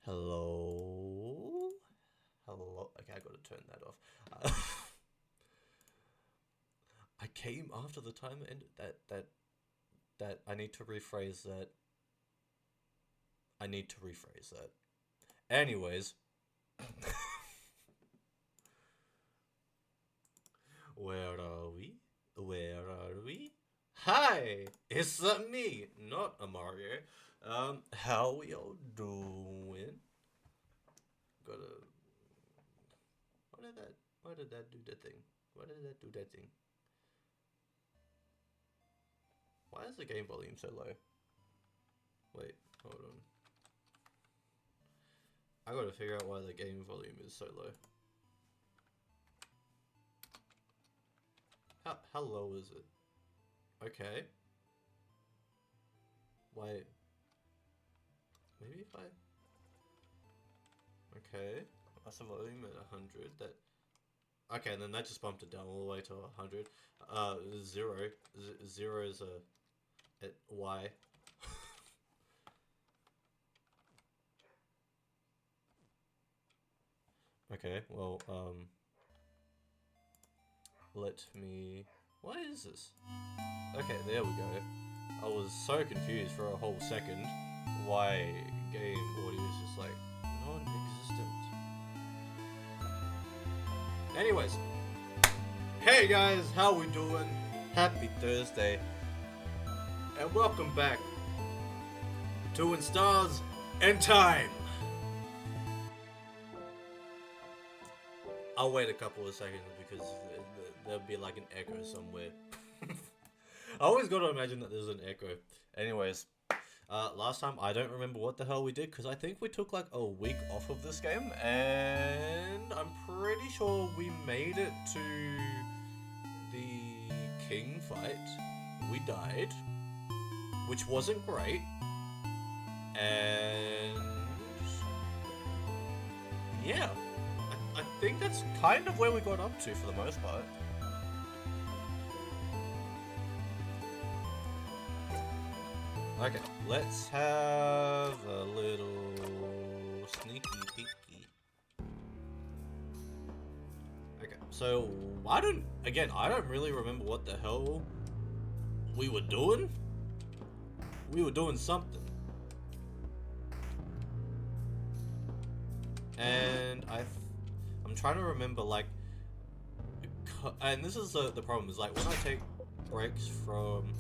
Hello? Hello? Okay, I gotta turn that off. I came after the timer ended. That I need to rephrase that. I need to rephrase that. Anyways. Where are we? Where are we? Hi! It's me, not a Mario. How we all doing? Gotta. Why did that do that thing? Why did that do that thing? Why is the game volume so low? Wait, hold on. I gotta figure out why the game volume is so low. How low is it? Okay. Wait. Maybe if I... Okay. That's the volume at 100. That... Okay, and then that just bumped it down all the way to 100. Zero. Zero is at Y. Okay, well, let me... What is this? Okay, there we go. I was so confused for a whole second why game audio is just like non-existent. Anyways, hey guys, how we doing? Happy Thursday, and welcome back to In Stars and Time. I'll wait a couple of seconds because there'll be like an echo somewhere. I always got to imagine that there's an echo. Anyways, last time I don't remember what the hell we did because I think we took like a week off of this game, and I'm pretty sure we made it to the king fight. We died, which wasn't great, and yeah, I think that's kind of where we got up to for the most part. Okay, let's have a little sneaky peeky. Okay, so I don't really remember what the hell we were doing. We were doing something. And I'm trying to remember, like, and this is the problem, is like when I take breaks from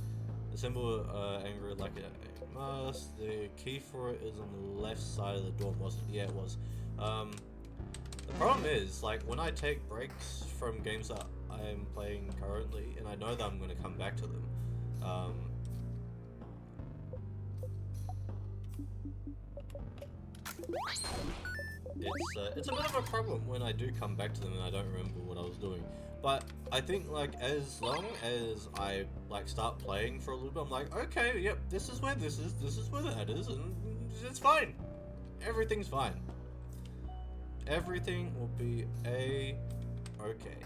the symbol angry like a must, the key for it is on the left side of the door, wasn't it? Yeah, it was. The problem is, like, when I take breaks from games that I'm playing currently, and I know that I'm going to come back to them, it's a bit of a problem when I do come back to them and I don't remember what I was doing. But I think, like, as long as I, like, start playing for a little bit, I'm like, okay, yep, this is where this is where that is, and it's fine. Everything's fine. Everything will be okay.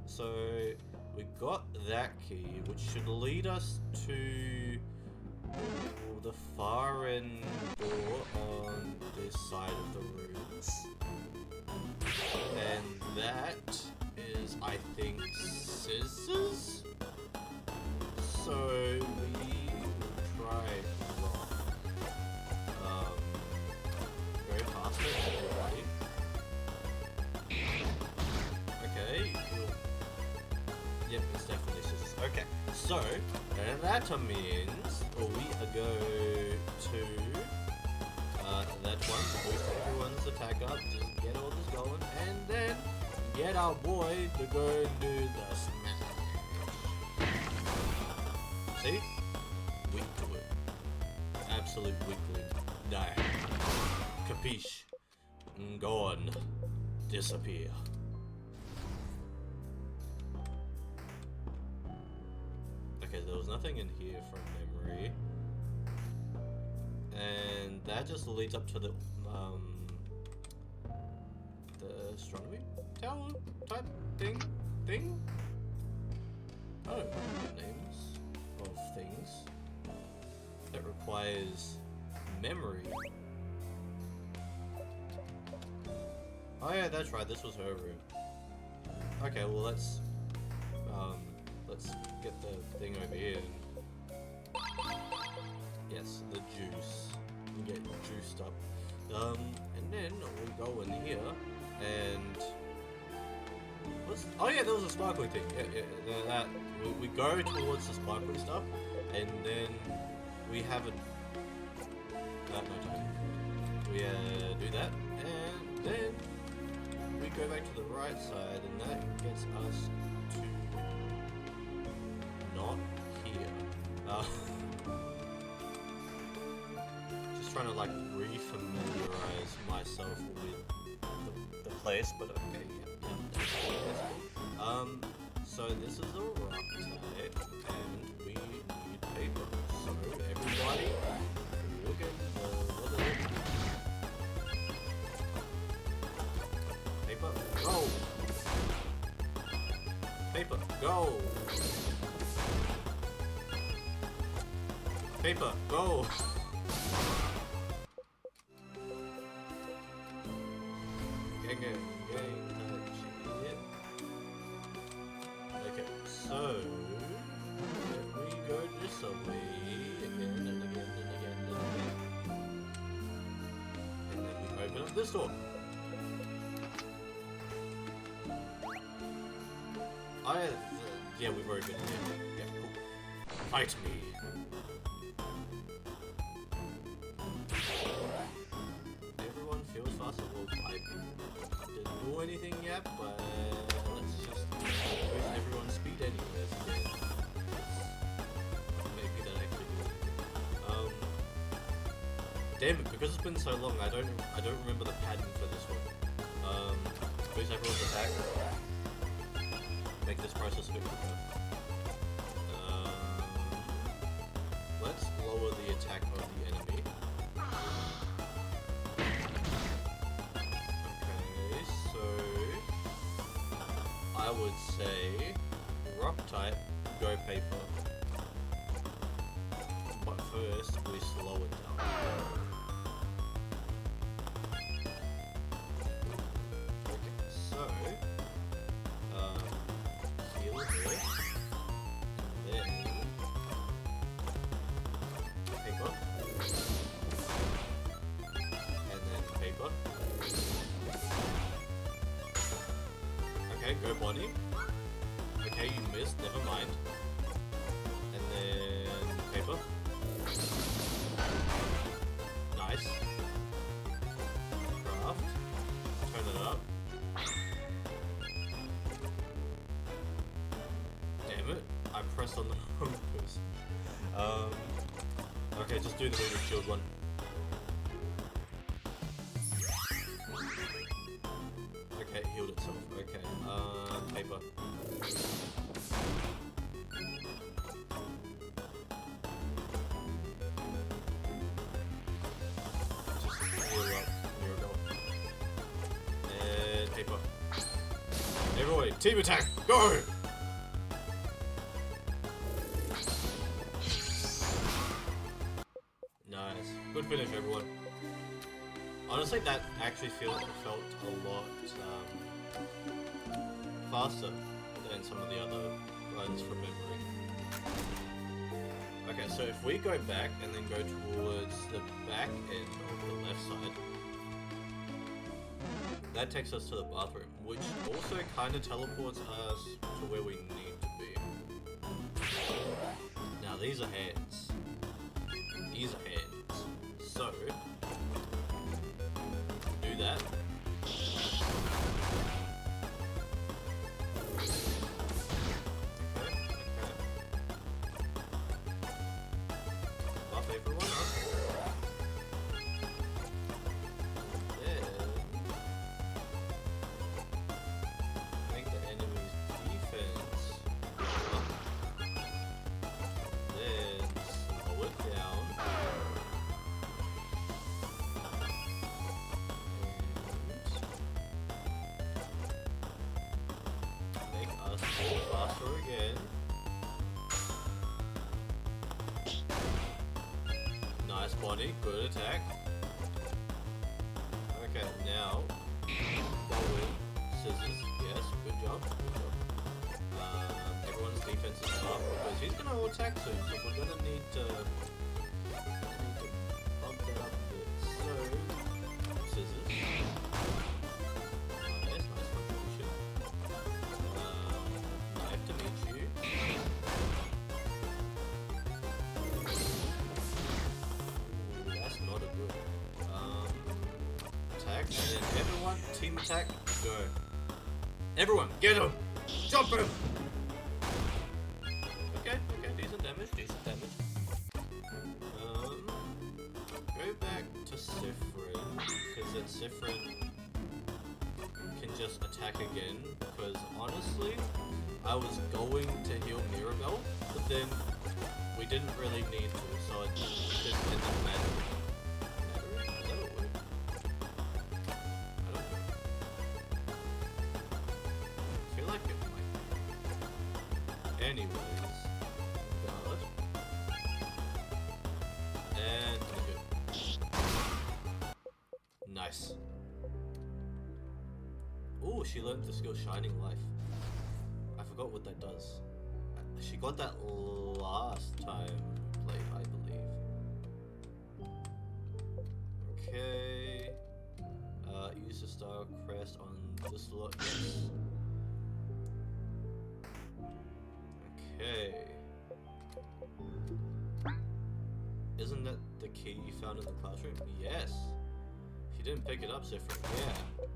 So we got that key, which should lead us to the far end door on this side of the rooms. And that is, I think, scissors? So we try wrong. Very fast, everybody. Okay. Yep, it's definitely scissors. Okay, so that means we go to that one, boost everyone's attack up, just get all this going, and then get our boy to go and do the smash. See? Weak to it. Absolute weakling. Die. Capiche. Gone. Disappear. Okay, there was nothing in here from memory. And that just leads up to the astronomy tower type thing? I don't remember the names of things. that requires memory. Oh yeah, that's right, this was her room. Okay, well let's get the thing over here. Yes, the juice. You get juiced up. And then we go in here and oh yeah, there was a sparkly thing. Yeah, we go towards the sparkly stuff, and then we have a no time. We do that, and then we go back to the right side, and that gets us to not here. Just trying to like re-familiarize myself with the place, but okay, yeah. So this is a rock type, and we need paper. So everybody, look at paper, go! Paper, go! Paper, go! Okay, so if we go this way again and again and again and again, and then we open up this door. Yeah, we've already been in here. Yeah, cool. Fight me. Everyone feels faster. Well, I didn't do anything yet, but let's just increase everyone's speed anyways. Maybe that actually do it. Damn it! Because it's been so long, I don't remember the pattern for this one. Boost everyone's attack. Make this process a bit quicker. Let's lower the attack of the enemy. Okay, so I would say rock type, go paper. But first we slow it down. Okay, so heal here, and then paper, and then paper. Okay, go body. Okay, you missed, never mind. And then paper. Nice. Craft. Turn it up. Damn it, I pressed on the wrong person. Okay, just do the moving shield one. Okay, it healed itself. Okay, paper. Just heal up. Here we go. And paper. Everybody, team attack, go! Nice. Good finish, everyone. Honestly, that actually felt a lot faster than some of the other runs from memory. Okay, so if we go back and then go towards the back end of the left side, that takes us to the bathroom, which also kind of teleports us to where we need to be. Now these are hands. These are hands. So, do that. Okay. Buff everyone up. Then make the enemy's defense up. Then slow it down. Make us go faster again. Nice, Bonnie. Good attack. Okay, now go in. Scissors. Yes, good job. Good job. Everyone's defense is up because he's gonna attack soon, so we're gonna need to bump that up a bit. So, scissors. Nice, nice contribution. Knife to meet you. Ooh, that's not a good. Attack, and then everyone, team attack, go. Everyone, get him! Jump him! Okay, decent damage, Go back to Sifrin, because then Sifrin can just attack again, because honestly, I was going to heal Mirabelle, but then we didn't really need to, so it just ended up mattering. Is that a word? I don't know. I feel like it might. Anyways, guard. And good. Nice. Ooh, she learned the skill Shining Life. I forgot what that does. She got that last time we played, I believe. Okay. Use the Star Crest on this lot. Yes. Okay. Isn't that the key you found in the classroom? Yes. If you didn't pick it up, Zephyr, yeah.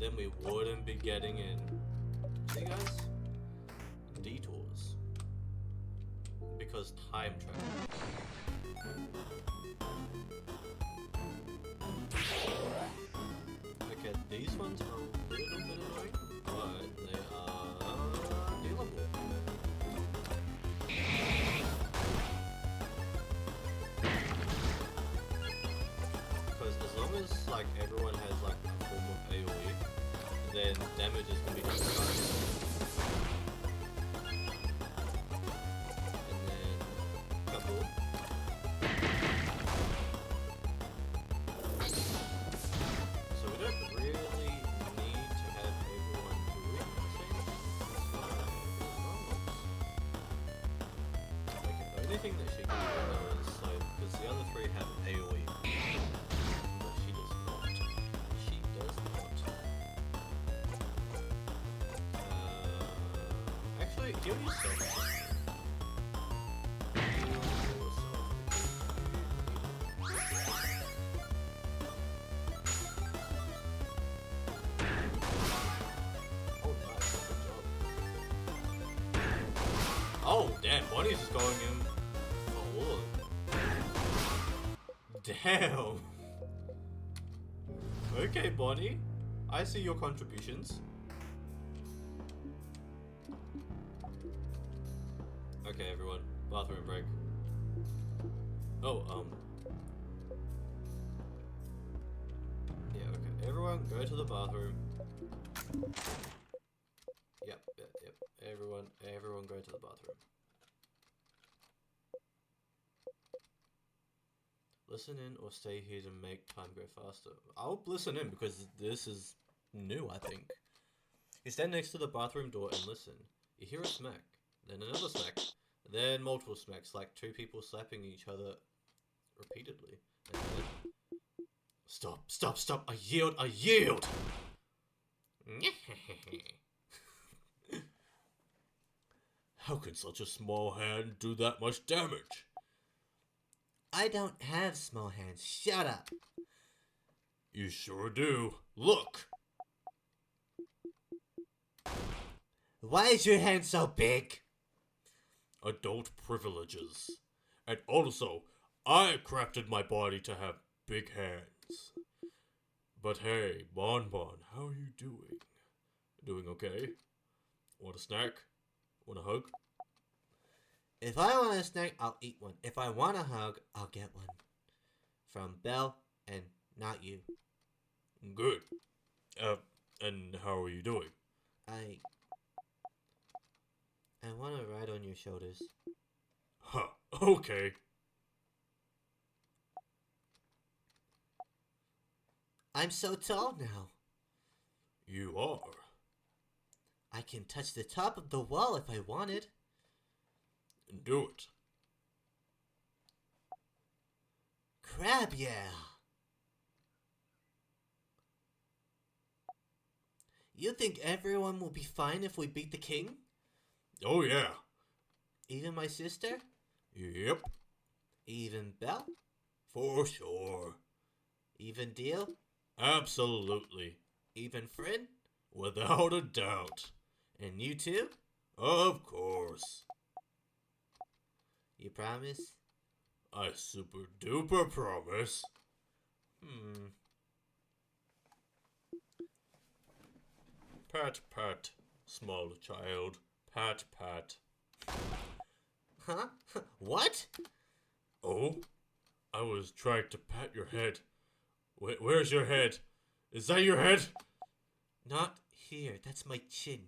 Then we wouldn't be getting in. See, guys? Detours. Because time travel. Okay, these ones are a little bit annoying, but they are dealable. Because as long as like everyone has like a form of AoE, then damage is gonna be just fine. And then couple. So we don't really need to have everyone do it. Okay, the only thing that she can do is like, because the other three have AoE. But she does not. She does not. Actually, heal yourself. Oh, damn, Bonnie's just going in for all of them. Damn. Okay, Bonnie. I see your contributions. Okay, everyone. Bathroom break. Oh, yeah, okay. Everyone, go to the bathroom. Yep. Everyone go to the bathroom. Listen in or stay here to make time go faster. I'll listen in because this is new, I think. You stand next to the bathroom door and listen. You hear a smack, then another smack, then multiple smacks, like two people slapping each other repeatedly. And then... Stop, I yield! How can such a small hand do that much damage? I don't have small hands. Shut up. You sure do. Look. Why is your hand so big? Adult privileges. And also, I crafted my body to have big hands. But hey, Bonbon, how are you doing? Doing okay? Want a snack? Want a hug? If I want a snack, I'll eat one. If I want a hug, I'll get one. From Belle and not you. Good. And how are you doing? I want to ride on your shoulders. Huh, okay. I'm so tall now. You are. I can touch the top of the wall if I wanted. Do it. Crab, yeah. You think everyone will be fine if we beat the king? Oh yeah. Even my sister? Yep. Even Belle? For sure. Even Deal? Absolutely. Even Fred? Without a doubt. And you too? Of course. You promise? I super duper promise. Pat, pat, small child. Pat, pat. Huh? What? Oh? I was trying to pat your head. Where's your head? Is that your head? Not here. That's my chin.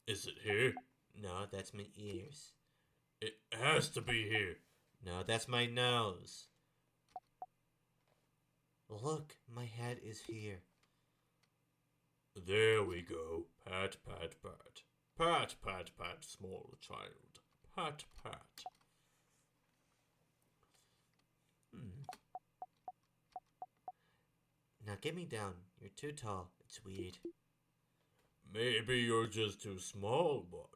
Is it here? No, that's my ears. It has to be here. No, that's my nose. Look, my head is here. There we go. Pat, pat, pat. Pat, pat, pat, small child. Pat, pat. Now get me down. You're too tall. It's weird. Maybe you're just too small, Bon.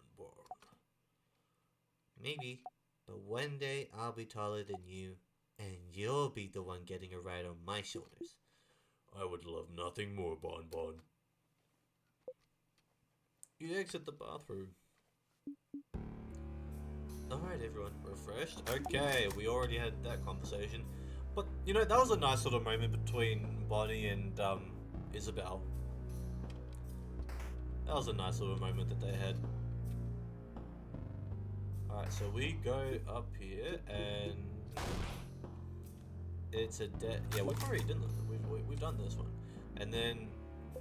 Maybe. But one day I'll be taller than you. And you'll be the one getting a ride on my shoulders. I would love nothing more, Bon. You exit the bathroom. Alright everyone, refreshed? Okay, we already had that conversation. But, you know, that was a nice little moment between Bonnie and, Isabel. That was a nice little moment that they had. Alright, so we go up here and... It's a yeah, we've already done this. We've done this one. And then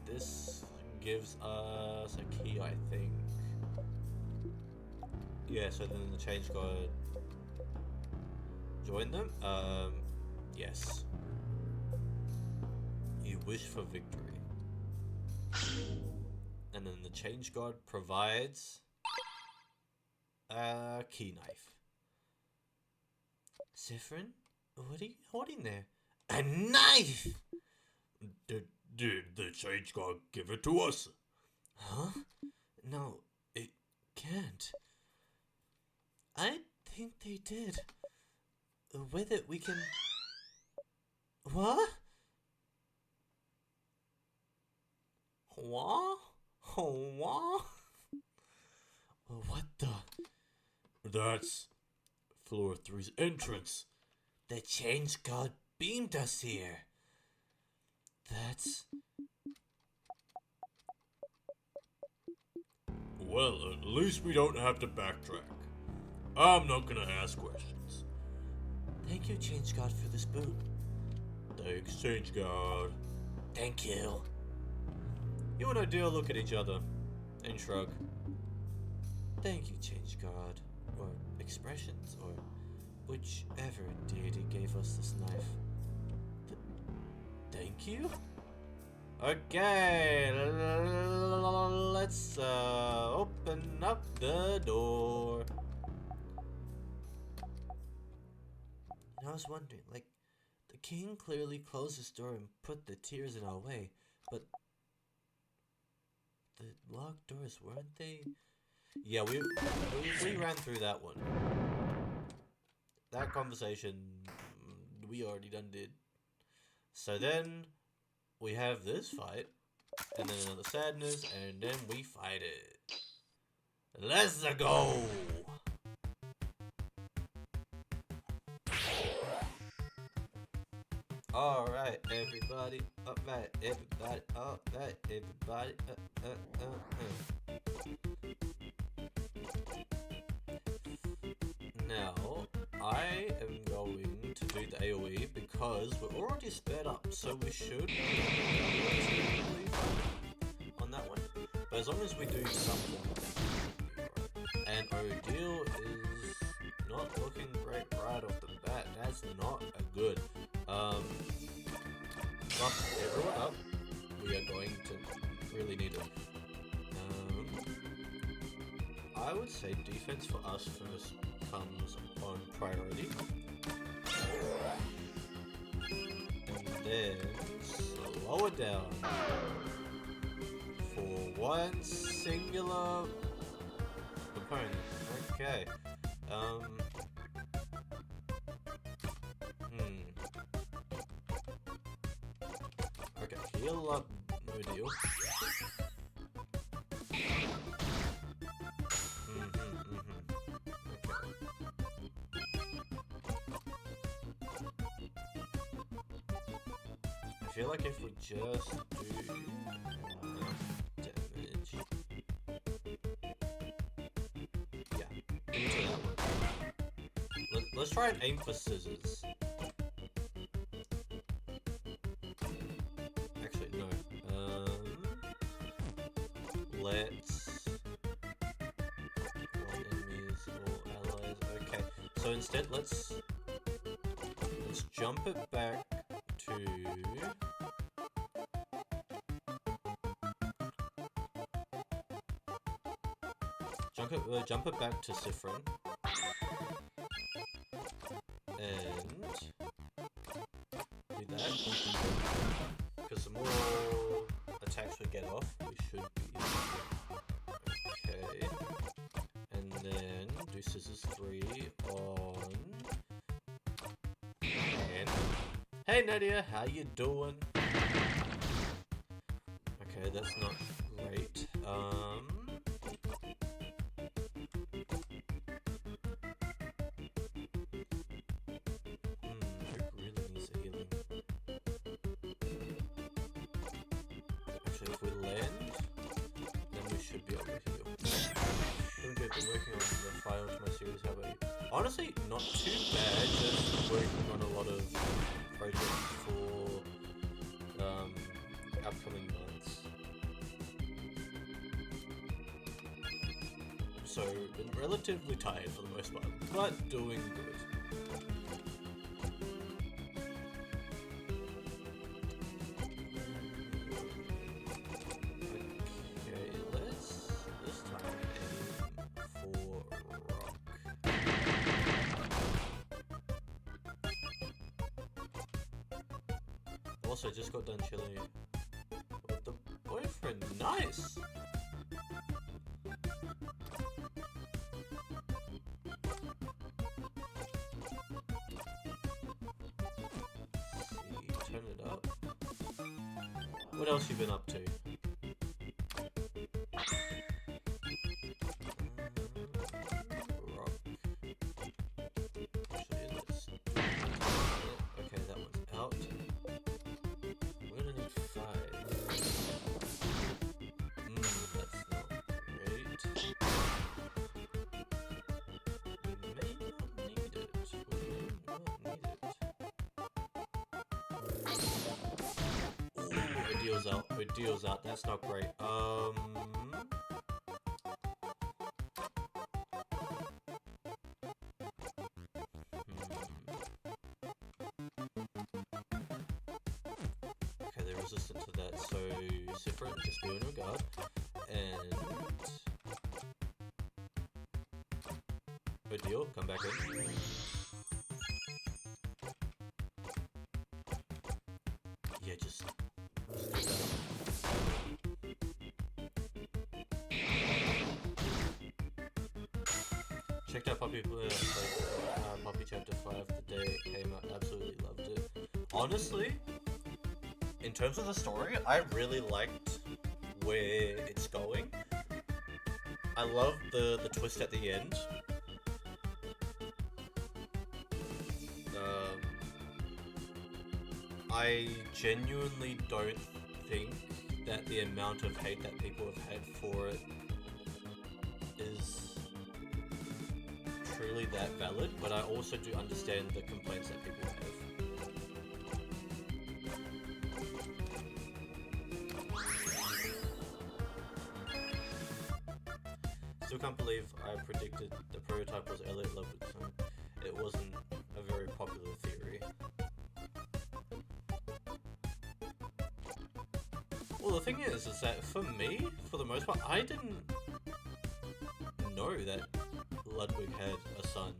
this gives us a key, I think. Yeah, so then the change guard join them. Yes. You wish for victory. And then the change guard provides a key knife. Siffrin, what are you holding there? A knife! Did the change guard give it to us? Huh? No, it can't. I think they did. With it, we can... What? What? What? What the? That's floor 3's entrance. The change god beamed us here. That's... Well, at least we don't have to backtrack. I'm not gonna ask questions. Thank you, change god, for this boon. Thanks, change guard. Thank you. You and Ideal look at each other and shrug. Thank you, change god. Or expressions, or whichever deity gave us this knife. Thank you? Okay, let's open up the door. And I was wondering, like, the king clearly closed his door and put the tears in our way, but the locked doors, weren't they? Yeah, we ran through that one. That conversation we already done did. So then we have this fight, and then another sadness, and then we fight it. Let's go! Alright, everybody. Alright, everybody. Alright, everybody. Now, I am going to do the AoE because we're already sped up, so we should be on that one. But as long as we do something, and Odile is not looking great right off the bat. That's not a good. buff everyone up. We are going to really need it. I would say defense for us first comes on priority. And then slow it down for one singular opponent. Okay. Okay, heal up, no deal. I feel like if we just do damage, yeah, into that one. Let's try and aim for scissors. Actually, no. Let's one enemies or allies. Okay, so instead let's jump it back to. Jump it back to Sifrin, and do that, because the more attacks we get off, we should be okay, and then do Scissors 3 on, and hey Nadia, how you doing? Okay, that's not great. If we land, then we should be able to heal. Doing good, been working on the file to my series, how about you? Honestly, not too bad, just working on a lot of projects for upcoming months. So, been relatively tired for the most part, but doing good. Also, just got done chilling with the boyfriend. Nice! See, turn it up. What else you been up to? Rock. Actually, let's do it. Okay, that one's out. We're gonna need 5. That's not great. We may not need it. Ooh, it deals out. It deals out. That's not great. Okay, they're resistant to that, so Sifra, just be on your guard, and good deal, come back in. Yeah, just do that. Checked out Puppy Puppy Chapter 5 the day it came out, absolutely loved it. Honestly, in terms of the story, I really liked where it's going. I love the twist at the end. I genuinely don't think that the amount of hate that people have had for it is truly that valid, but I also do understand the complaints that people have. Still can't believe I predicted the prototype was Elliot Levinson. It wasn't a very popular theory. the thing is that for me, for the most part, I didn't know that Ludwig had a son.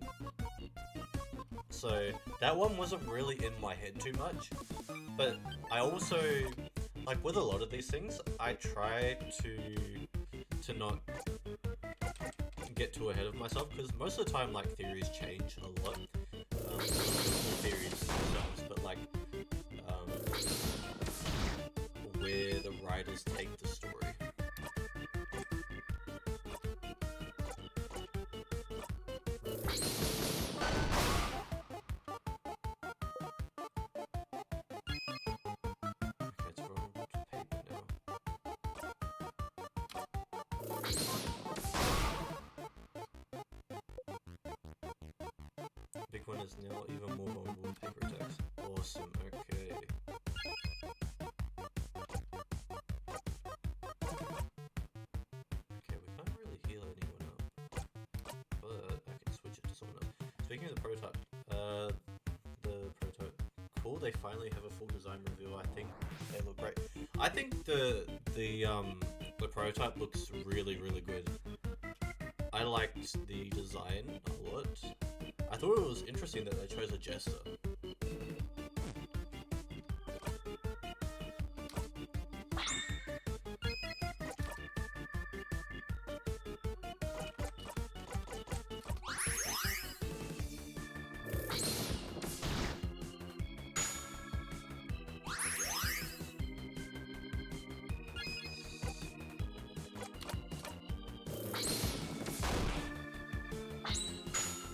So that one wasn't really in my head too much. But I also, like with a lot of these things, I try to not get too ahead of myself, because most of the time like theories change a lot. Theories themselves, but like where the writers take the story. Okay, it's rolled paper now. Big one is now even more vulnerable in paper attacks. Awesome, okay. Okay, we can't really heal anyone up, but I can switch it to someone else. Speaking of the prototype, cool, they finally have a full design reveal. I think they look great. I think the prototype looks really, really good. I liked the design a lot. I thought it was interesting that they chose a jester.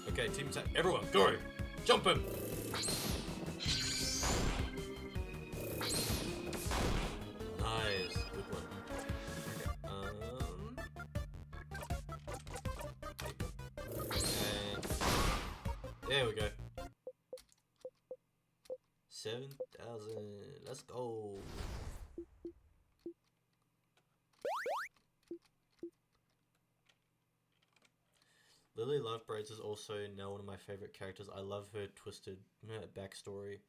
Okay, team attack. Everyone, go! Jump him! Nice. Good one. And there we go. 7,000. Let's go. Lily Lovebraids is also now one of my favorite characters. I love her twisted backstory.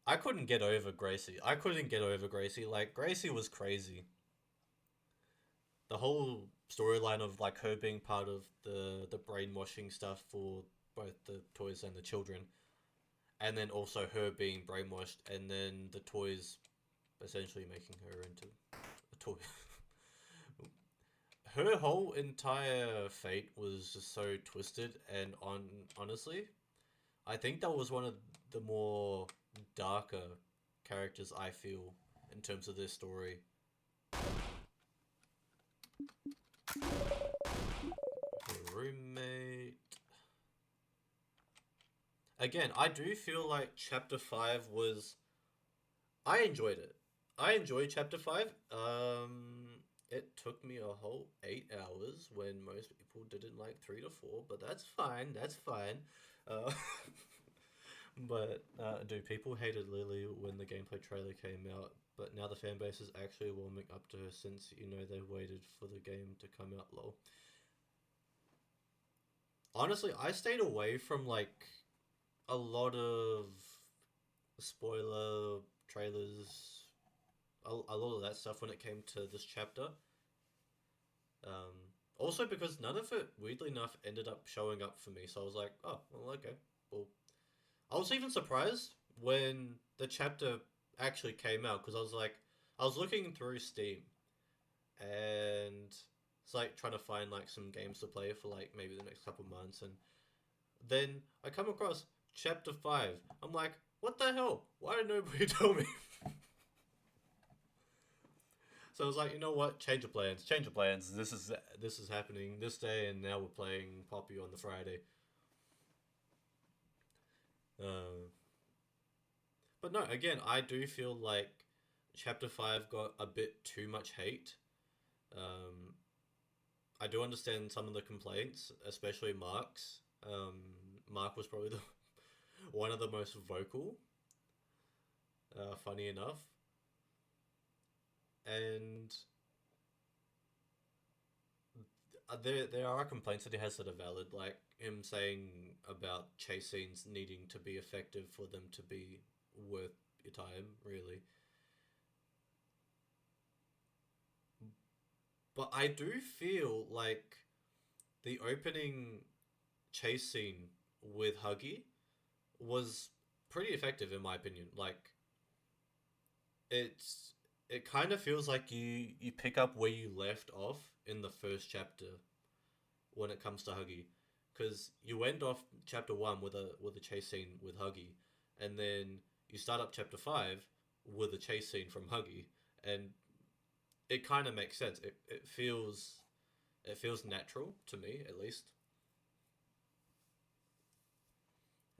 I couldn't get over Gracie. Like, Gracie was crazy. The whole storyline of like her being part of the brainwashing stuff for both the toys and the children, and then also her being brainwashed, and then the toys essentially making her into a toy. Her whole entire fate was just so twisted, and honestly, I think that was one of the more darker characters I feel in terms of this story. Her roommate. Again, I do feel like Chapter 5 was... I enjoyed it. I enjoyed Chapter 5. It took me a whole 8 hours when most people didn't like 3 to 4, but that's fine. That's fine. But dude, people hated Lily when the gameplay trailer came out, but now the fan base is actually warming up to her since, you know, they waited for the game to come out, lol. Honestly, I stayed away from, like, a lot of spoiler trailers, a lot of that stuff when it came to this chapter. Also because none of it, weirdly enough, ended up showing up for me, so I was like, oh, well, okay, well. I was even surprised when the chapter actually came out, because I was looking through Steam, and it's like trying to find like some games to play for like maybe the next couple months, and then I come across Chapter 5. I'm like, what the hell? Why did nobody tell me? So I was like, you know what? Change of plans. Change of plans. This is happening this day, and now we're playing Poppy on the Friday. But no, again, I do feel like Chapter 5 got a bit too much hate. I do understand some of the complaints, especially Mark's. Mark was probably one of the most vocal, funny enough. And there are complaints that he has that are valid, like him saying about chase scenes needing to be effective for them to be worth your time, really. But I do feel like the opening chase scene with Huggy was pretty effective in my opinion. Like it's it kind of feels like you pick up where you left off in the first chapter when it comes to Huggy, because you end off chapter one with a chase scene with Huggy, and then you start up chapter five with a chase scene from Huggy, and it kind of makes sense. It feels natural to me at least.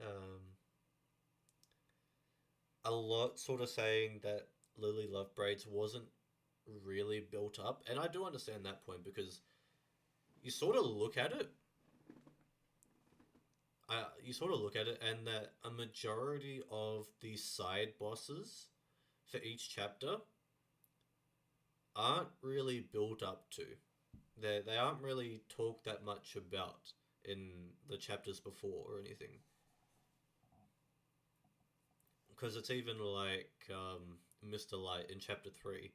Um, a lot sort of saying that Lily Love Braids wasn't really built up, and I do understand that point because you sort of look at it. You sort of look at it, and that a majority of the side bosses for each chapter aren't really built up to. They aren't really talked that much about in the chapters before or anything. Because it's even like Mr. Light in chapter 3.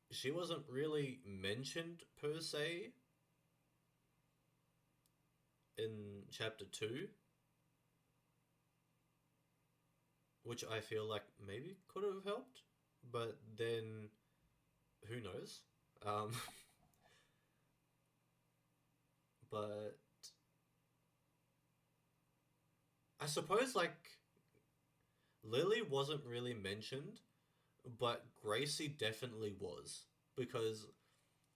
She wasn't really mentioned per se in chapter 2, which I feel like maybe could have helped, but then who knows? Um, but I suppose like Lily wasn't really mentioned, but Gracie definitely was, because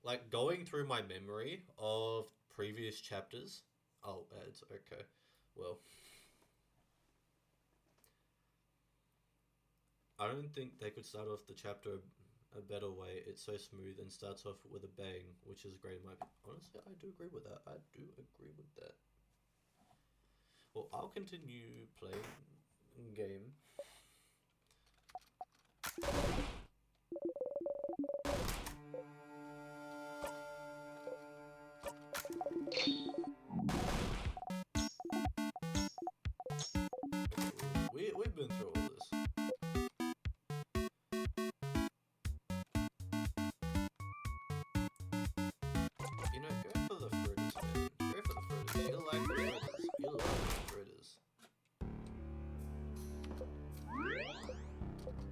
like going through my memory of previous chapters. Oh, it's okay. Well, I don't think they could start off the chapter a better way. It's so smooth and starts off with a bang, which is great in my opinion. Honestly, I do agree with that. I do agree with that. Well, I'll continue playing game. We've been through all this. You know, go for the fritters, man. Go for the fritters. You like fritters. You love fritters.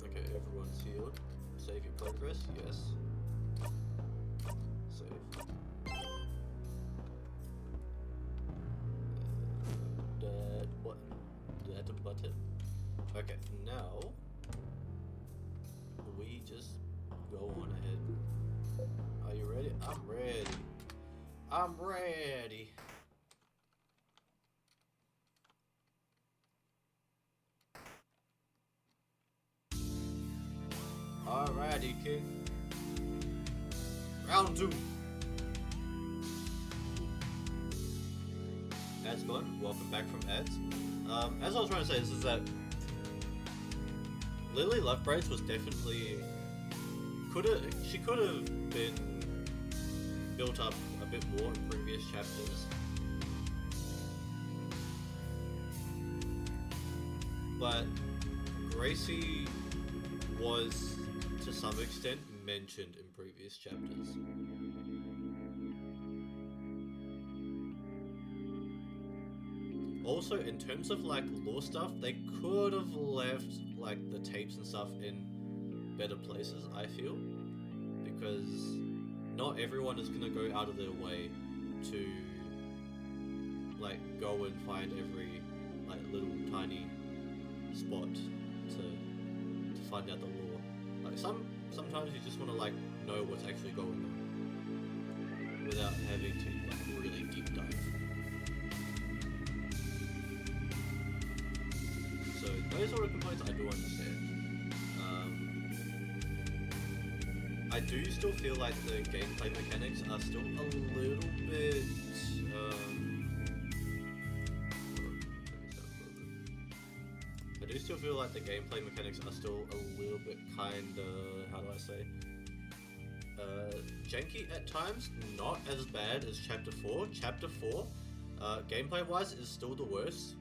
Okay, everyone's healed. Save your progress, yes. Save. That button. That button. Okay, now we just go on ahead. Are you ready? I'm ready. I'm ready. Alrighty, kid. Round 2. Ads gone. Welcome back from ads. As I was trying to say, is that Lily Love Braids was definitely could have been built up a bit more in previous chapters, but Gracie was to some extent mentioned in previous chapters. Also, in terms of like lore stuff, they could have left like the tapes and stuff in better places, I feel, because not everyone is gonna go out of their way to like go and find every like little tiny spot to find out the lore. Like sometimes you just want to like know what's actually going on without having to like really deep dive. So those sort of complaints I do understand. I do still feel like the gameplay mechanics are still a little bit. I do still feel like the gameplay mechanics are still a little bit kinda, how do I say? Janky at times. Not as bad as Chapter 4. Chapter 4, gameplay wise, is still the worst.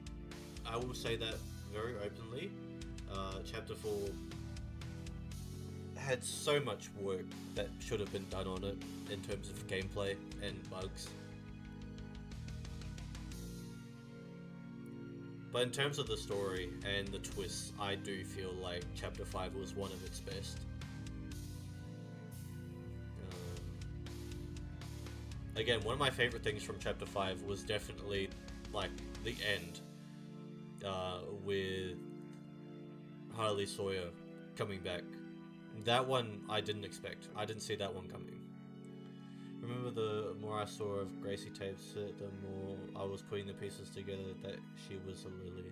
I will say that very openly. Chapter 4 had so much work that should have been done on it in terms of gameplay and bugs. But in terms of the story and the twists, I do feel like Chapter 5 was one of its best. Again, one of my favorite things from Chapter 5 was definitely, like, the end. With Harley Sawyer coming back. That one I didn't expect. I didn't see that one coming. Remember, the more I saw of Gracie Tapes, the more I was putting the pieces together that she was a Lily.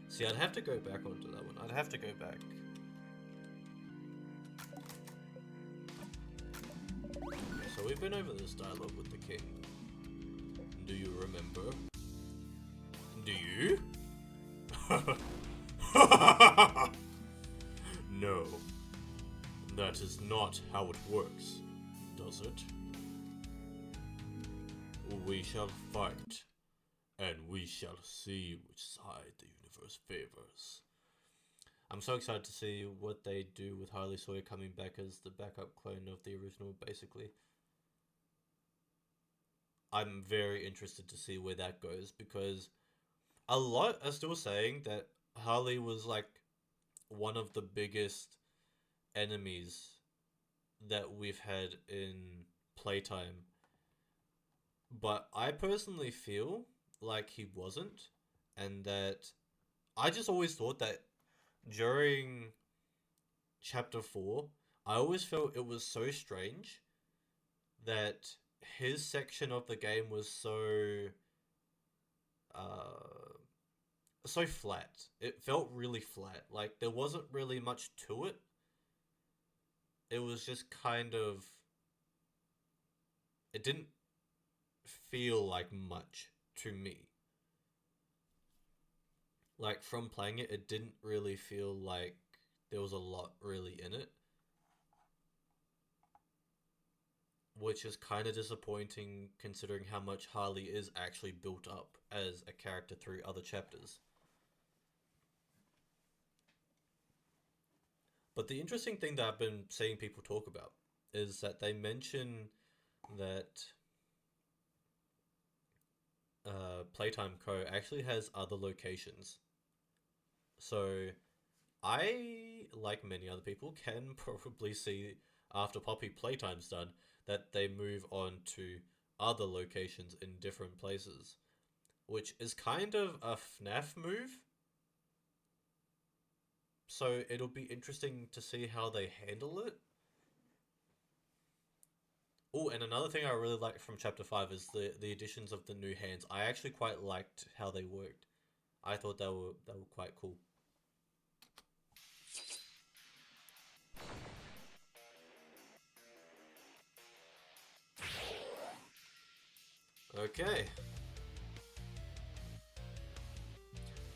See, I'd have to go back onto that one. I'd have to go back. Okay, so we've been over this dialogue with the king. Do you remember? Do you? No. That is not how it works, does it? We shall fight, and we shall see which side the universe favors. I'm so excited to see what they do with Harley Sawyer coming back as the backup clone of the original, basically. I'm very interested to see where that goes, because a lot are still saying that Harley was like one of the biggest enemies that we've had in playtime. But I personally feel like he wasn't, and that I just always thought that during Chapter 4, I always felt it was so strange that his section of the game was so flat. It felt really flat. Like, there wasn't really much to it. It was just kind of... It didn't feel like much to me. Like, from playing it, it didn't really feel like there was a lot really in it. Which is kind of disappointing considering how much Harley is actually built up as a character through other chapters. But the interesting thing that I've been seeing people talk about is that they mention that Playtime Co. actually has other locations. So I, like many other people, can probably see after Poppy Playtime's done that they move on to other locations in different places, which is kind of a FNAF move. So it'll be interesting to see how they handle it. Oh, and another thing I really liked from Chapter 5 is the additions of the new hands. I actually quite liked how they worked. I thought they were quite cool. Okay.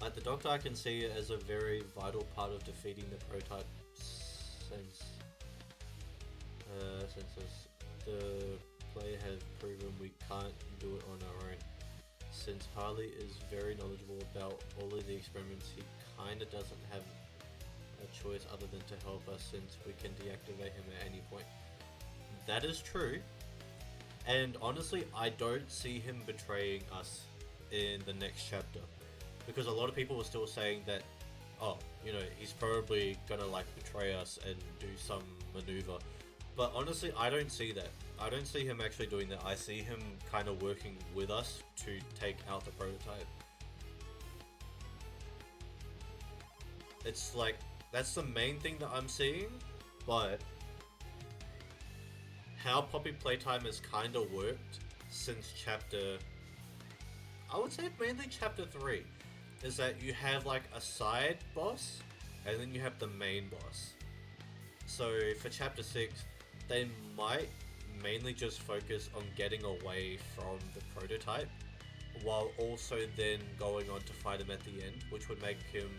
Like, the Doctor I can see as a very vital part of defeating the prototype census. The play has proven we can't do it on our own. Since Harley is very knowledgeable about all of the experiments, he kinda doesn't have a choice other than to help us, since we can deactivate him at any point. That is true. And honestly, I don't see him betraying us in the next chapter. Because a lot of people were still saying that, oh, you know, he's probably gonna like betray us and do some maneuver. But honestly, I don't see that. I don't see him actually doing that. I see him kind of working with us to take out the prototype. It's like, that's the main thing that I'm seeing, but how Poppy Playtime has kind of worked since I would say mainly Chapter 3, is that you have like a side boss, and then you have the main boss. So for Chapter 6, they might mainly just focus on getting away from the prototype, while also then going on to fight him at the end, which would make him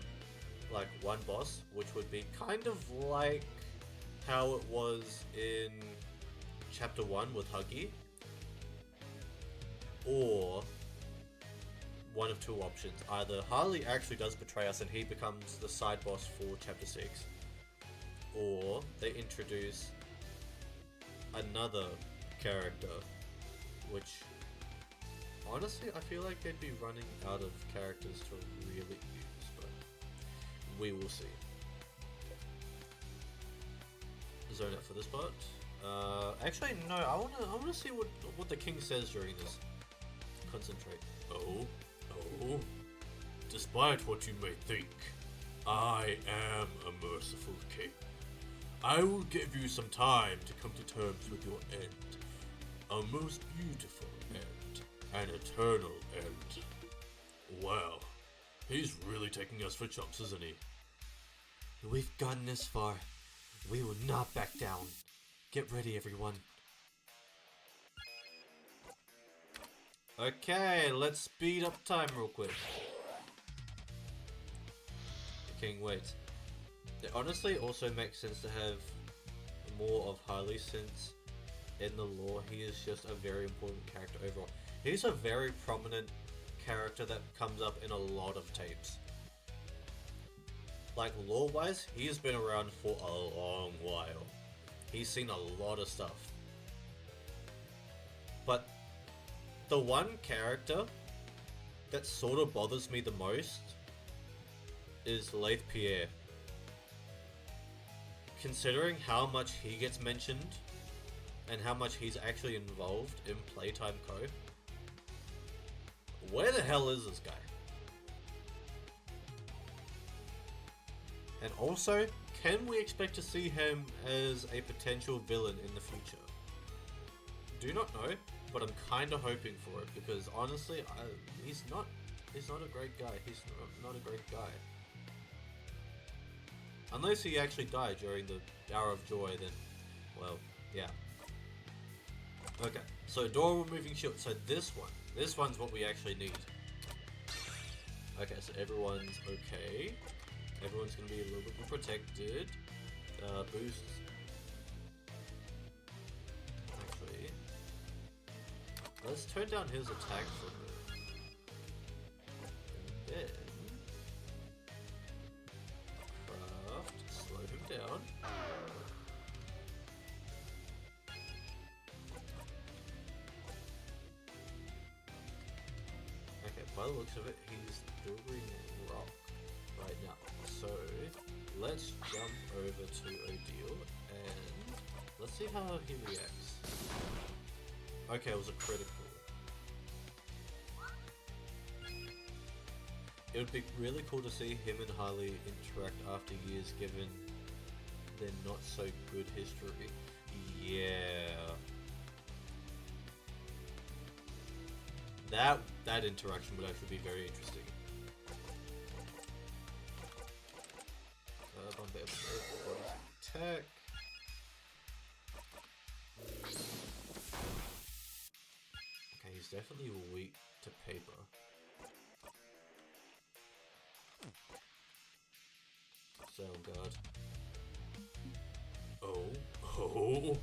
like one boss, which would be kind of like how it was in Chapter 1 with Huggy, or one of two options. Either Harley actually does betray us and he becomes the side boss for Chapter 6, or they introduce another character, which honestly I feel like they'd be running out of characters to really use, but we will see. Zone out for this part. Actually no, I wanna see what the king says during this. Concentrate. Oh, despite what you may think, I am a merciful king. I will give you some time to come to terms with your end. A most beautiful end. An eternal end. Well, he's really taking us for chumps, isn't he? We've gotten this far. We will not back down. Get ready, everyone. Okay, let's speed up time real quick. The king waits. It honestly also makes sense to have more of Harley, since in the lore he is just a very important character overall. He's a very prominent character that comes up in a lot of tapes. Like lore wise, he's been around for a long while. He's seen a lot of stuff. But the one character that sort of bothers me the most is T.O.P.S. Considering how much he gets mentioned and how much he's actually involved in Playtime Co. Where the hell is this guy? And also, can we expect to see him as a potential villain in the future? Do not know, but I'm kind of hoping for it, because honestly, he's not a great guy. He's not a great guy. Unless he actually died during the Hour of Joy, then, well, yeah. Okay, so door removing shield. So this one's what we actually need. Okay, so everyone's okay. Everyone's gonna be a little bit more protected. Boosts. Actually, let's turn down his attack for a bit. And then slow him down. Okay, by the looks of it, he's doing rock right now. So let's jump over to Odile and let's see how he reacts. Okay, it was a critical. It would be really cool to see him and Harley interact after years, given their not so good history. Yeah. That interaction would actually be very interesting. Attack. Okay, he's definitely weak to paper. Cell guard. Oh.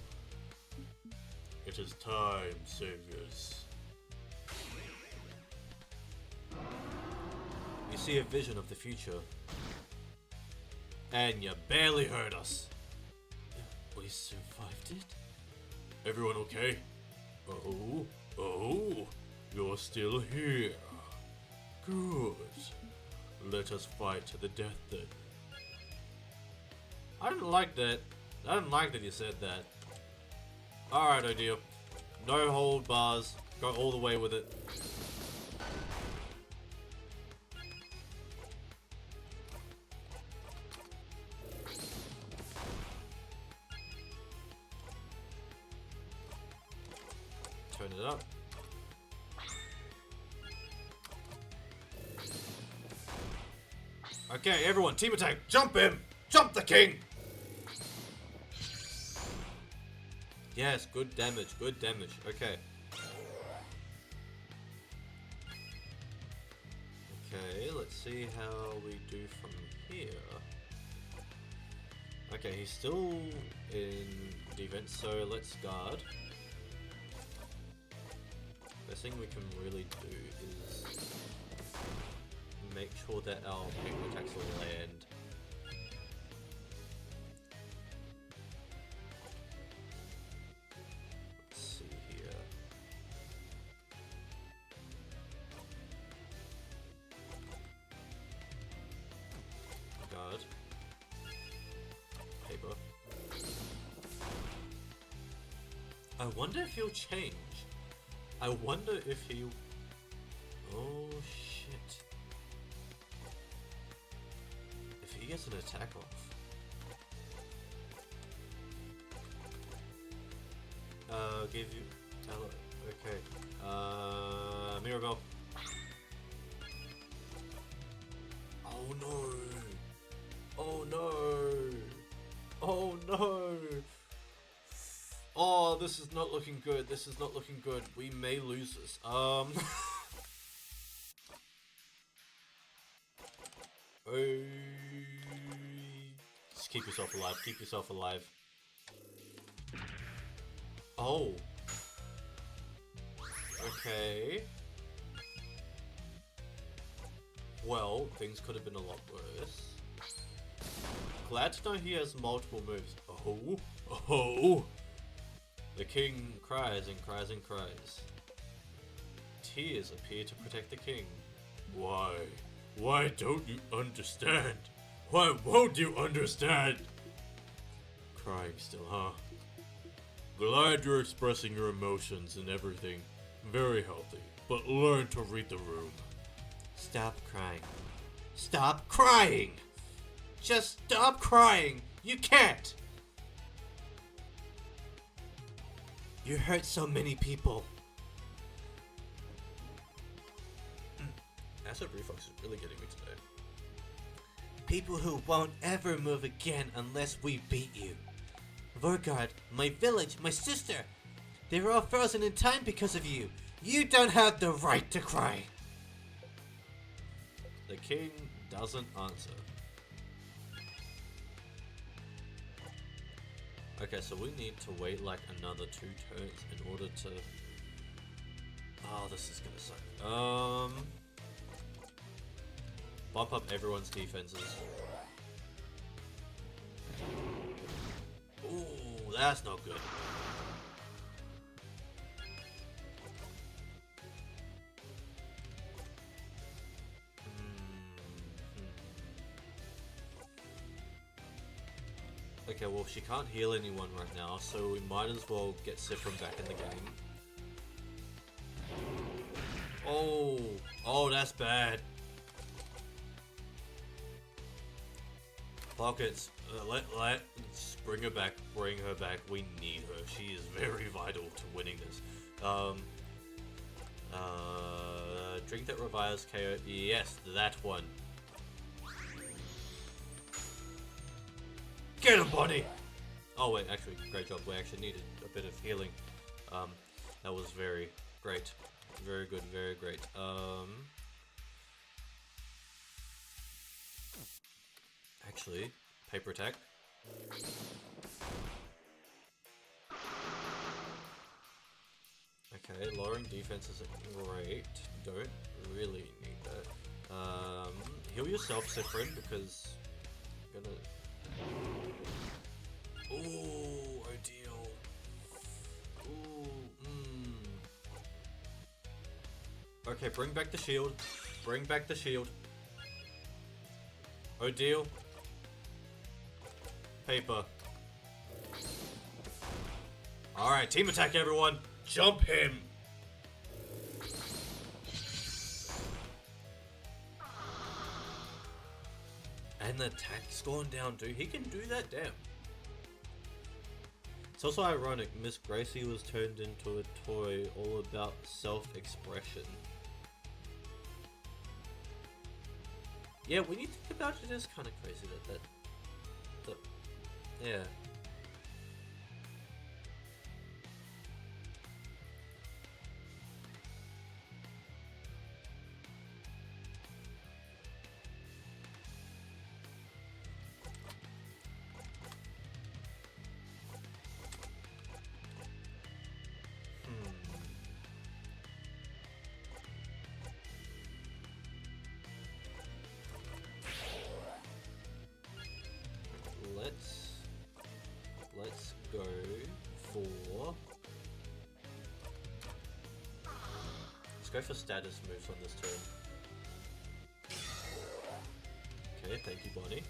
It is time, saviors. You see a vision of the future. And you barely heard us. We survived it? Everyone okay? Oh, you're still here. Good. Let us fight to the death then. I didn't like that. I didn't like that you said that. Alright, Odile. No hold bars. Go all the way with it. Turn it up. Okay, everyone, team attack. Jump him! Jump the king! Yes, good damage, good damage. Okay. Okay, let's see how we do from here. Okay, he's still in defense, so let's guard. Best thing we can really do is make sure that our paper attacks will land. Let's see here. Guard. Paper. I wonder if he'll change. I wonder if he'll... Oh shit. If he gets an attack off. Give you... Okay. Mirabelle. Oh no! Oh no! Oh no! Oh, this is not looking good. This is not looking good. We may lose this. Just keep yourself alive. Keep yourself alive. Oh. Okay. Well, things could have been a lot worse. Glad to know he has multiple moves. Oh. Oh. The king cries and cries and cries. Tears appear to protect the king. Why? Why don't you understand? Why won't you understand? Crying still, huh? Glad you're expressing your emotions and everything. Very healthy. But learn to read the room. Stop crying. Stop crying! Just stop crying! You can't! You hurt so many people. Acid reflux is really getting me today. People who won't ever move again unless we beat you. Vorgard, my village, my sister. They were all frozen in time because of you. You don't have the right to cry. The king doesn't answer. Okay, so we need to wait like another 2 turns in order to... Oh, this is gonna suck. Bump up everyone's defenses. Ooh, that's not good. Okay, well, she can't heal anyone right now, so we might as well get Sifrim back in the game. Oh, oh, that's bad. Pockets, let's bring her back, bring her back. We need her. She is very vital to winning this. Drink that revives KO. Yes, that one. Get him, Bonnie! Oh wait, actually, great job. We actually needed a bit of healing. That was very great. Very good, very great. Actually, paper attack. Okay, lowering defense is great. Don't really need that. Heal yourself, Sifrin, because you're gonna... Ooh, ideal. Ooh, Okay, bring back the shield. Bring back the shield. Odile. Paper. Alright, team attack, everyone. Jump him. And the attack's gone down too. He can do that, damn. It's also ironic, Miss Gracie was turned into a toy all about self-expression. Yeah, when you think about it, it is kind of crazy that yeah. let's go for... Let's go for status moves on this turn. Okay, thank you, Bonnie.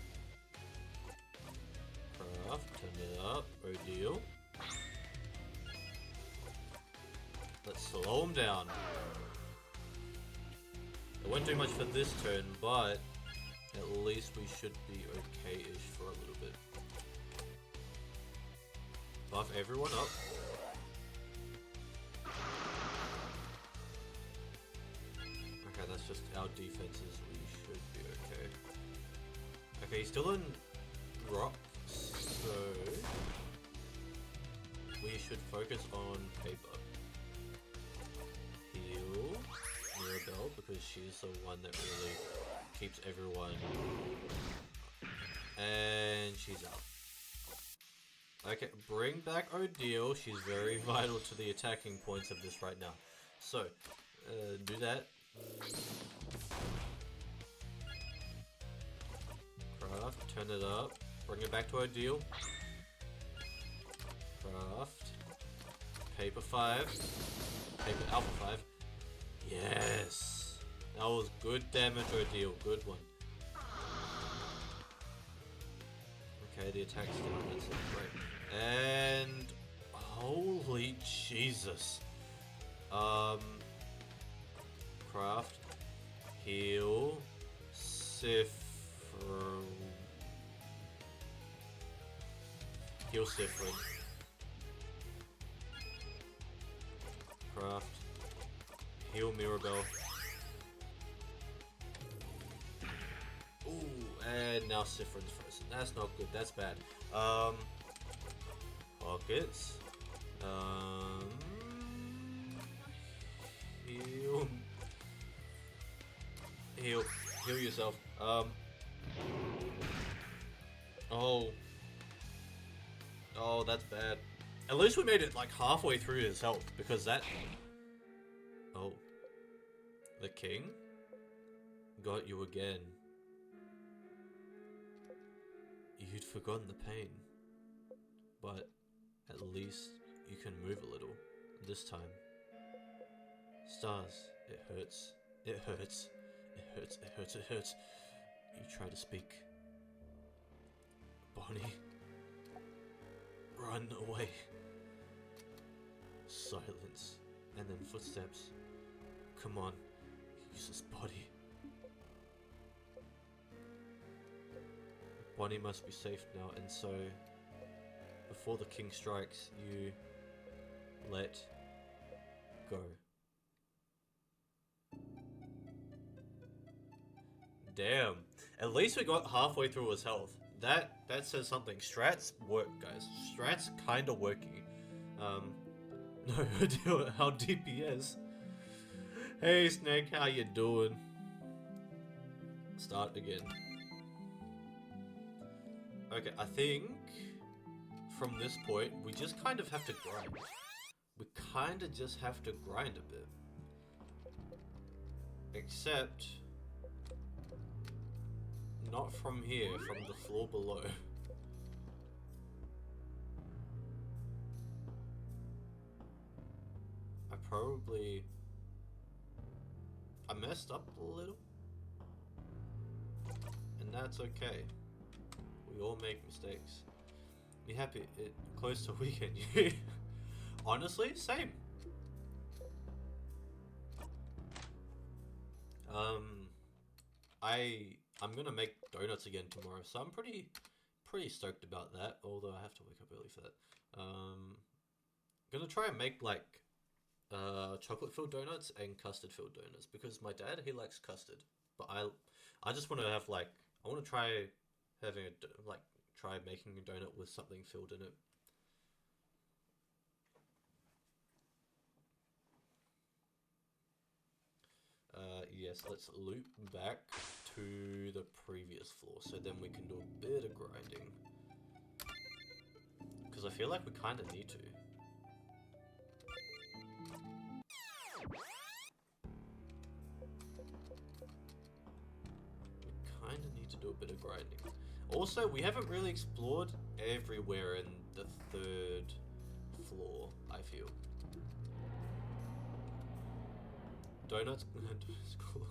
Craft, turn it up, Odile. Let's slow him down. It won't do much for this turn, but at least we should be okay-ish for a little bit. Buff everyone up. Okay, that's just our defenses. We should be okay. Okay, he's still in rock, so we should focus on paper. Heal Mirabelle because she's the one that really keeps everyone. And she's out. Okay, bring back Odile. She's very vital to the attacking points of this right now. So, do that. Craft, turn it up. Bring it back to Odile. Craft. Paper 5. Paper Alpha 5. Yes! That was good damage, Odile. Good one. Okay, the attack's down. That's it. Great. And... Holy Jesus. Craft. Heal. Sift. Heal Sifrin. Craft. Heal Mirabelle. Ooh, and now Sifrin's frozen. That's not good, that's bad. Pockets. Heal. Heal yourself. Oh, that's bad. At least we made it like halfway through his health, because that... Oh. The king? Got you again. You'd forgotten the pain. But at least you can move a little. This time. Stars, it hurts. It hurts. It hurts, it hurts, it hurts. You try to speak. Bonnie. Run away. Silence. And then footsteps. Come on. Useless body. Bonnie must be safe now, and so before the king strikes, you let go. Damn. At least we got halfway through his health. That says something. Strats work, guys. Strats kinda working. No, how T.P.S. Hey Snake, how you doing? Start again. Okay, I think from this point, we just kind of have to grind. We kind of just have to grind a bit. Except, not from here, from the floor below. I messed up a little. And that's okay. We all make mistakes. Be happy it close to weekend. Honestly, same. I'm gonna make donuts again tomorrow, so I'm pretty stoked about that. Although I have to wake up early for that. Gonna try and make like chocolate filled donuts and custard filled donuts because my dad, he likes custard, but I just want to have like I want to try having try making a donut with something filled in it. Yes, let's loop back to the previous floor so then we can do a bit of grinding. Because I feel like we kind of need to. We kind of need to do a bit of grinding. Also, we haven't really explored everywhere in the 3rd floor, I feel. Donuts. Cool.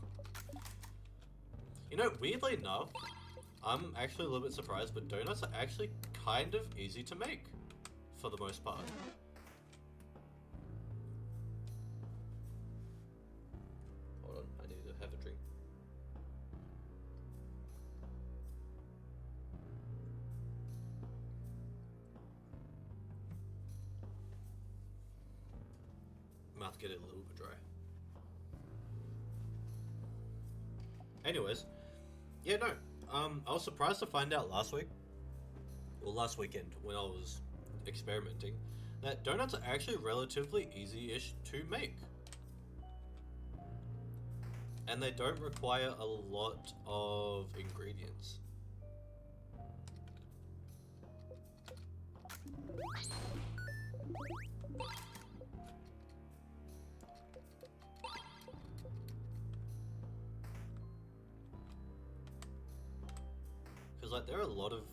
You know, weirdly enough, I'm actually a little bit surprised, but donuts are actually kind of easy to make, for the most part. Hold on, I need to have a drink. Mouth get a little bit dry. Anyways, yeah, no. I was surprised to find out last week, or last weekend, when I was experimenting, that donuts are actually relatively easy-ish to make. And they don't require a lot of ingredients. Because like there are a lot of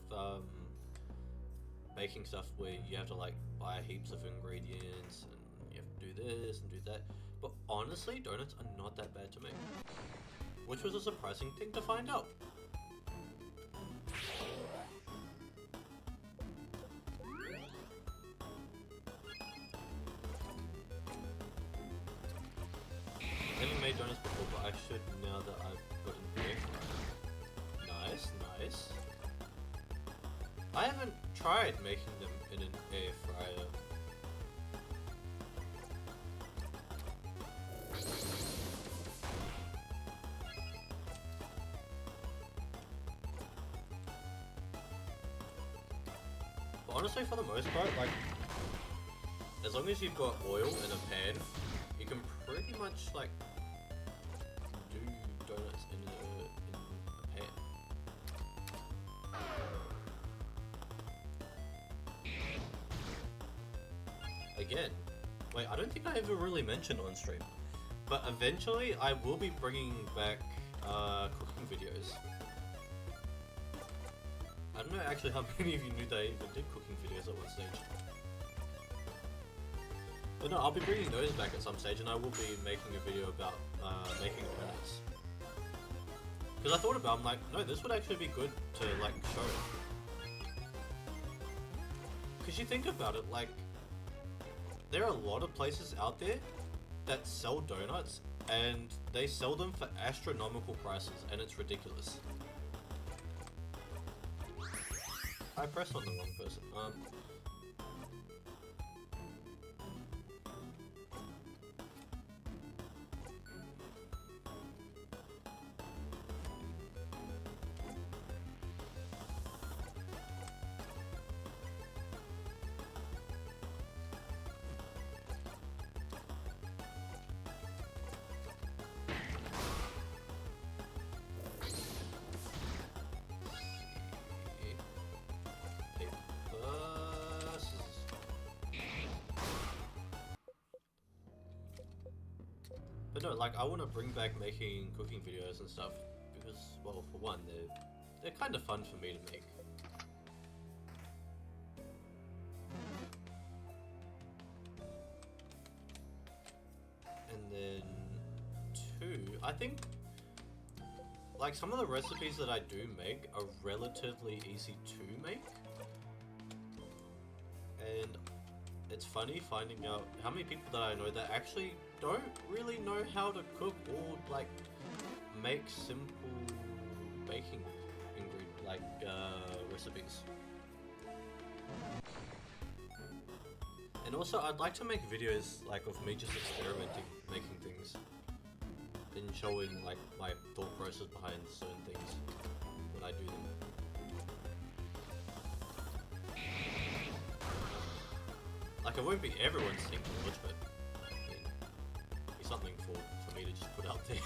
baking stuff where you have to like buy heaps of ingredients and you have to do this and do that. But honestly, donuts are not that bad to make, which was a surprising thing to find out. Never made donuts before, but I should now that I've got an air fryer. Nice, nice. I haven't tried making them in an air fryer. But honestly, for the most part, like, as long as you've got oil in a pan, you can pretty much, like, do donuts in a pan. Again, wait, I don't think I ever really mentioned on stream, but eventually I will be bringing back cooking videos. I don't know actually how many of you knew that I even did cooking videos at one stage. But no, I'll be bringing those back at some stage, and I will be making a video about making donuts. Because I thought about it, I'm like, no, this would actually be good to like show. Because you think about it, like, there are a lot of places out there that sell donuts, and they sell them for astronomical prices, and it's ridiculous. I pressed on the wrong person. But no, like, I want to bring back making cooking videos and stuff, because, well, for one, they're kind of fun for me to make. And then, two, I think, like, some of the recipes that I do make are relatively easy to make. And it's funny finding out how many people that I know that actually don't really know how to cook or like make simple baking recipes. And also, I'd like to make videos like of me just experimenting, making things, and showing like my thought process behind certain things when I do them. Like, it won't be everyone's thing to watch, but I mean, it'll be something for me to just put out there.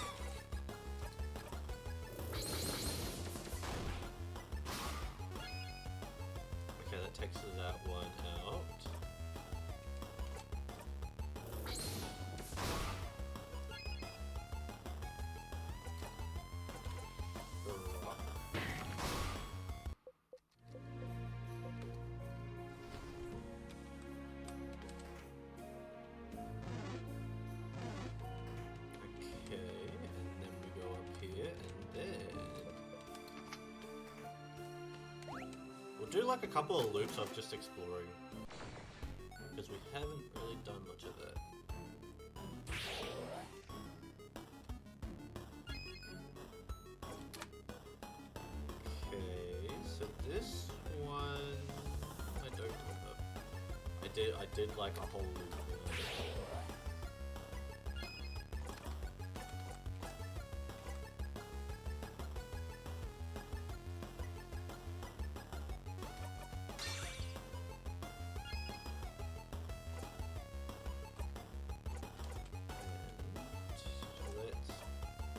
Okay, that takes that one out. do like a couple of loops of just exploring, because we haven't really done much of that. Okay, so this one I don't remember. I did like a whole loop.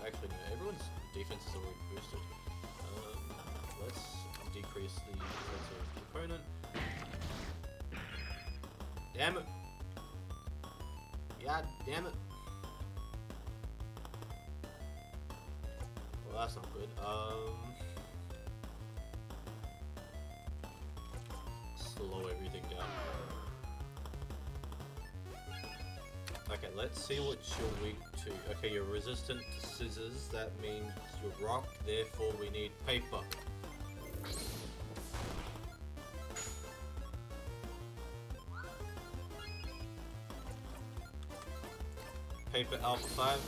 Actually, no, everyone's defense is already boosted. Let's decrease the defense of the opponent. Damn it! God damn it! Well, that's not good. Slow everything down. Okay, let's see what you're weak to. Okay, you're resistant to scissors. That means you're rock. Therefore, we need paper. Paper alpha 5.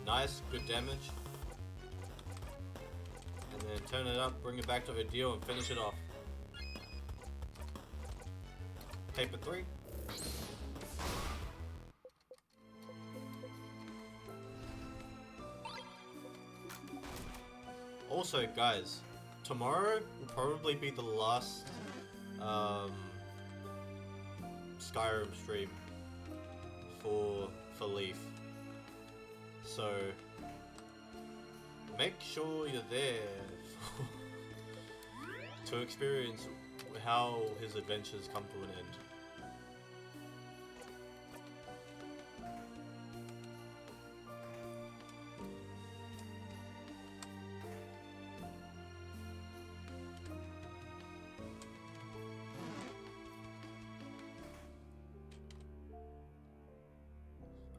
Nice, good damage. And then turn it up, bring it back to a deal, and finish it off. Paper 3. Also, guys, tomorrow will probably be the last Skyrim stream for Leaf. So make sure you're there to experience how his adventures come to an end.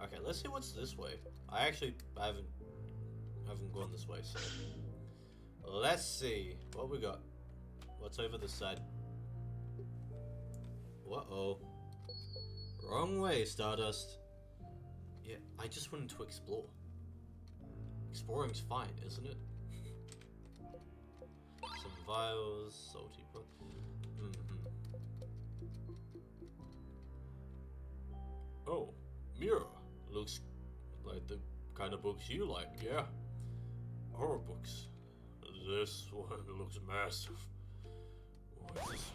Okay, let's see what's this way. I haven't gone this way, so let's see what we got. What's over this side? Uh-oh. Wrong way, Stardust. Yeah, I just wanted to explore. Exploring's fine, isn't it? Some vials, salty bro. Oh, mirror. Looks like the kind of books you like, yeah. Horror books. This one looks massive. What is this?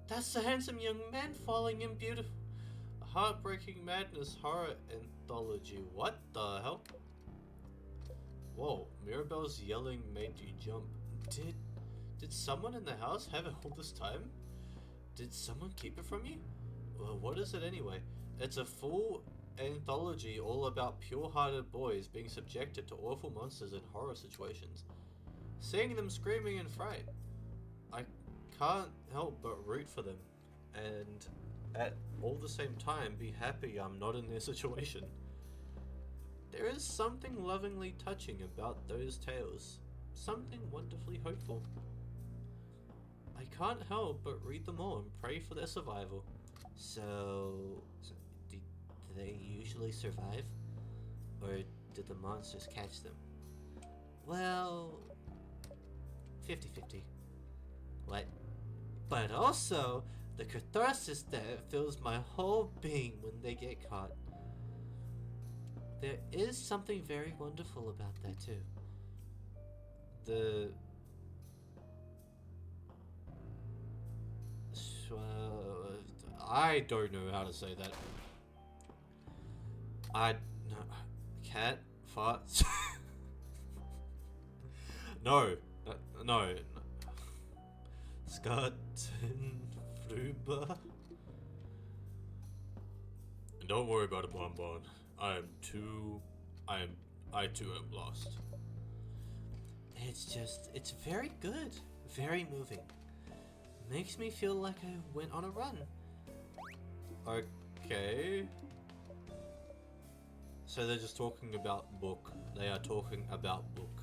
That's the handsome young man falling in beautiful. Heartbreaking Madness Horror Anthology. What the hell? Whoa, Mirabelle's yelling made you jump. Did someone in the house have it all this time? Did someone keep it from you? Well, what is it anyway? It's a full anthology all about pure-hearted boys being subjected to awful monsters in horror situations. Seeing them screaming in fright, I can't help but root for them, and at all the same time be happy I'm not in their situation. There is something lovingly touching about those tales, something wonderfully hopeful. I can't help but read them all and pray for their survival. So do they usually survive? Or did the monsters catch them? Well, 50-50. What? But also, the catharsis that fills my whole being when they get caught. There is something very wonderful about that too. I don't know how to say that. Cat farts. No. Skattenfluber. Don't worry about it, Bonbon. I too am lost. It's very good. Very moving. Makes me feel like I went on a run. Okay. So they're just talking about book. They are talking about book.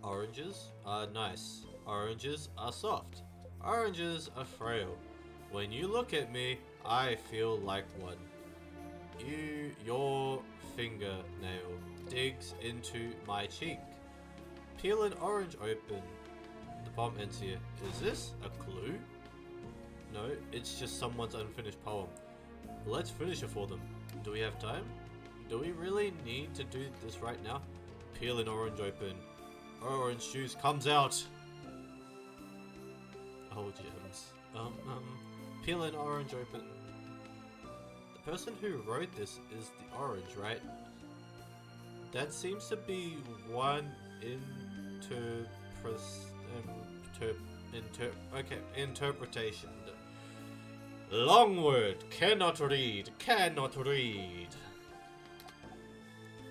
Oranges are nice. Oranges are soft. Oranges are frail. When you look at me, I feel like one. Your fingernail digs into my cheek. Peel an orange open. The poem ends here. Is this a clue? No, it's just someone's unfinished poem. Let's finish it for them. Do we have time? Do we really need to do this right now? Peel an orange open. Orange juice comes out. Oh, gems. Peel an orange open. The person who wrote this is the orange, right? That seems to be one interpretation. Long word. Cannot read. Cannot read.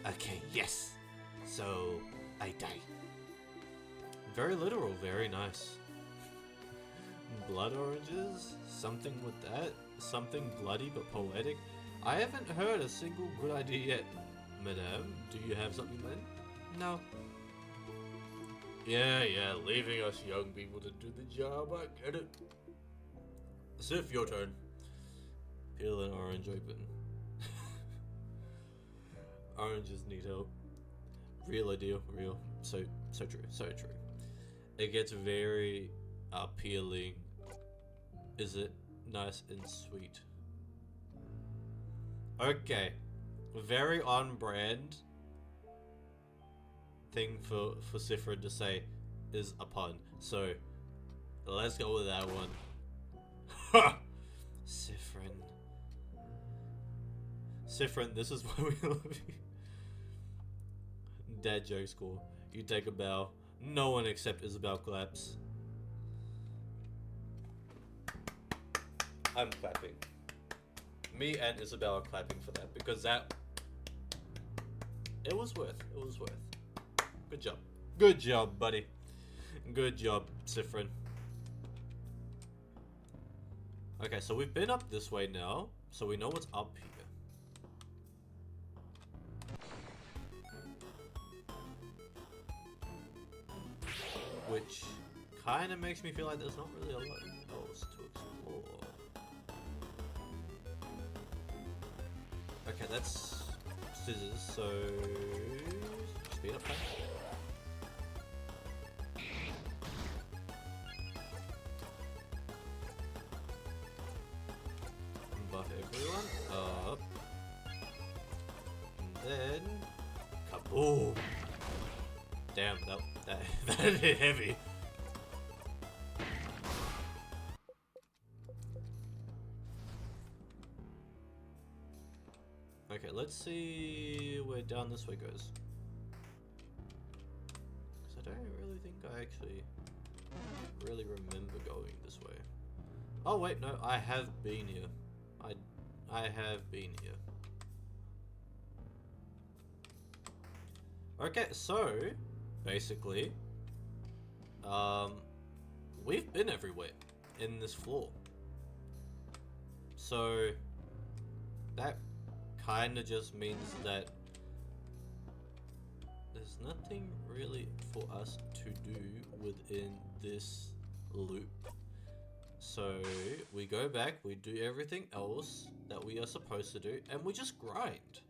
Okay, yes. So, I die. Very literal, very nice. Blood oranges? Something with that? Something bloody but poetic? I haven't heard a single good idea yet. Madame, do you have something then? No. Yeah, leaving us young people to do the job, I get it. Sif, your turn. Peel an orange open. Oranges need help. Real ideal, real. So true, so true. It gets very appealing. Is it nice and sweet? Okay. Very on brand thing for Sifrin to say is a pun. So let's go with that one. Ha! Sifrin, this is why we love you. Dad joke score. You take a bow. No one except Isabel claps. I'm clapping. Me and Isabel are clapping for that because that... It was worth. Good job. Good job, buddy. Good job, Sifrin. Okay, so we've been up this way now, so we know what's up here. Which kind of makes me feel like there's not really a lot else to explore. Okay, that's scissors, so speed up time. Buff everyone up. And then kaboom! Damn, that hit heavy. Okay, let's see where down this way goes. Because I don't really think I actually really remember going this way. Oh wait, no, I have been here. I have been here. Okay, so basically, we've been everywhere in this floor. So that kind of just means that there's nothing really for us to do within this loop. So we go back, we do everything else that we are supposed to do, and we just grind.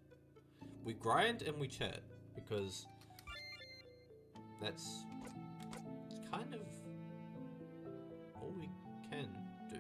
We grind and we chat, because that's kind of all we can do.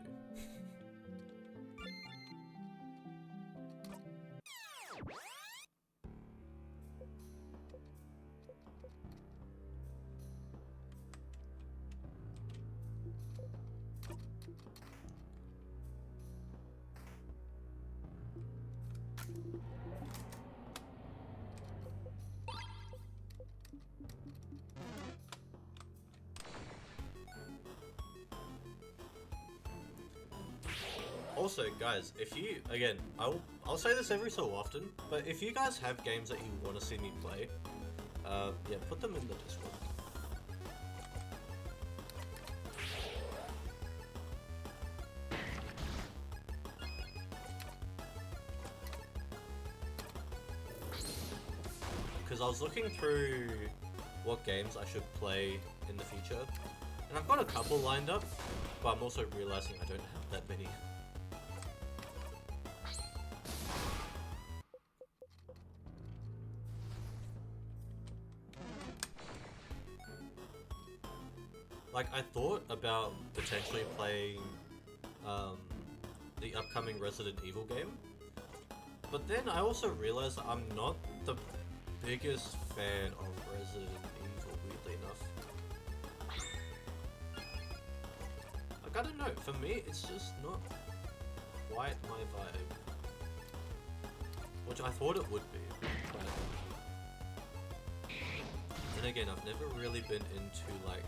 Also, guys, if you, again, I'll say this every so often, but if you guys have games that you want to see me play, yeah, put them in the Discord. Because I was looking through what games I should play in the future. And I've got a couple lined up, but I'm also realizing I don't have that many. Like, I thought about potentially playing the upcoming Resident Evil game, but then I also realized I'm not the biggest fan of Resident Evil, weirdly enough. Like, I don't know, for me, it's just not quite my vibe. Which I thought it would be, but then again, I've never really been into, like,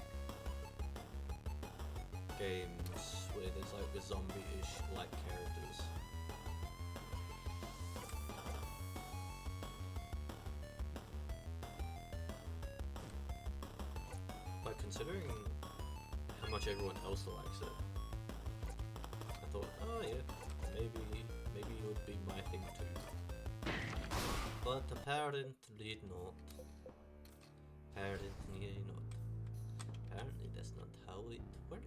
games where there's, like, the zombie-ish, like, characters. But considering how much everyone else likes it, I thought, oh yeah, maybe it would be my thing too. But apparently not. Apparently not. Apparently that's not how it works.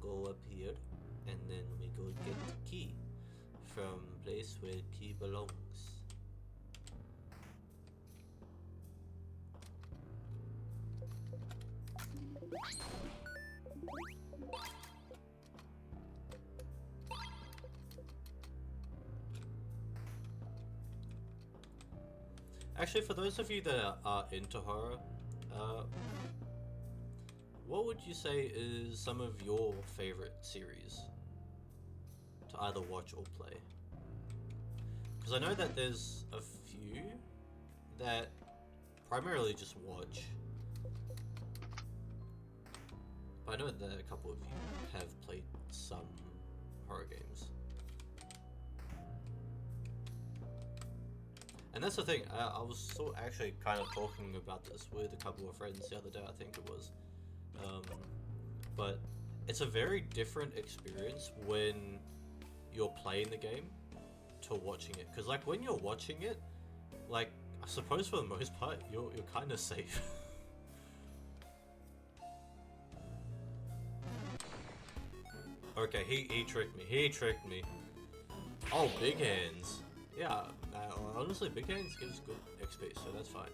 Go up here, and then we go get the key from place where key belongs. Actually, for those of you that are into horror, what would you say is some of your favorite series to either watch or play? Because I know that there's a few that primarily just watch. But I know that a couple of you have played some horror games. And that's the thing, I was actually kind of talking about this with a couple of friends the other day, I think it was. But it's a very different experience when you're playing the game to watching it. Because, like, when you're watching it, like, I suppose for the most part, you're kind of safe. Okay, he tricked me. He tricked me. Oh, Big Hands. Yeah, honestly, Big Hands gives good XP, so that's fine.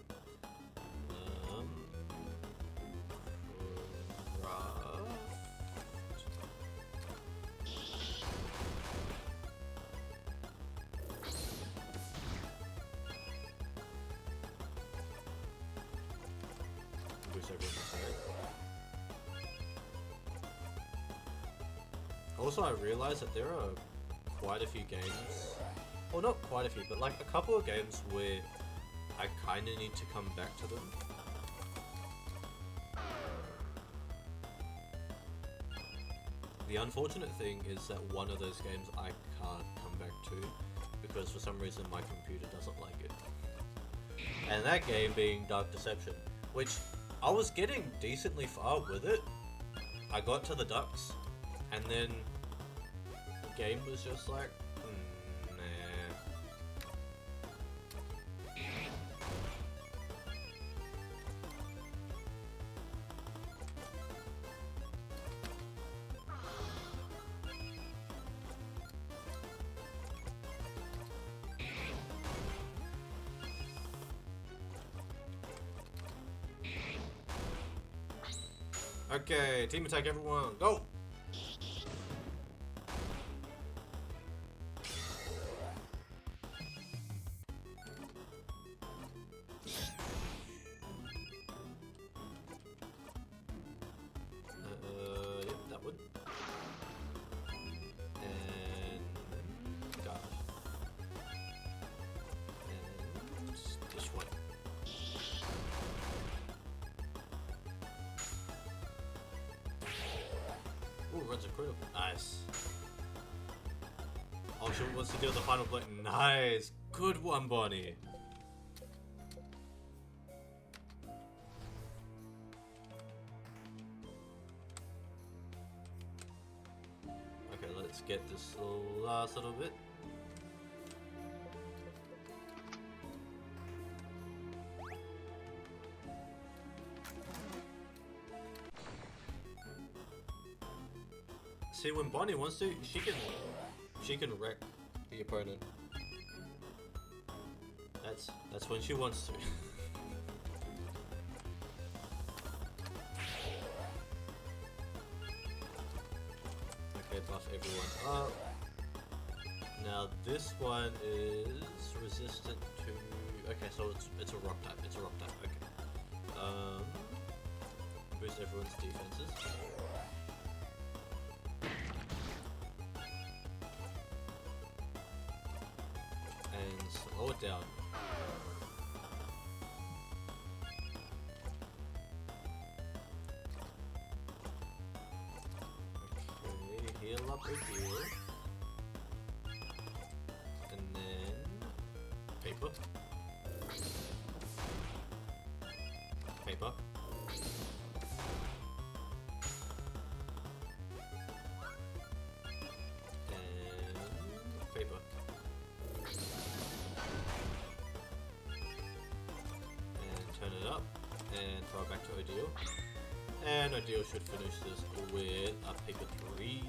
Also, I realized that there are quite a few games, well, not quite a few, but like a couple of games where I kind of need to come back to them. The unfortunate thing is that one of those games I can't come back to because for some reason my computer doesn't like it. And that game being Dark Deception, which I was getting decently far with it. I got to the ducks, and then the game was just like, nah. Okay, team attack everyone, go! Yep, that one. And God. And this one. Ooh, runs a critical. Nice. Oh, she wants to deal the final blow. Nice. Good one, Bonnie. Okay, let's get this last little bit. See, when Bonnie wants to, she can wreck the opponent. That's when she wants to. Okay, buff everyone up. Now this one is resistant to. Okay, so it's a rock type. It's a rock type. Okay. Boost everyone's defenses. And slow it down. Okay, heal up with heal. And then paper. Paper. And paper. Turn it up and throw it back to Odile. And Odile should finish this with a paper 3.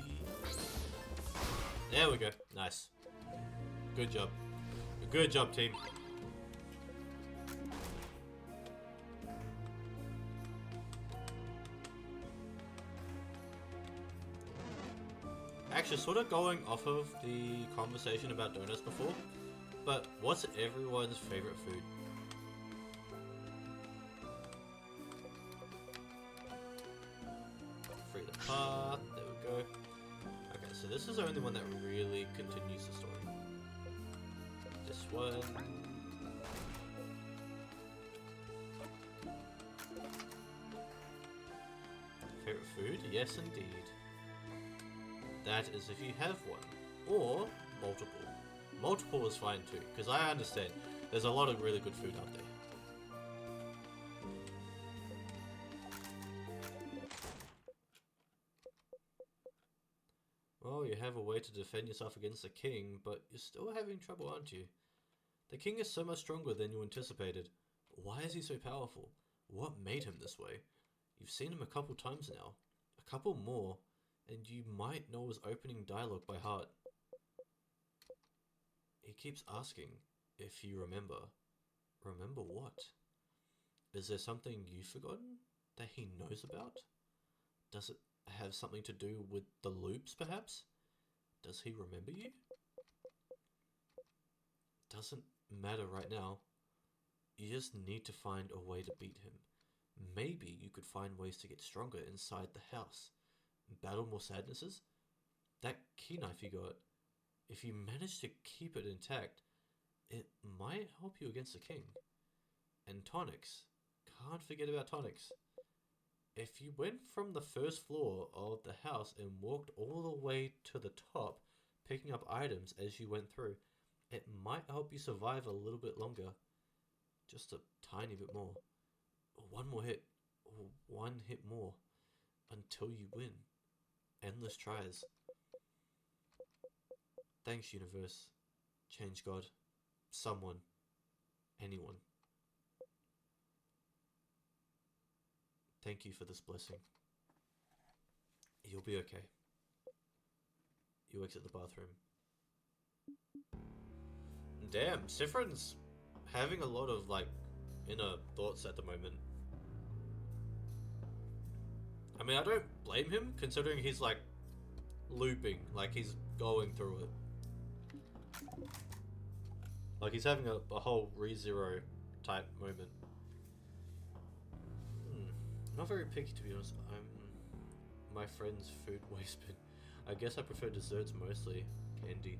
There we go. Nice. Good job. Good job, team. Actually, sort of going off of the conversation about donuts before, but what's everyone's favorite food? Free the path, there we go. Okay, so this is the only one that really continues the story. This one. Favorite food? Yes, indeed. That is if you have one. Or multiple. Multiple is fine too, because I understand there's a lot of really good food out there. Well, you have a way to defend yourself against the king, but you're still having trouble, aren't you? The king is so much stronger than you anticipated. Why is he so powerful? What made him this way? You've seen him a couple times now. A couple more, and you might know his opening dialogue by heart. He keeps asking if you remember. Remember what? Is there something you've forgotten that he knows about? Does it have something to do with the loops, perhaps? Does he remember you? Doesn't matter right now. You just need to find a way to beat him. Maybe you could find ways to get stronger inside the house. Battle more sadnesses? That key knife you got, if you manage to keep it intact, it might help you against the king. And tonics. Can't forget about tonics. If you went from the first floor of the house and walked all the way to the top, picking up items as you went through, it might help you survive a little bit longer. Just a tiny bit more. One more hit. Or one hit more. Until you win. Endless tries. Thanks, universe. Change God. Someone. Anyone. Thank you for this blessing. You'll be okay. You exit the bathroom. Damn, Sifrin's having a lot of, like, inner thoughts at the moment. I mean, I don't blame him, considering he's, like, looping. Like, he's going through it. Like, he's having a whole ReZero type moment. Not very picky, to be honest. I'm my friend's food waste bin. I guess I prefer desserts mostly. Candy.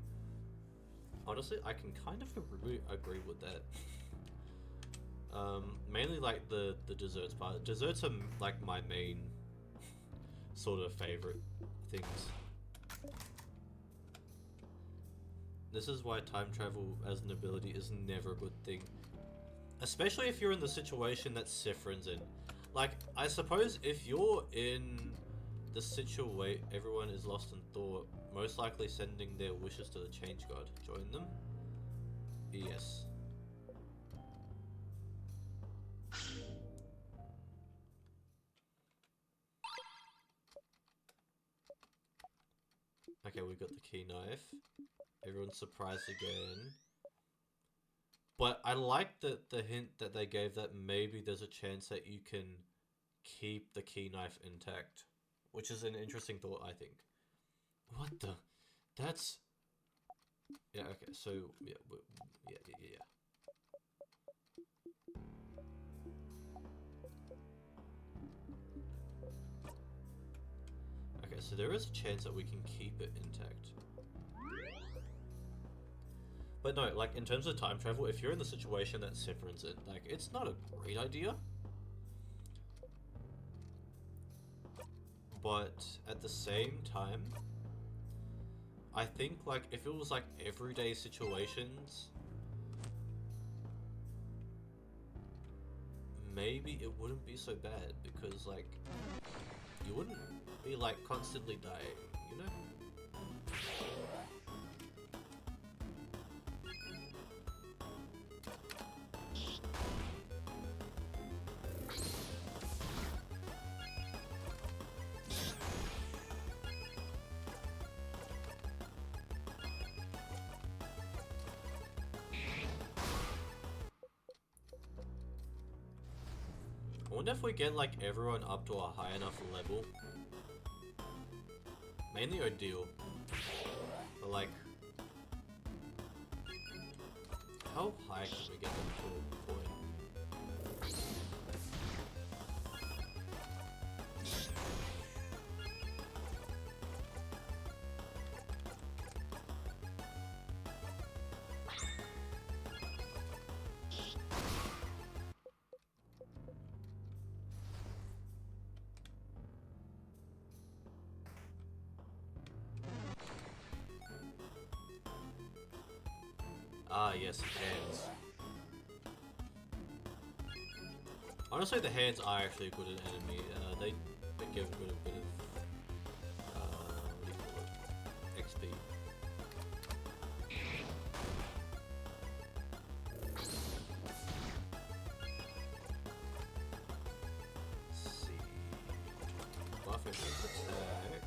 Honestly, I can kind of agree with that. Mainly like the desserts part. Desserts are like my main sort of favorite things. This is why time travel as an ability is never a good thing. Especially if you're in the situation that Sifrin's in. Like, I suppose if you're in the situation everyone is lost in thought, most likely sending their wishes to the Change God. Join them? Yes. Okay, we got the key knife. Everyone's surprised again. But I like the hint that they gave that maybe there's a chance that you can keep the key knife intact. Which is an interesting thought, I think. What the? That's... Yeah, okay, so... Yeah, yeah. Okay, so there is a chance that we can keep it intact. But no, like, in terms of time travel, if you're in the situation that Sephiron's in, like, it's not a great idea. But at the same time, I think, like, if it was, like, everyday situations, maybe it wouldn't be so bad, because, like, you wouldn't be, like, constantly dying, you know? I wonder if we get, like, everyone up to a high enough level. Mainly ideal. But, like... How high can we get them to a point? Ah, yes, hands. Honestly, the hands are actually a good enemy. They give a good bit of, what do you call it? XP. Let's see. Buff everyone's attack.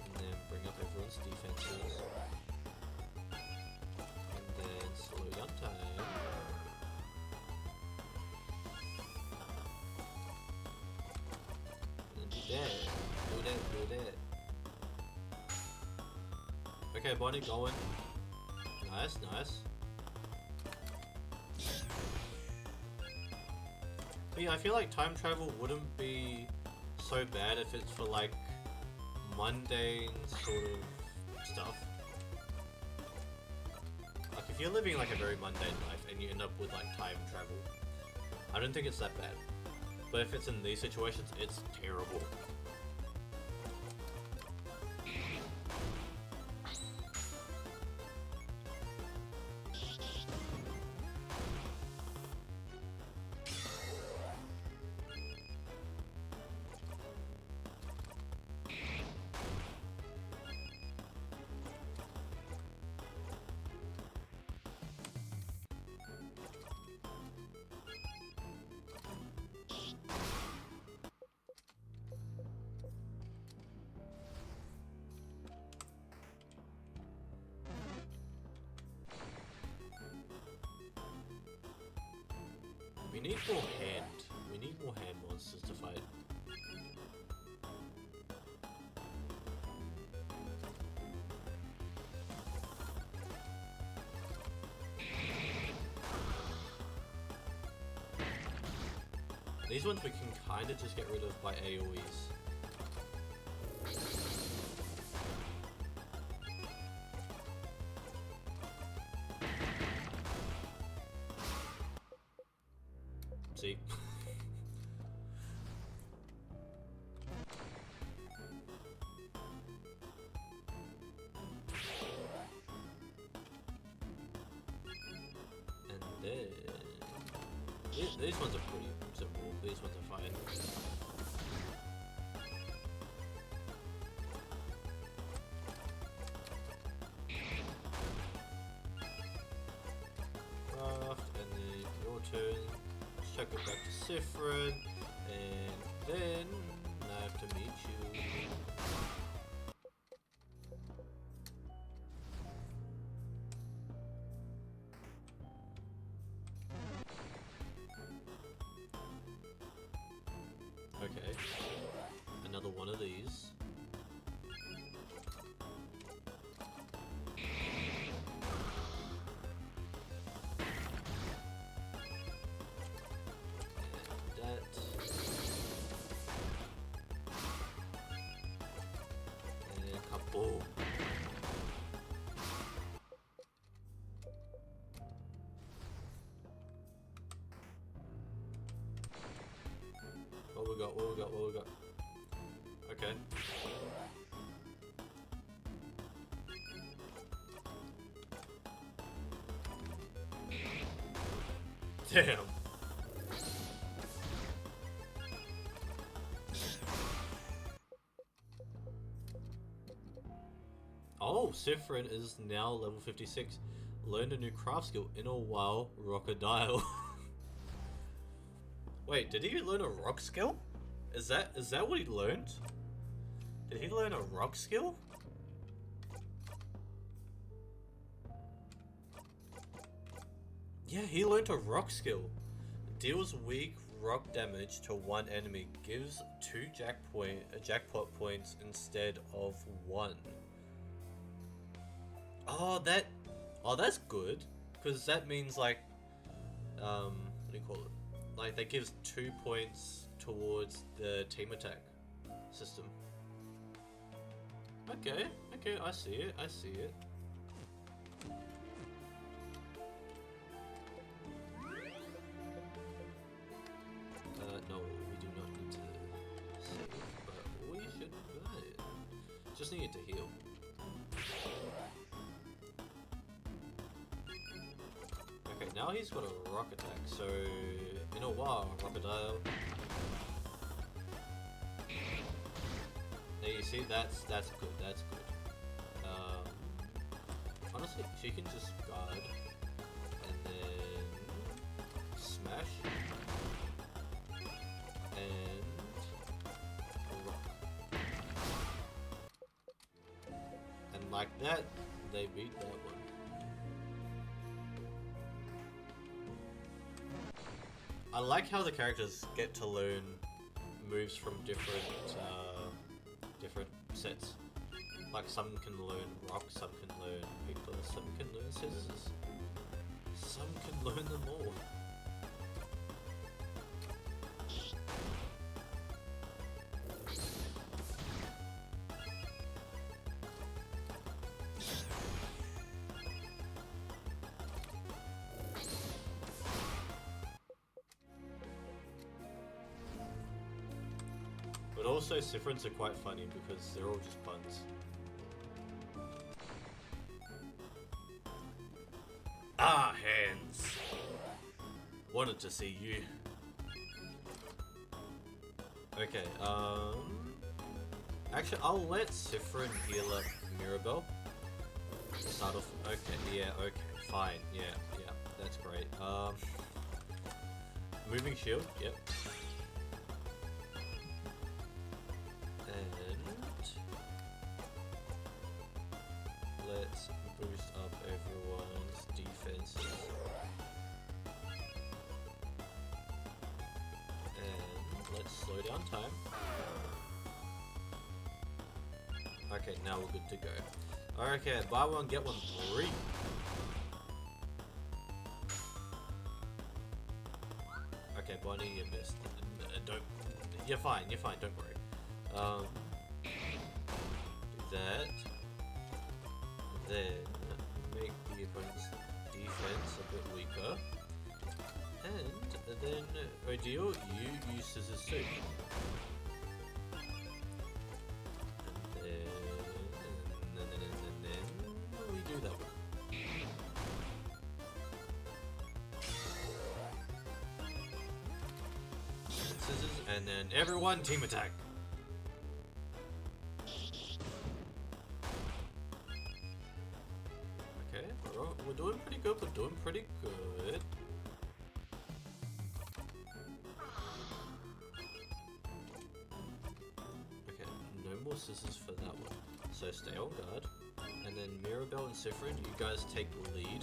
And then bring up everyone's defenses. And then slow down time. And then do that. Do that. Okay, Bonnie, going. Nice. But yeah, I feel like time travel wouldn't be so bad if it's for like mundane sort of stuff. Like if you're living like a very mundane life and you end up with like time travel, I don't think it's that bad. But if it's in these situations, it's terrible. We need more hand. We need more hand monsters to fight. These ones we can kind of just get rid of by AoEs. See? And then... These ones are pretty simple. These ones are fine. Craft, and then your turn. Chuck it back to Sephiron, and then I have to meet you. Okay. Another one of these. Kaboom. What we got? What we got? What we got? Okay. Damn. Oh, Sifrin is now level 56. Learned a new craft skill in a while, Rockadile. Wait, did he learn a rock skill? Is that what he learned? Did he learn a rock skill? Yeah, he learned a rock skill. Deals weak rock damage to one enemy. Gives 2 jackpot points instead of 1. Oh, that's good. Because that means, like, what do you call it? Like, that gives 2 points towards the team attack system. Okay, I see it, no, we do not need to save, but we should buy it. Just need it to heal. Okay, now he's got a rock attack, so in a while, Crocodile. Now you see, that's good, that's good. Honestly, she can just guard and then smash and rock. And like that, they beat that one. I like how the characters get to learn moves from different sets. Like, some can learn rock, some can learn paper, some can learn scissors. Some can learn them all. But also, Sifrins are quite funny because they're all just puns. Ah, hands! Wanted to see you. Okay, actually, I'll let Sifrin heal up Mirabelle. Start off. Okay, yeah, okay, fine, yeah, that's great. Moving shield, yep. Let's boost up everyone's defenses. And let's slow down time. Okay, now we're good to go. Okay, buy one, get one free. Okay, Bonnie, you missed. You're fine, don't worry. Do that. Then make the opponent's defense a bit weaker, and then Ideal, you use scissors too. And then we do that one. Scissors, and then everyone team attack. We're doing pretty good, Okay, no more scissors for that one. So stay on guard. And then Mirabelle and Sifrin, you guys take the lead.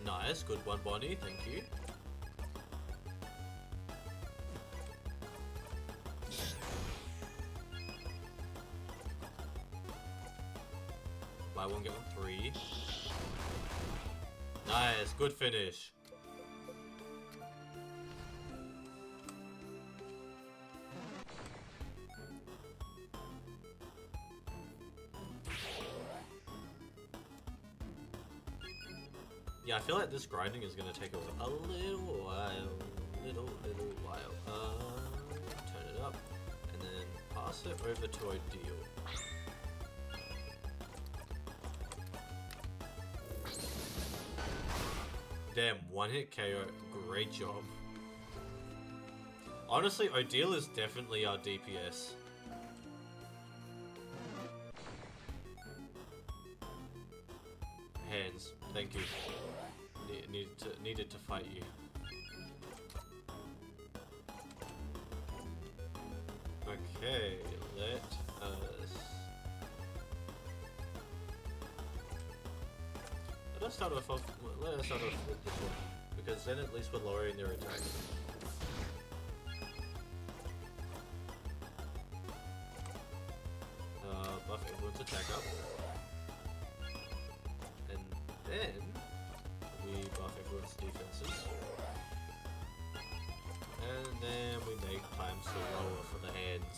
Nice. Nice, good one, Bonnie. Thank you. Buy one, get one, 3. Nice, good finish. Yeah, I feel like this grinding is gonna take a little while. Little while. Turn it up. And then pass it over to Ideal. Damn, one hit KO. Great job. Honestly, Ideal is definitely our DPS. Hands. Thank you. Needed to fight you. Okay, let us start off with this one, because then at least we're lowering their attack. Buff everyone's attack up. And then we buff everyone's defenses. And then we make time slower for the hands.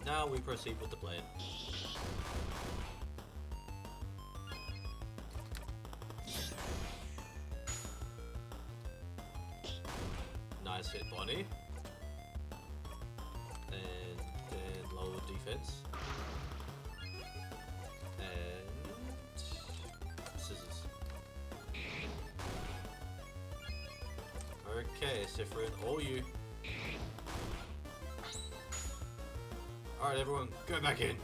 Now we proceed with the plan. Nice hit, Bonnie. And then lower defense. And scissors. Okay, Sifrin, all you. Alright, everyone, go back in.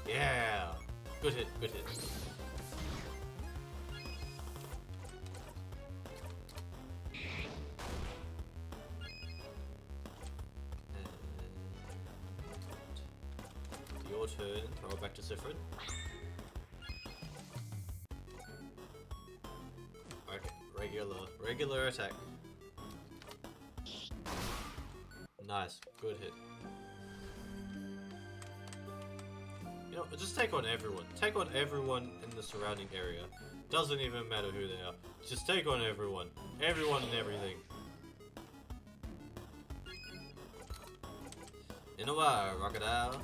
Yeah! Good hit, good hit. And your turn, throw it back to Sifrin. Okay, regular attack. Nice, good hit. You know, just take on everyone. Take on everyone in the surrounding area. Doesn't even matter who they are. Just take on everyone. Everyone and everything. In a while, Crocodile.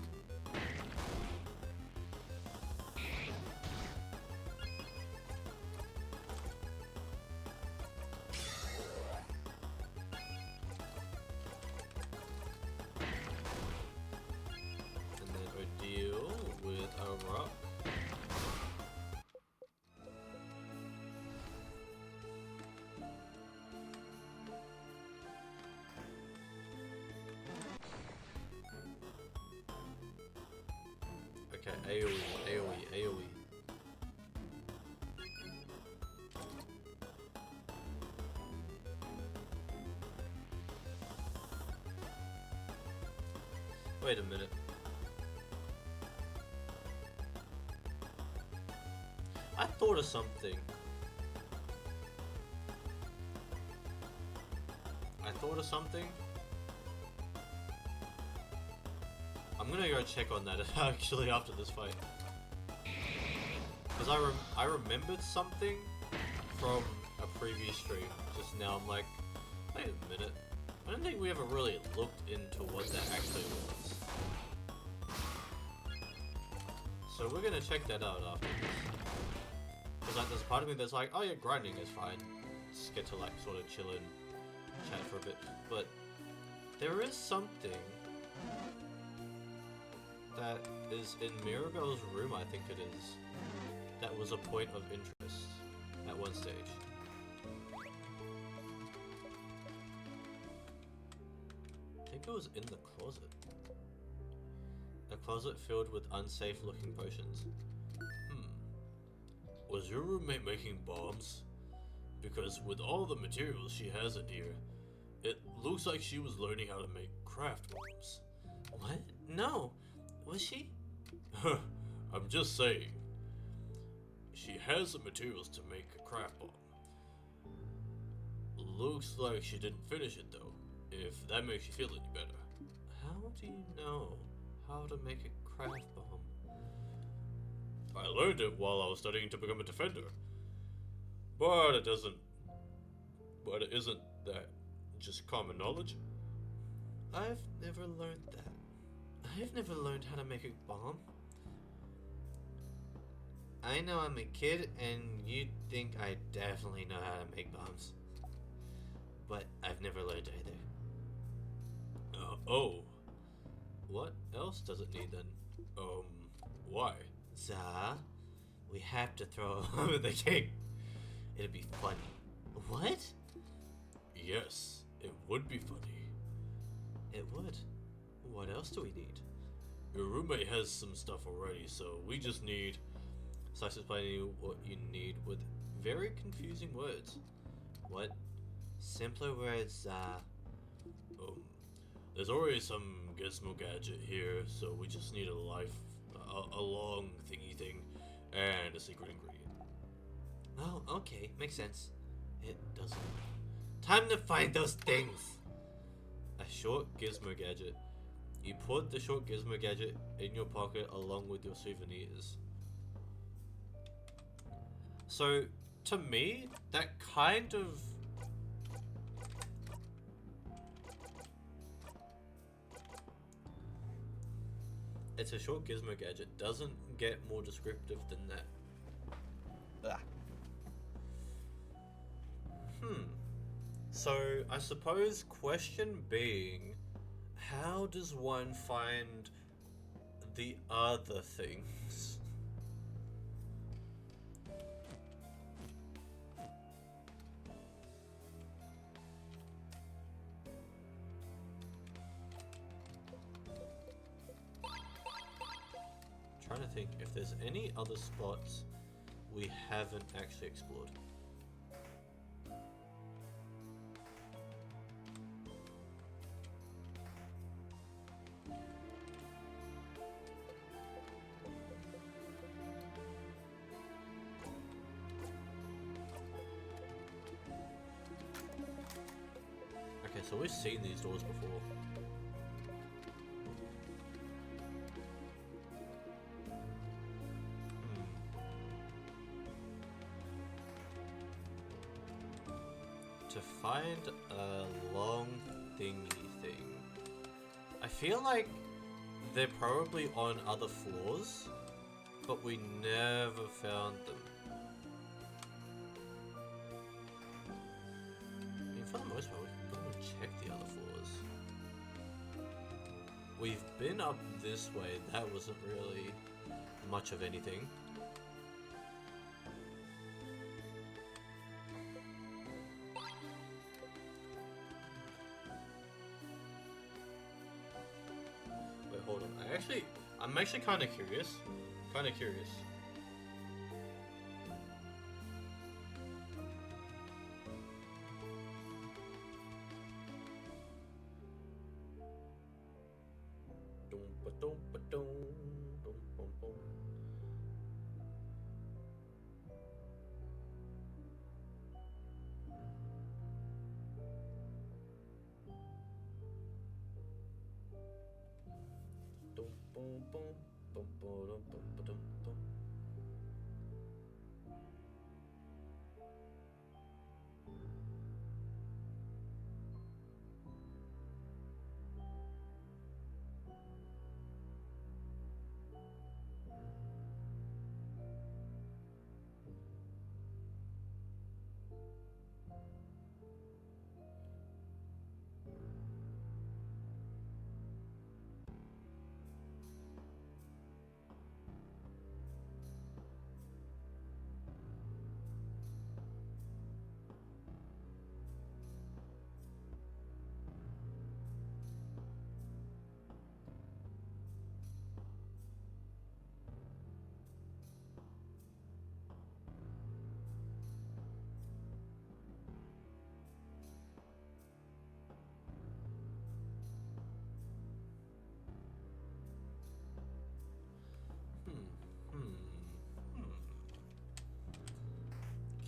Okay, AoE. Wait a minute. I thought of something. I'm gonna go check on that actually after this fight. Because I remembered something from a previous stream just now. I'm like, wait a minute. I don't think we ever really looked into what that actually was. So we're gonna check that out after this. Because like, there's part of me that's like, oh yeah, grinding is fine. Just get to like sort of chill and chat for a bit. But there is something that is in Mirabelle's room, I think it is, that was a point of interest at one stage. I think it was in the closet. A closet filled with unsafe looking potions. Was your roommate making bombs? Because with all the materials she has in here, it looks like she was learning how to make craft bombs. What? No. Was she? I'm just saying. she has the materials to make a craft bomb. Looks like she didn't finish it though, if that makes you feel any better. How do you know how to make a craft bomb? I learned it while I was studying to become a defender. But it isn't that just common knowledge? I've never learned that. I've never learned how to make a bomb. I know I'm a kid, and you'd think I definitely know how to make bombs. But I've never learned either. Oh. What else does it need then? Why? Za, we have to throw over the king. It'd be funny. What? Yes, it would be funny. It would. What else do we need? Your roommate has some stuff already, so we just need... Starts explaining what you need with very confusing words. What? Simpler words, There's already some gizmo gadget here, so we just need a long thingy thing, and a secret ingredient. Oh, okay, makes sense. It doesn't. Time to find those things! A short gizmo gadget. You put the short gizmo gadget in your pocket along with your souvenirs. So, to me, that kind of... It's a short gizmo gadget. Doesn't get more descriptive than that. Ah. So, I suppose question being, how does one find the other things? Trying to think if there's any other spots we haven't actually explored. Okay, so we've seen these doors before. To find a long thingy thing. I feel like they're probably on other floors, but we never found them. I mean, for the most part, we can go and check the other floors. We've been up this way, that wasn't really much of anything. Wait, hold on. I'm actually kind of curious.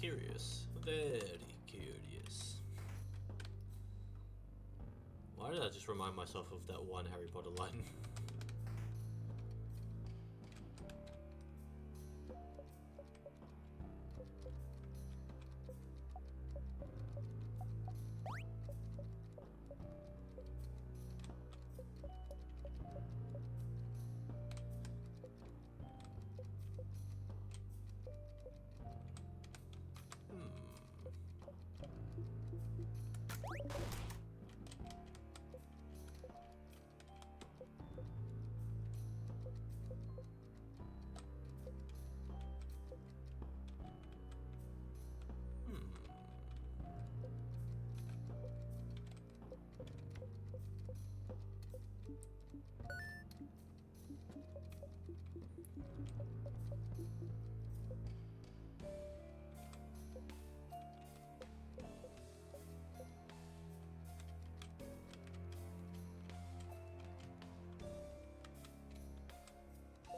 curious. Very curious. Why did I just remind myself of that one Harry Potter line?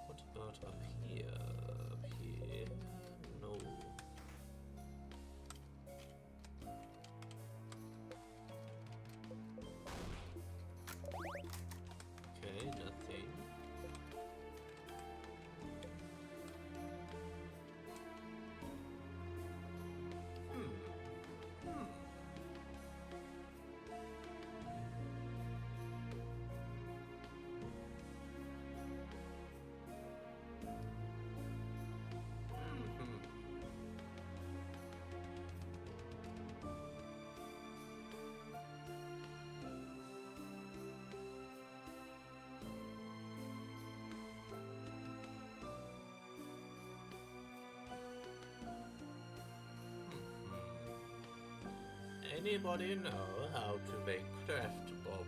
What about up here? Up here? No. Okay, nothing. Anybody know how to make craft bomb?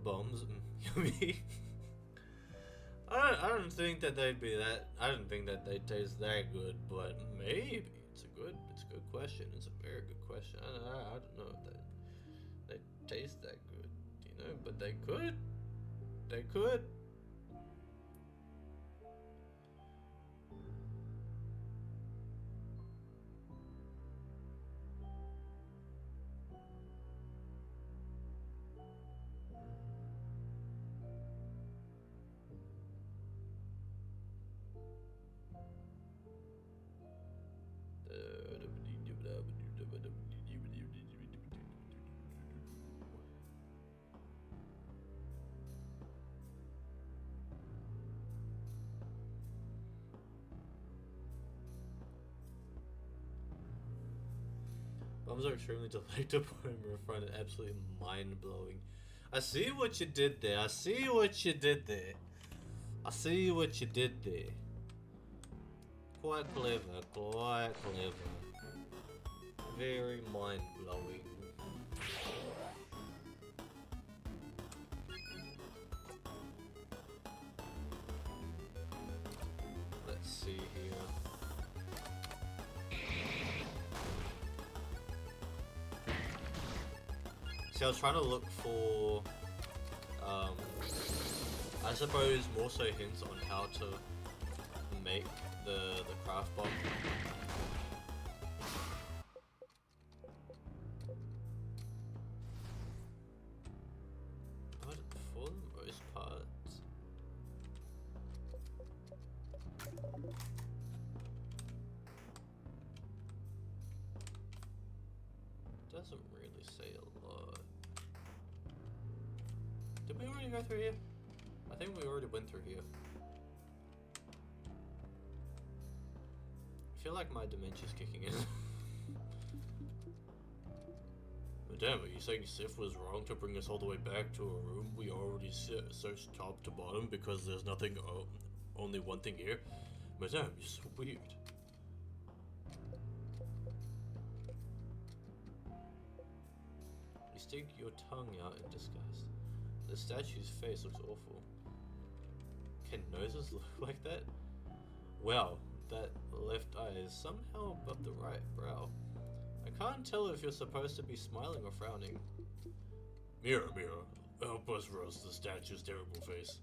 Bombs? Yummy. I don't think that they'd be that. I don't think that they taste that good, but maybe it's a good question. It's a very good question. I don't know if they taste that good, you know, but they could. They could. Bombs are extremely delectable and refined and absolutely mind-blowing. I see what you did there. I see what you did there. I see what you did there. Quite clever, quite clever. Very mind-blowing. Let's see here. See, I was trying to look for, I suppose more so hints on how to make the craft bomb. But for the most part, doesn't really say a lot. Did we already go through here? I think we already went through here. I feel like my dementia's kicking in. But damn, are you saying Sif was wrong to bring us all the way back to a room we already searched top to bottom because there's nothing only one thing here. Madame, you're so weird. You stick your tongue out in disgust. The statue's face looks awful. Can noses look like that? Wow, that left eye is somehow above the right brow. I can't tell if you're supposed to be smiling or frowning. Mirror, mirror, help us roast the statue's terrible face.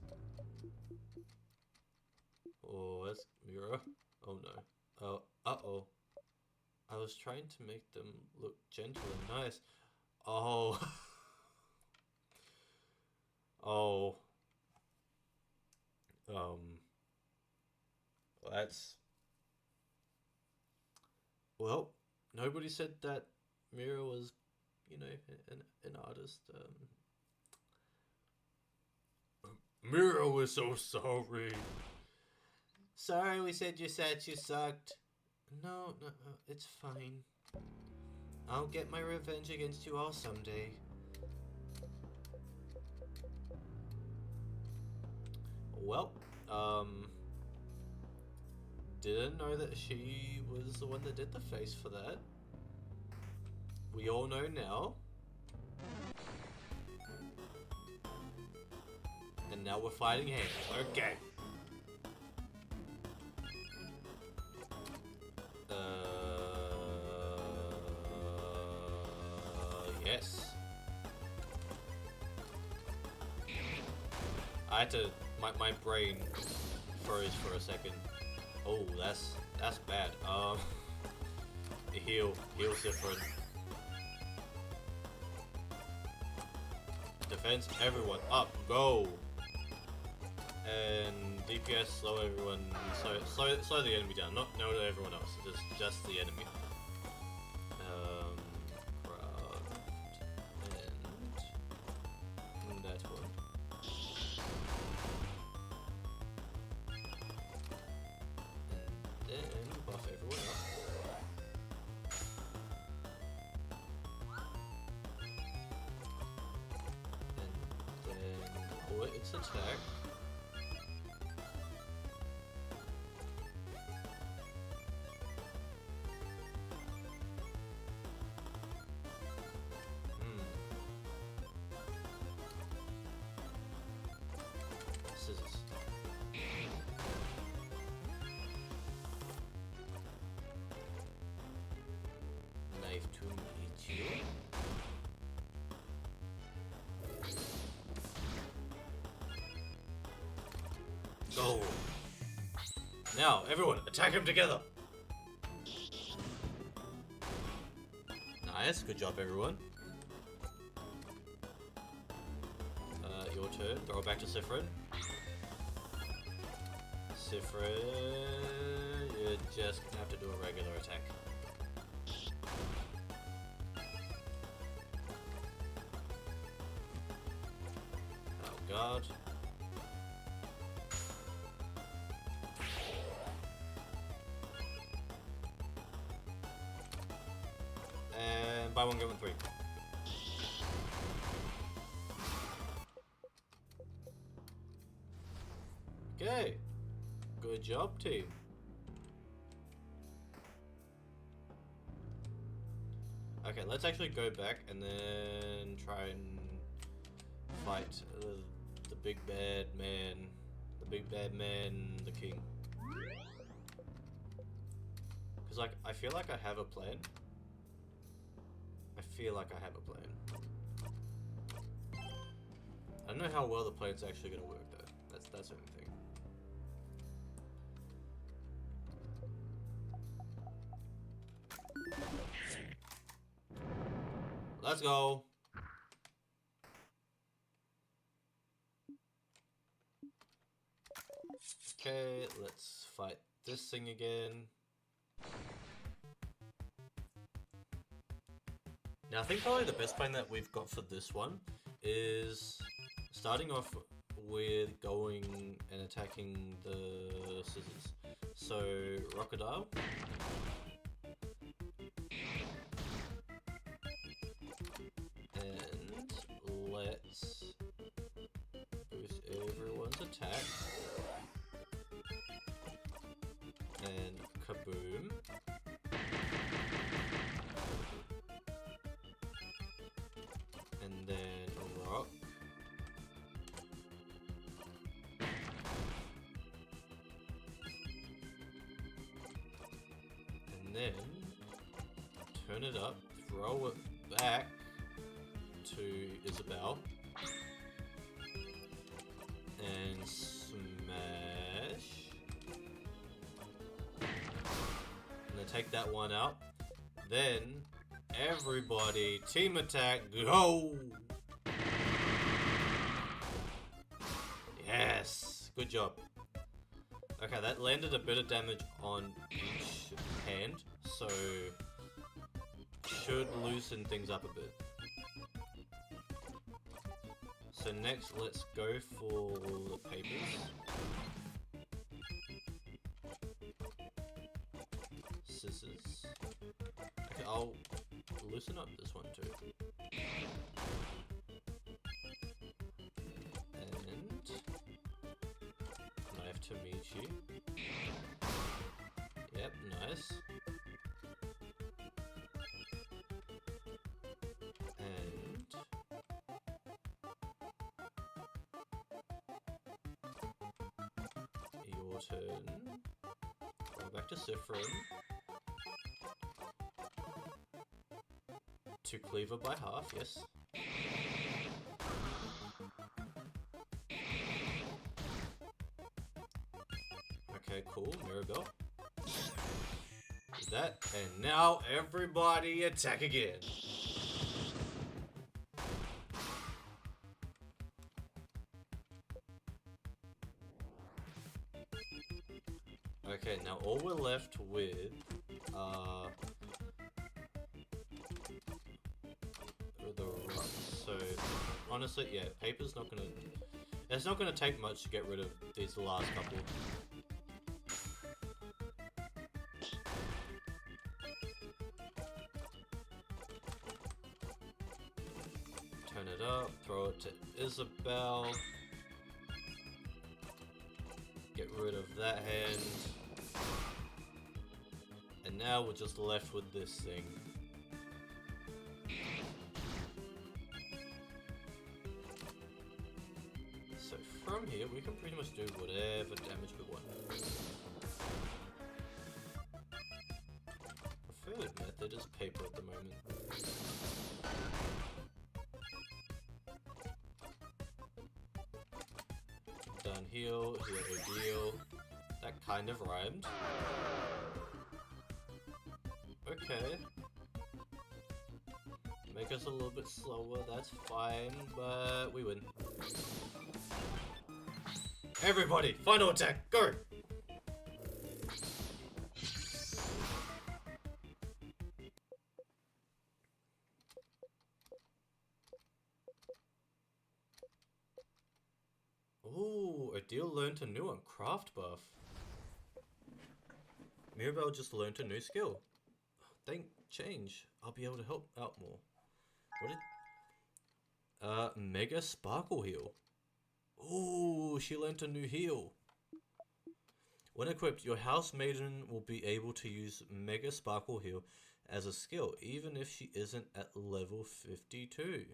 Oh, that's mirror. Oh no. Oh, uh-oh. I was trying to make them look gentle and nice. Oh. Oh. That's... Well, nobody said that Mira was, you know, an artist. Mirror, we're so sorry. Sorry we said your statue sucked. No, it's fine. I'll get my revenge against you all someday. Well, didn't know that she was the one that did the face for that. We all know now. And now we're fighting hands. Okay. Yes. I had to... My brain froze for a second. Oh, that's bad. Heal Sifrin. Defense, everyone up, go. And DPS, slow everyone. Slow the enemy down. Not everyone else. Just the enemy. Craft and that one. And then buff everyone up. And then lower its attack. Scissors. Knife to meet you. Go. Now, everyone, attack him together. Nice, good job, everyone. Your turn. Throw it back to Sifrin. Sifrin, you're just gonna have to do a regular attack. Oh god. And buy one, get one free. Okay. Good job, team. Okay, let's actually go back and then try and fight the big bad man. The big bad man, the king. Because, like, I feel like I have a plan. I feel like I have a plan. I don't know how well the plan's actually going to work, though. That's the only thing. Let's go. Okay, let's fight this thing again. Now I think probably the best plan that we've got for this one is starting off with going and attacking the scissors. So, Crocodile. And let's boost everyone's attack. then turn it up, throw it back to Isabel, and smash. And then take that one out. Then everybody, team attack, go! Yes, good job. Okay, that landed a bit of damage on each hand, so should loosen things up a bit. So next, let's go for the papers. Scissors. Okay, I'll loosen up this one too. And knife to Michi. Yep, nice. And your turn. Go back to Sifrin. To cleaver by half, yes. Okay, cool. Mirabelle. Do that, and now everybody attack again. Okay, now all we're left with are the rocks. So honestly, yeah, paper's not gonna. It's not gonna take much to get rid of these last couple. Turn it up, throw it to Isabel. Get rid of that hand. And now we're just left with this thing. So from here, we can pretty much do whatever damage we want. Preferred method is paper at the moment. Down heal, heal. That kind of rhymed. Okay. Make us a little bit slower, that's fine, but we win. Everybody, final attack, go! Ooh, Adil learned a new one, craft buff. Mirabelle just learned a new skill. Thank change. I'll be able to help out more. What did... Mega Sparkle Heal. Ooh, she learned a new heal. When equipped, your house maiden will be able to use Mega Sparkle Heal as a skill, even if she isn't at level 52.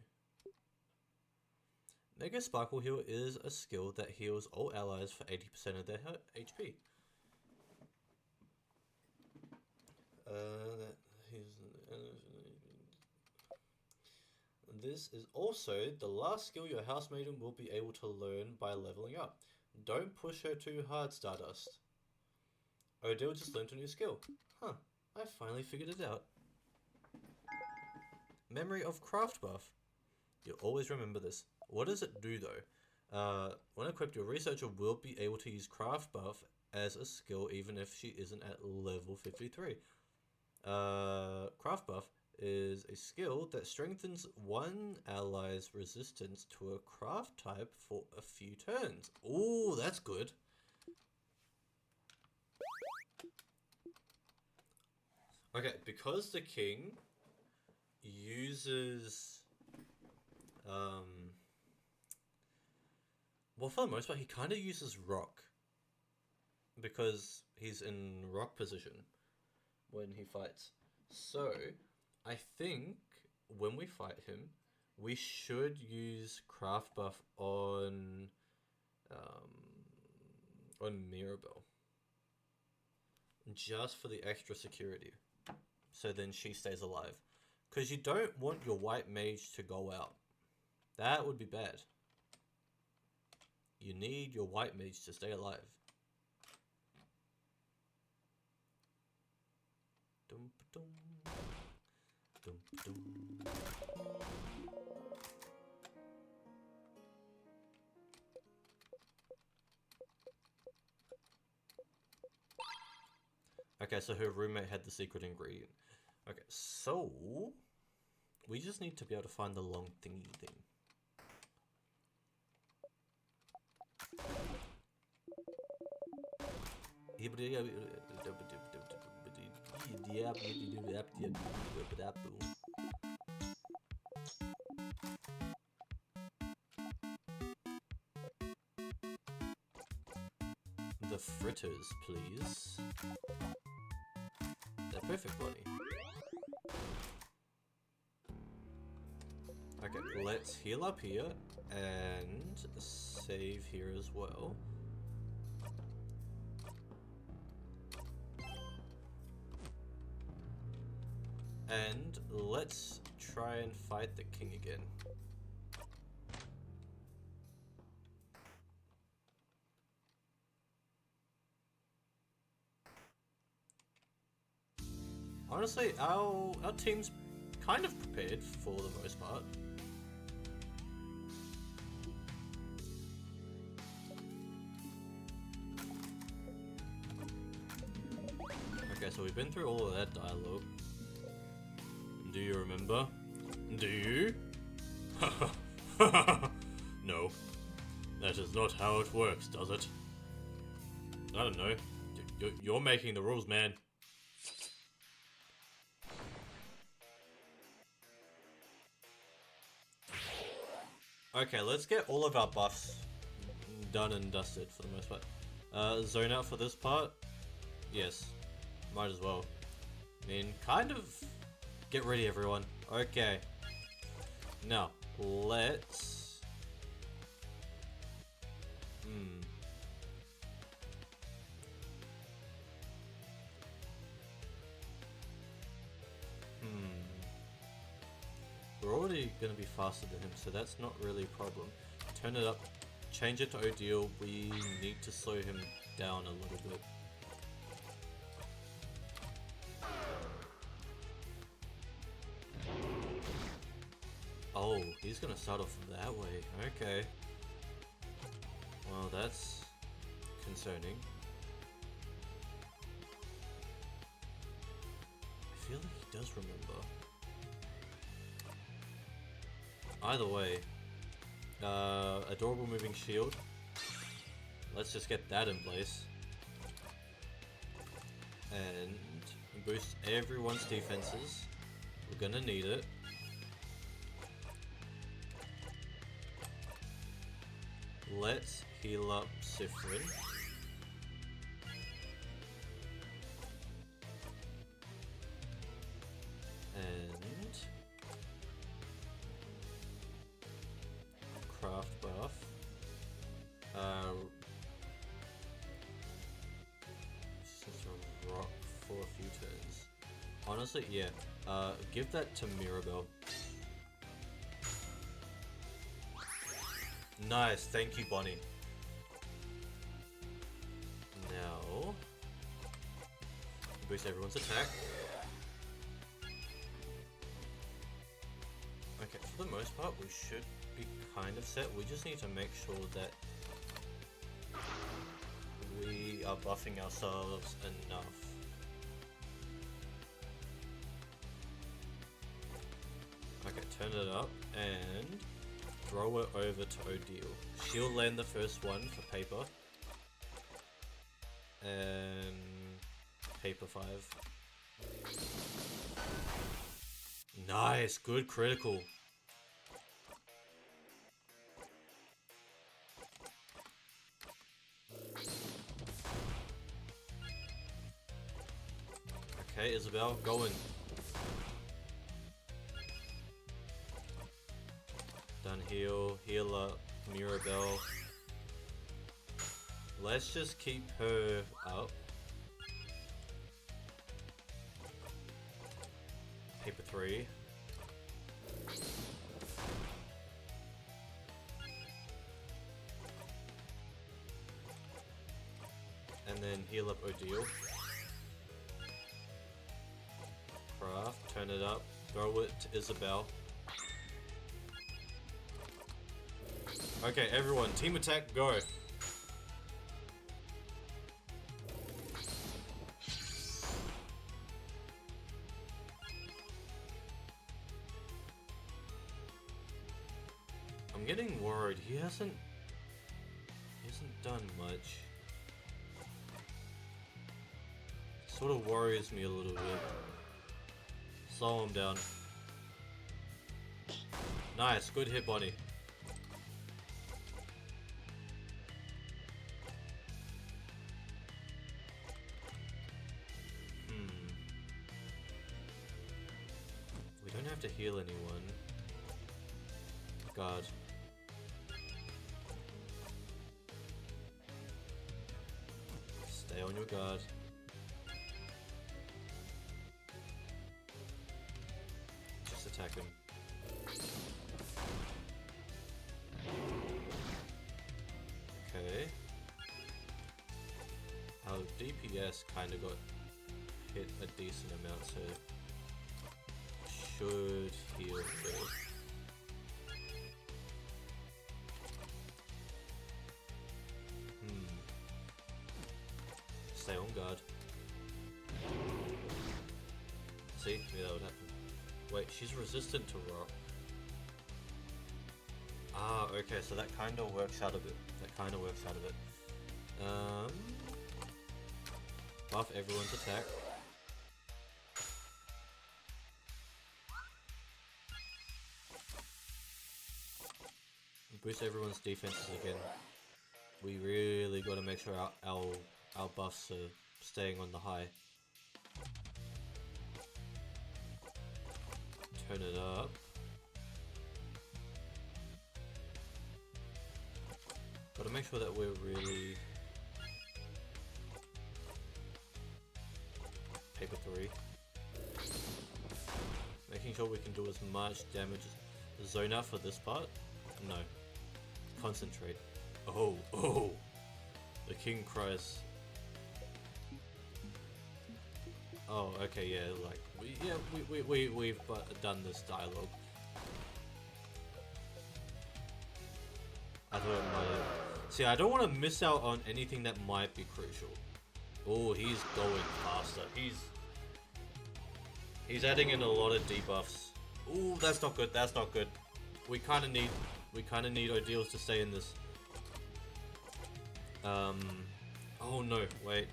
Mega Sparkle Heal is a skill that heals all allies for 80% of their HP. This is also the last skill your housemaiden will be able to learn by leveling up. Don't push her too hard, Stardust. Odile just learned a new skill. Huh, I finally figured it out. Memory of Craft Buff. You'll always remember this. What does it do though? When equipped, your researcher will be able to use Craft Buff as a skill even if she isn't at level 53. Craft Buff is a skill that strengthens one ally's resistance to a craft type for a few turns. Ooh, that's good. Okay, because the king uses... well, for the most part, he kind of uses rock. Because he's in rock position when he fights. So, I think when we fight him, we should use craft buff on Mirabelle. Just for the extra security. so then she stays alive. Because you don't want your white mage to go out. That would be bad. You need your white mage to stay alive. Dum dum dum dum. Okay, so her roommate had the secret ingredient. Okay, so we just need to be able to find the long thingy thing. The fritters, please. They're perfect, buddy. Okay, let's heal up here and save here as well. And let's try and fight the king again. Honestly, our team's kind of prepared for the most part. Okay, so we've been through all of that dialogue. Do you remember? Do you? No. That is not how it works, does it? I don't know. You're making the rules, man. Okay, let's get all of our buffs done and dusted for the most part. Zone out for this part? Yes. Might as well. I mean, kind of... Get ready, everyone. Okay. Now, let's... We're already going to be faster than him, so that's not really a problem. Turn it up. Change it to Odile. We need to slow him down a little bit. Oh, he's gonna start off that way. Okay. Well, that's concerning. I feel like he does remember. Either way, adorable moving shield. Let's just get that in place. And boost everyone's defenses. We're gonna need it. Let's heal up Sifrin. And craft buff. Since a rock for a few turns. Honestly, yeah. Give that to Mirabelle. Nice, thank you, Bonnie. Now, boost everyone's attack. Okay, for the most part, we should be kind of set. We just need to make sure that we are buffing ourselves enough. Okay, turn it up and throw it over to Odile. She'll land the first one for paper. And paper 5. Nice, good critical. Okay, Isabel, going. Done heal, heal up, Mirabelle. Let's just keep her up. 3. And then heal up Odile. Craft, turn it up, throw it to Isabel. Okay, everyone, team attack, go! I'm getting worried. He hasn't done much. Sort of worries me a little bit. Slow him down. Nice, good hit, Bonnie. We don't have to heal anyone. God. Stay on your guard. Just attack him. Okay. Our DPS kinda got hit a decent amount, so should heal first. Stay on guard. See? Yeah, that would happen. Wait, she's resistant to rock. Ah, okay, so that kinda works out of it. Buff everyone's attack. Boost everyone's defenses again. We really gotta make sure our buffs are staying on the high. Turn it up. Gotta make sure that we're really... Paper 3. Making sure we can do as much damage as zone out for this part. No. Concentrate. Oh. The king cries. Oh, okay, yeah, like, we've done this dialogue. I thought it might have... See, I don't want to miss out on anything that might be crucial. Oh, he's going faster. He's adding in a lot of debuffs. Ooh, that's not good, that's not good. We kinda need Odiles to stay in this. Oh no, wait.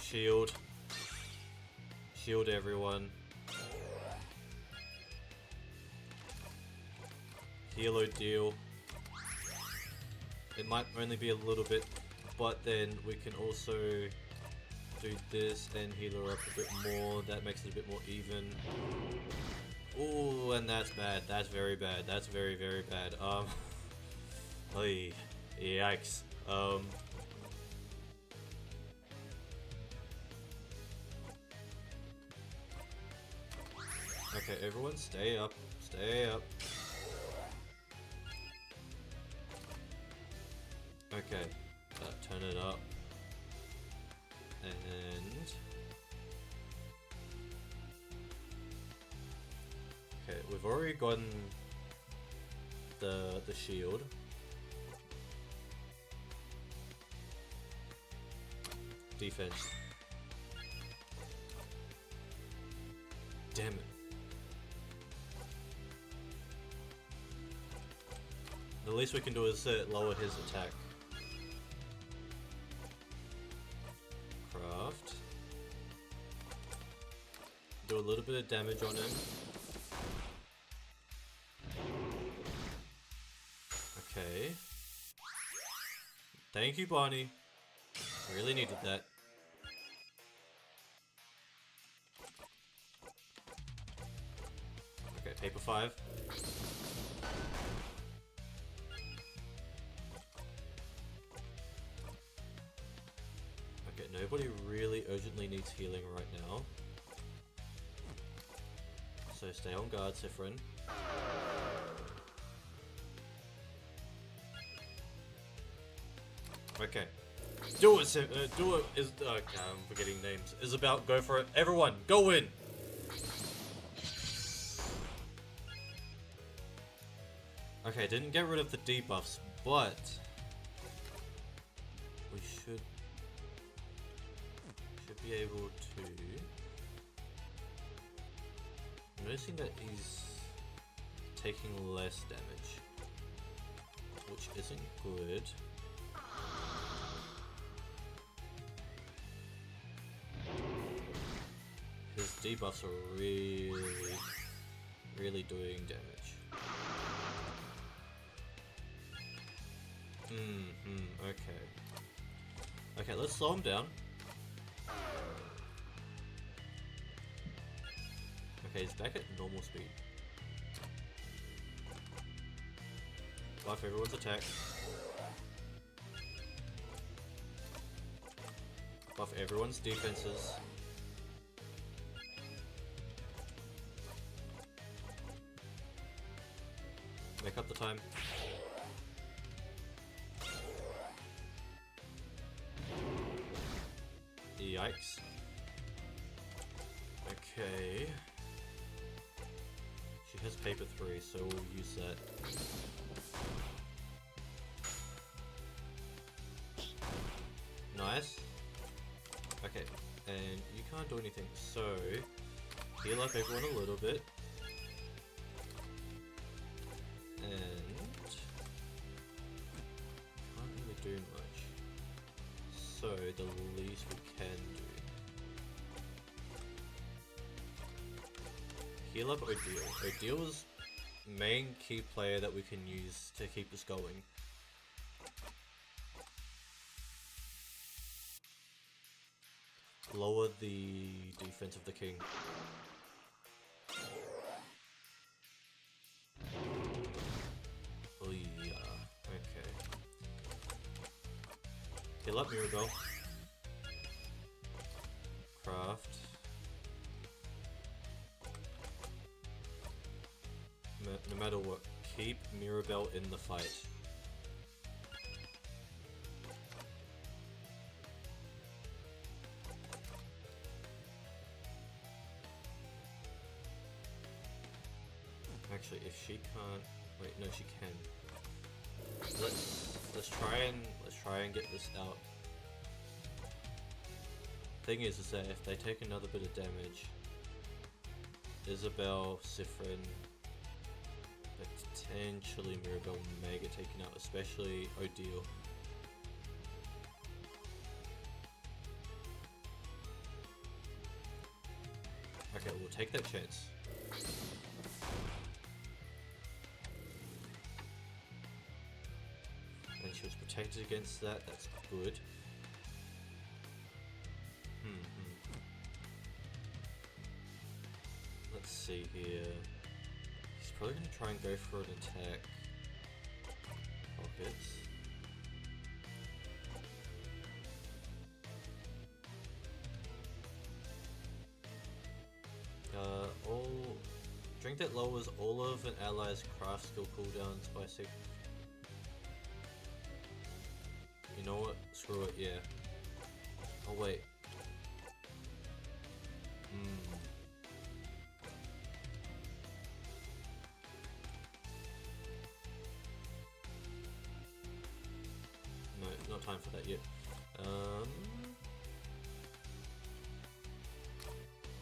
Shield. Shield everyone. Heal Odile. It might only be a little bit, but then we can also do this and heal her up a bit more. That makes it a bit more even. Ooh, and that's bad. That's very bad. That's very, very bad. Oy, yikes. Okay, everyone stay up. Stay up. Okay, turn it up. And... Okay, we've already gotten the shield. Defense. Damn it. The least we can do is lower his attack. Craft. Do a little bit of damage on him. Okay. Thank you, Bonnie. Really needed that. Okay, paper 5. Okay, nobody really urgently needs healing right now. stay on guard, Sifrin. Okay. Do it, do it. Okay, I'm forgetting names. Isabel, go for it. Everyone, go in! Okay, didn't get rid of the debuffs, but we should be able to. I'm noticing that he's taking less damage, which isn't good. His debuffs are really doing damage. Okay. Okay, let's slow him down. Okay, he's back at normal speed. Buff everyone's attack. Buff everyone's defenses. Make up the time. Yikes. Okay. She has paper 3, so we'll use that. Nice. Okay, and you can't do anything, so heal up everyone a little bit. And can't really do much. So the least we can do. Heal up Odile. Odile is main key player that we can use to keep us going. Lower the defense of the king. Oh yeah, okay. Heal up Mirabelle. Craft. No matter what, keep Mirabelle in the fight. Actually, if she can't, wait, no, she can. Let's try and get this out. Thing is that if they take another bit of damage, Isabel, Sifrin, potentially Mirabelle may get taken out, especially Odile. Okay, we'll take that chance. And she was protected against that, that's good. Let's see here. He's probably going to try and go for an attack. Pockets. Drink that lowers all of an ally's craft skill cooldowns by 6. You know what? Screw it, yeah. Oh wait. No, not time for that yet.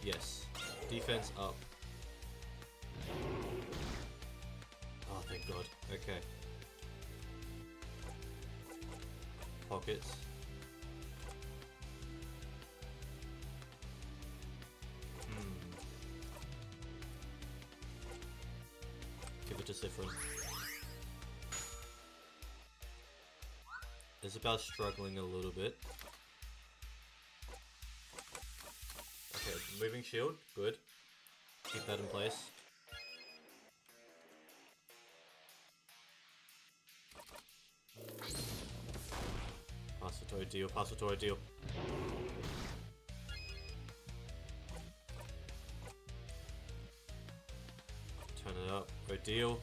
Yes. Defense up. Oh, thank God. Okay. Pockets. Give it to Sifrin. Isabel's struggling a little bit. Okay, moving shield, good. Keep that in place. Pass it to Odile, pass it to Odile. up. Ordeal.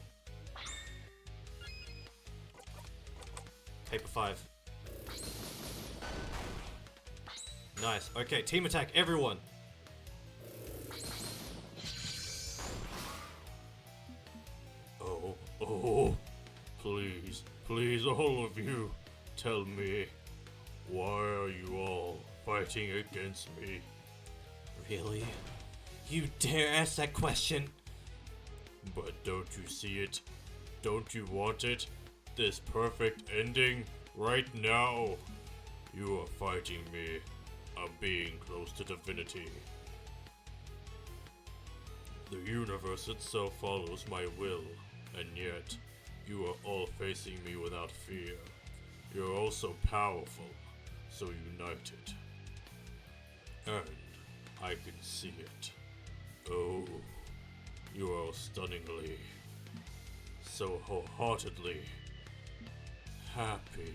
Paper 5. Nice. Okay, team attack, everyone. Oh, please, all of you, tell me, why are you all fighting against me? Really? You dare ask that question? But don't you see it? Don't you want it? This perfect ending, right now? You are fighting me. I'm being close to divinity. The universe itself follows my will, and yet, you are all facing me without fear. You're all so powerful, so united. And I can see it. Oh, you are all stunningly, so wholeheartedly happy.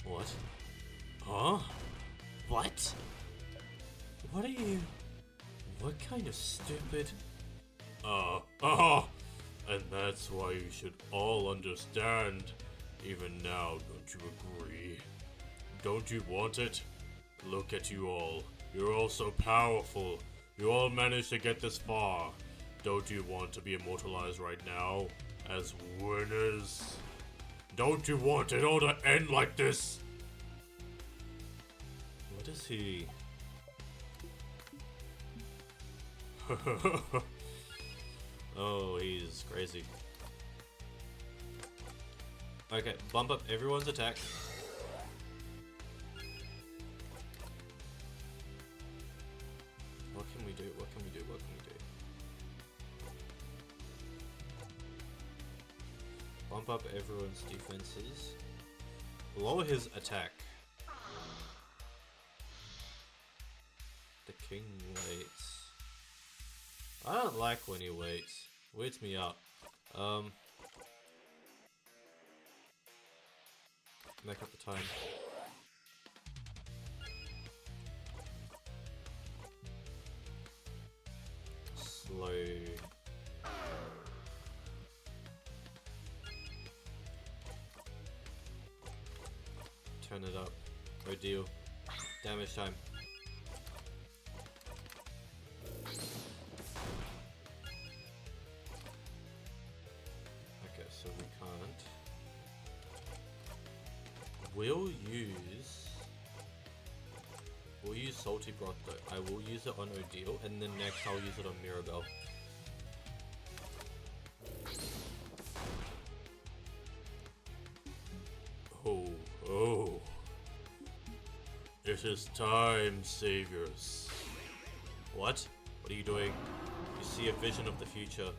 What? Huh? What? What are you... What kind of stupid... And that's why you should all understand. Even now, don't you agree? Don't you want it? Look at you all. You're all so powerful. You all managed to get this far. Don't you want to be immortalized right now as winners? Don't you want it all to end like this? What is he... Oh, he's crazy. Okay, bump up everyone's attack. What can we do? What can we do? What can we do? Bump up everyone's defenses. Lower his attack. The king waits. I don't like when he waits. Waits me up. Make up the time. Slow. Turn it up. Ordeal. Damage time. Okay, so we can't. We'll use Salty Broth though. I will use it on Ordeal, and then next I'll use it on Mirabelle. Oh. It is time, saviors. What? What are you doing? You see a vision of the future.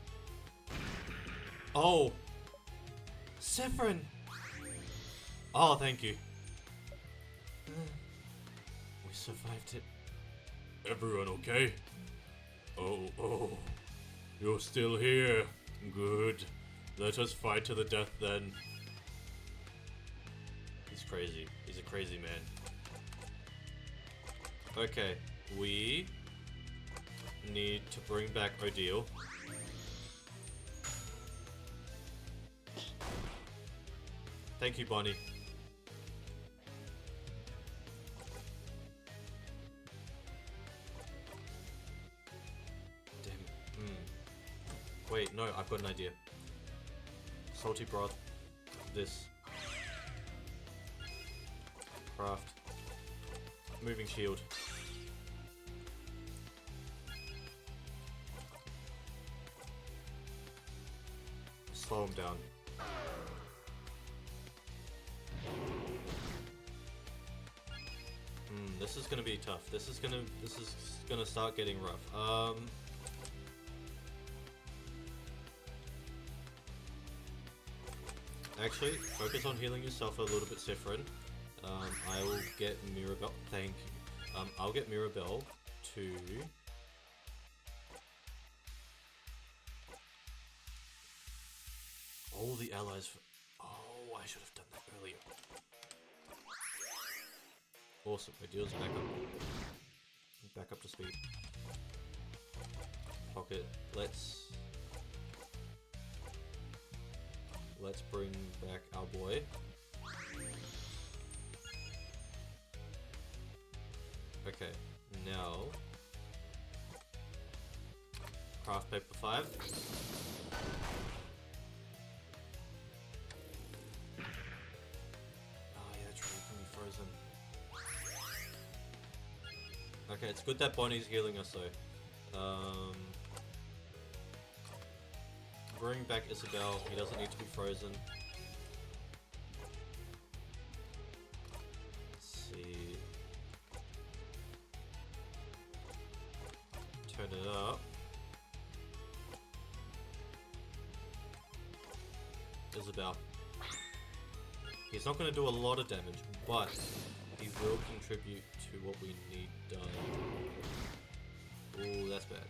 Oh! Saffron! Oh, thank you. We survived it. Everyone okay? Oh. You're still here. Good. Let us fight to the death then. He's crazy. He's a crazy man. Okay, we need to bring back Ordeal. Thank you, Bonnie. Damn. Wait, no, I've got an idea. Salty broth. This. Craft. Moving shield. Slow him down. This is gonna be tough. This is gonna start getting rough. Actually, focus on healing yourself a little bit, Saffron. I will get Mirabelle. Thank you. I'll get Mirabelle to. All the allies. Oh, I should have done that earlier. Awesome. Ordeal's back up. Back up to speed. Pocket. Let's let's bring back our boy. Okay, now craft paper 5. Oh yeah, that's right, it can be frozen. Okay, it's good that Bonnie's healing us though. Bring back Isabel, he doesn't need to be frozen. Let's see. Turn it up. Isabel. He's not going to do a lot of damage, but he will contribute to what we need done. Ooh, that's bad.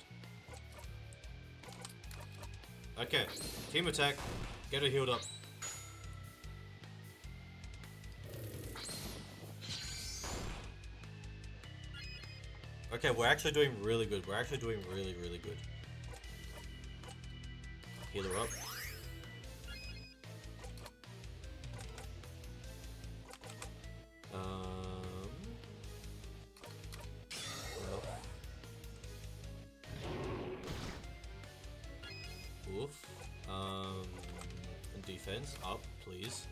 Okay, team attack. Get her healed up. Okay, we're actually doing really good. We're actually doing really, really good. Heal her up. Well. Oof. And defense up, please.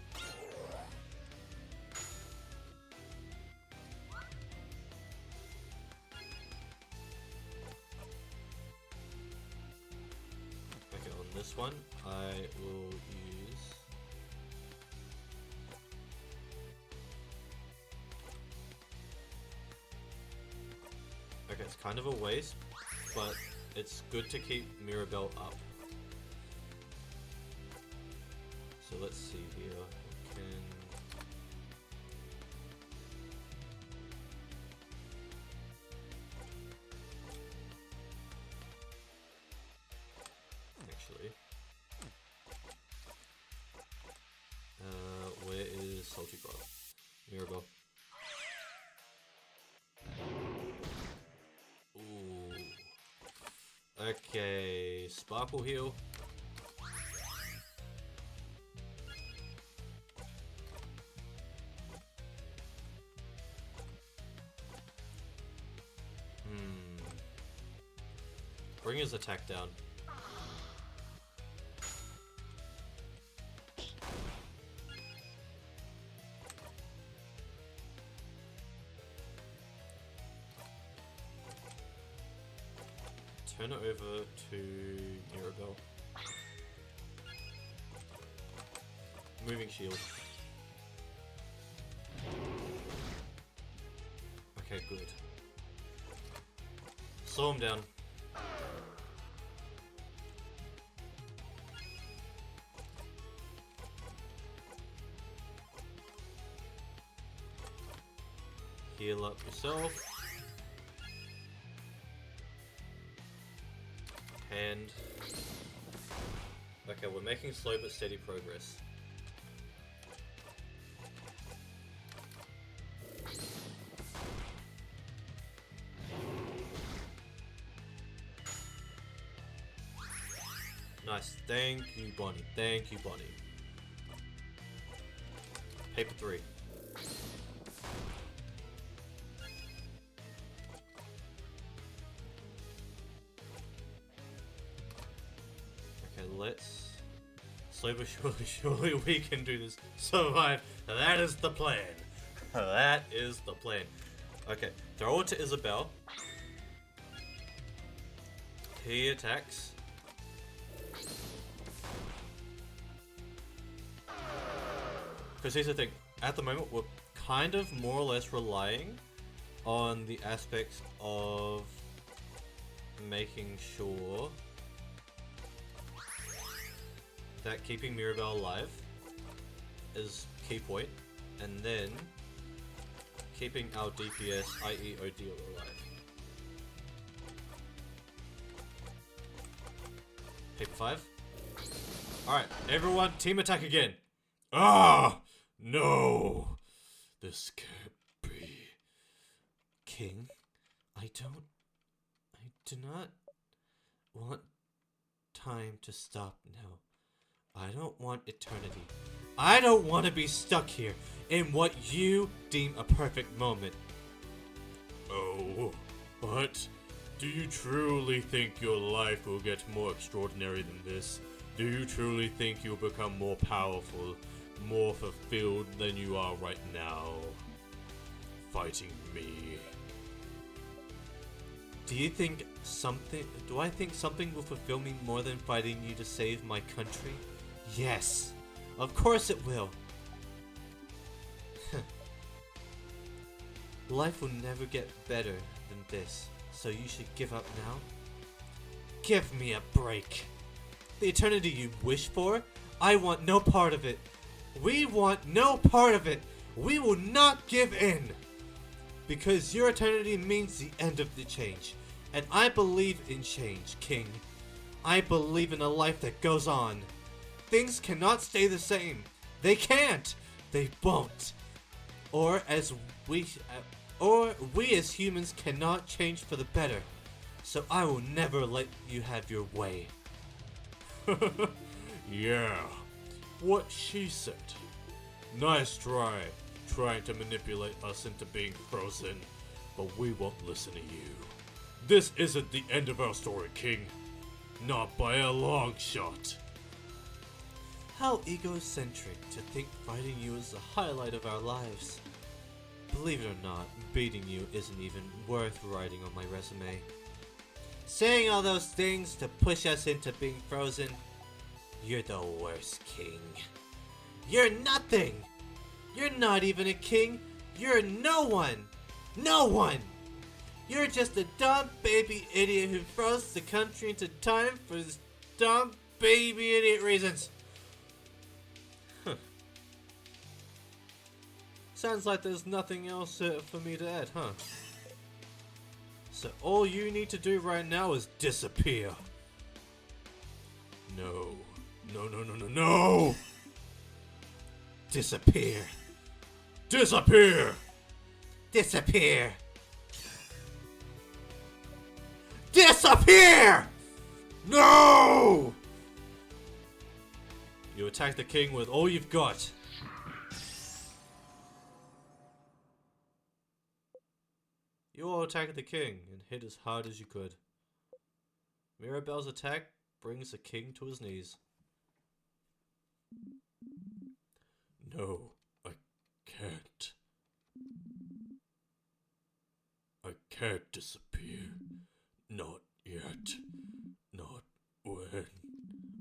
Okay, on this one, I will use... Okay, it's kind of a waste, but it's good to keep Mirabelle up. So let's see here. Actually, where is Salty Broth? Mirabelle. Ooh. Okay, Sparkle Heal. Bring his attack down. Turn it over to Mirabelle. Moving shield. Okay, good. Slow him down. Heal up yourself. And... okay, we're making slow but steady progress. Nice. Thank you, Bonnie. Thank you, Bonnie. Paper 3. Okay, let's... slowly but surely we can do this. Survive. That is the plan. That is the plan. Okay, throw it to Isabel. He attacks. Because here's the thing, at the moment we're kind of more or less relying on the aspects of making sure that keeping Mirabelle alive is key point, and then keeping our DPS, i.e. Odile, alive. Paper 5. Alright, everyone, team attack again. Ah! No! This can't be. King, I do not want time to stop now. I don't want eternity. I don't want to be stuck here in what you deem a perfect moment. Oh, but do you truly think your life will get more extraordinary than this? Do you truly think you'll become more powerful, more fulfilled than you are right now? Fighting me. Do I think something will fulfill me more than fighting you to save my country? Yes. Of course it will. Life will never get better than this, so you should give up now? Give me a break. The eternity you wish for? I want no part of it. We want no part of it. We will not give in. Because your eternity means the end of the change. And I believe in change, King. I believe in a life that goes on. Things cannot stay the same. They can't. They won't. Or we as humans cannot change for the better. So I will never let you have your way. Yeah, what she said. Nice try, trying to manipulate us into being frozen, but we won't listen to you. This isn't the end of our story, King. Not by a long shot. How egocentric to think fighting you is the highlight of our lives. Believe it or not, beating you isn't even worth writing on my resume. Saying all those things to push us into being frozen, you're the worst, King. You're nothing! You're not even a king! You're no one! No one! You're just a dumb baby idiot who froze the country into time for his dumb baby idiot reasons. Sounds like there's nothing else for me to add, huh? So all you need to do right now is disappear. No. No, no, no, no, no! Disappear. Disappear! Disappear. Disappear! No! You attack the king with all you've got. You all attacked the king and hit as hard as you could. Mirabelle's attack brings the king to his knees. No, I can't. I can't disappear. Not yet. Not when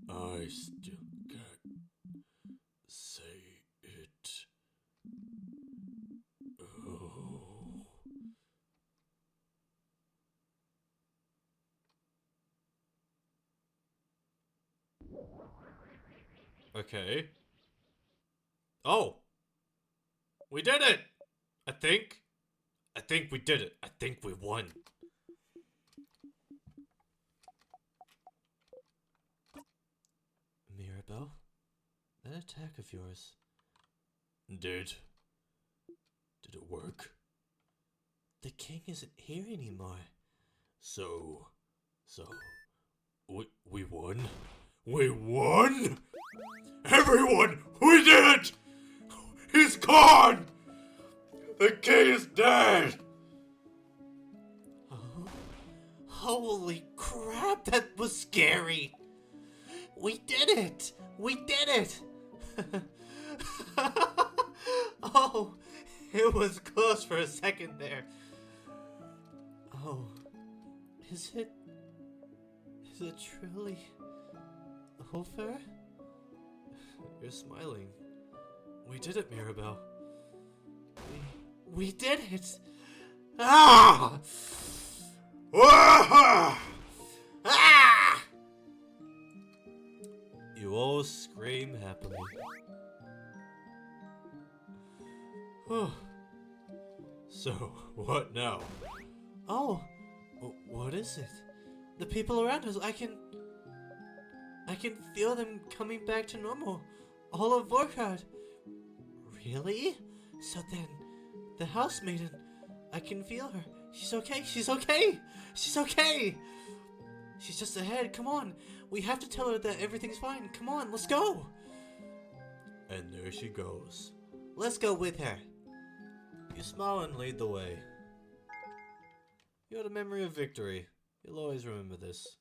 I still can't say it. Oh. Okay. Oh! We did it! I think we did it. I think we won. Mirabelle? That attack of yours. Did it work? The king isn't here anymore. So, we won? We won? Everyone, we did it! He's gone! The king is dead! Oh, holy crap, that was scary! We did it! We did it! Oh, it was close for a second there. Oh, is it truly over? You're smiling. We did it, Mirabelle. We did it! Ah! Ah! Ah! You all scream happily. So, what now? Oh, what is it? The people around us, I can feel them coming back to normal. All of Vorkard. Really? So then, the house maiden, I can feel her. She's okay, she's okay! She's okay! She's just ahead. Come on. We have to tell her that everything's fine. Come on, let's go. And there she goes. Let's go with her. You smile and lead the way. You're the memory of victory. You'll always remember this.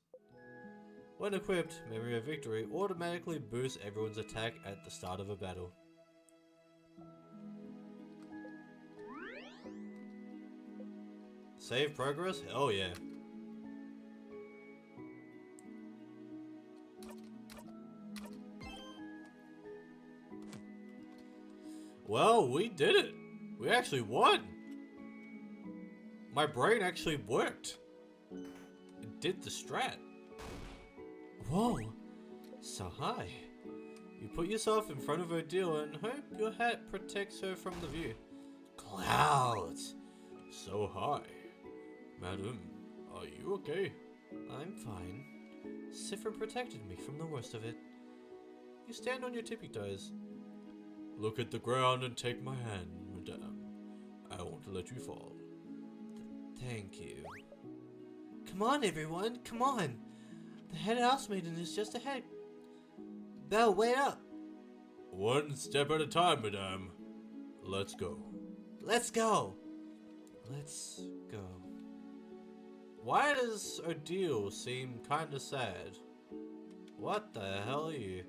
When equipped, Memory of Victory automatically boosts everyone's attack at the start of a battle. Save progress? Hell yeah. Well, we did it. We actually won. My brain actually worked. It did the strat. Whoa. So high. You put yourself in front of Odile and hope your hat protects her from the view. Clouds. So high. Madam, are you okay? I'm fine. Sifrin protected me from the worst of it. You stand on your tippy toes. Look at the ground and take my hand, madame. I won't let you fall. Thank you. Come on, everyone, come on. The head housemaiden is just ahead. Belle, wait up. One step at a time, madame. Let's go. Let's go. Let's go. Why does Odile seem kinda sad? What the hell are you?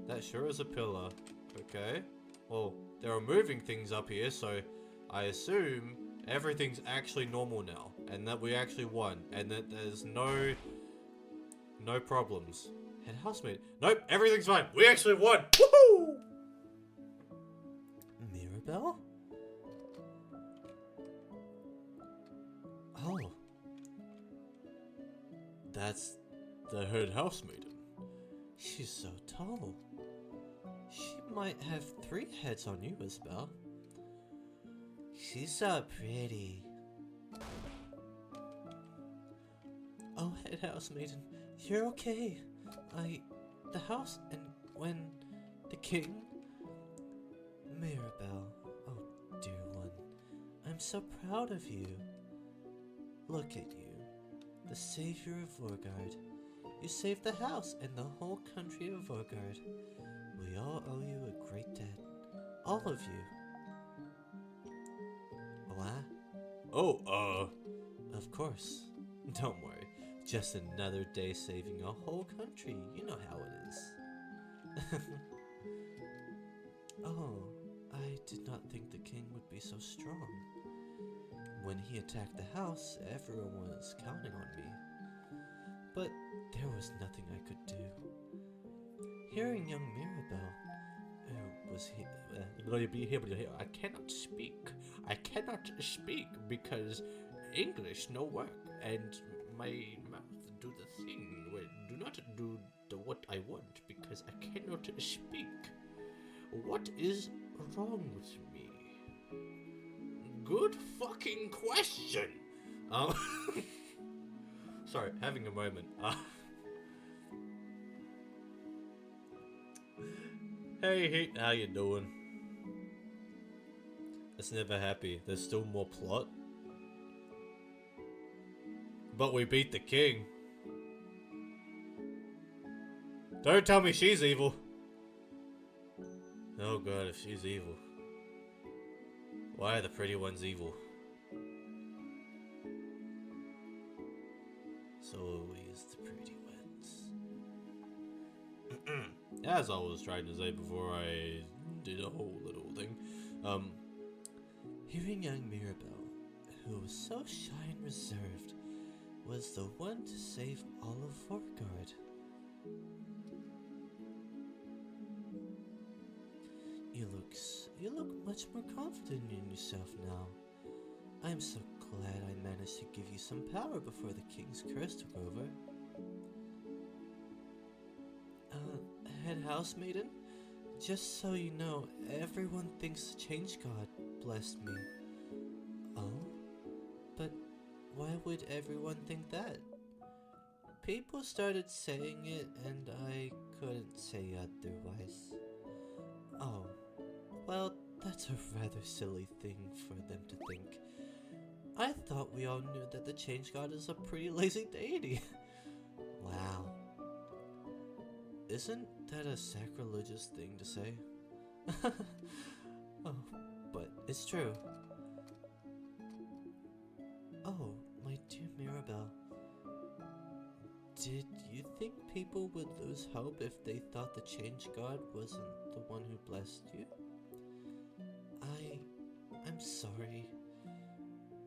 That sure is a pillar. Okay. Well, there are moving things up here, so I assume everything's actually normal now. And that we actually won. And that there's no problems. Head housemaid. Nope, everything's fine. We actually won. Woohoo! Mirabelle? Oh. That's The head housemaiden. She's so tall. She might have 3 heads on you, Isabel. She's so pretty. Oh, head housemaiden, you're okay. The house, and when the king... Mirabelle, oh dear one, I'm so proud of you. Look at you, the savior of Vorgard. You saved the house and the whole country of Vorgard. We all owe you a great debt. All of you. What? Oh, Of course. Don't worry. Just another day saving a whole country. You know how it is. Oh, I did not think the king would be so strong. When he attacked the house, everyone was counting on me. But there was nothing I could do. Hearing young Mirabelle, I cannot speak. I cannot speak because English no work and my mouth do the thing where do not do what I want because I cannot speak. What is wrong with me? Good fucking question. Sorry, having a moment. Hey, how you doing? It's never happy. There's still more plot. But we beat the king. Don't tell me she's evil. Oh god, if she's evil. Why are the pretty ones evil? So always the pretty ones. As I was trying to say before I did a whole little thing, hearing young Mirabelle, who was so shy and reserved, was the one to save all of Vorgard. You look much more confident in yourself now. I'm so glad I managed to give you some power before the king's curse took over. Head housemaiden, just so you know, everyone thinks the Change God blessed me. Oh? But why would everyone think that? People started saying it and I couldn't say otherwise. Oh, well, that's a rather silly thing for them to think. I thought we all knew that the Change God is a pretty lazy deity. Wow. Isn't that a sacrilegious thing to say? Oh, but it's true. Oh, my dear Mirabelle. Did you think people would lose hope if they thought the change god wasn't the one who blessed you? I'm sorry.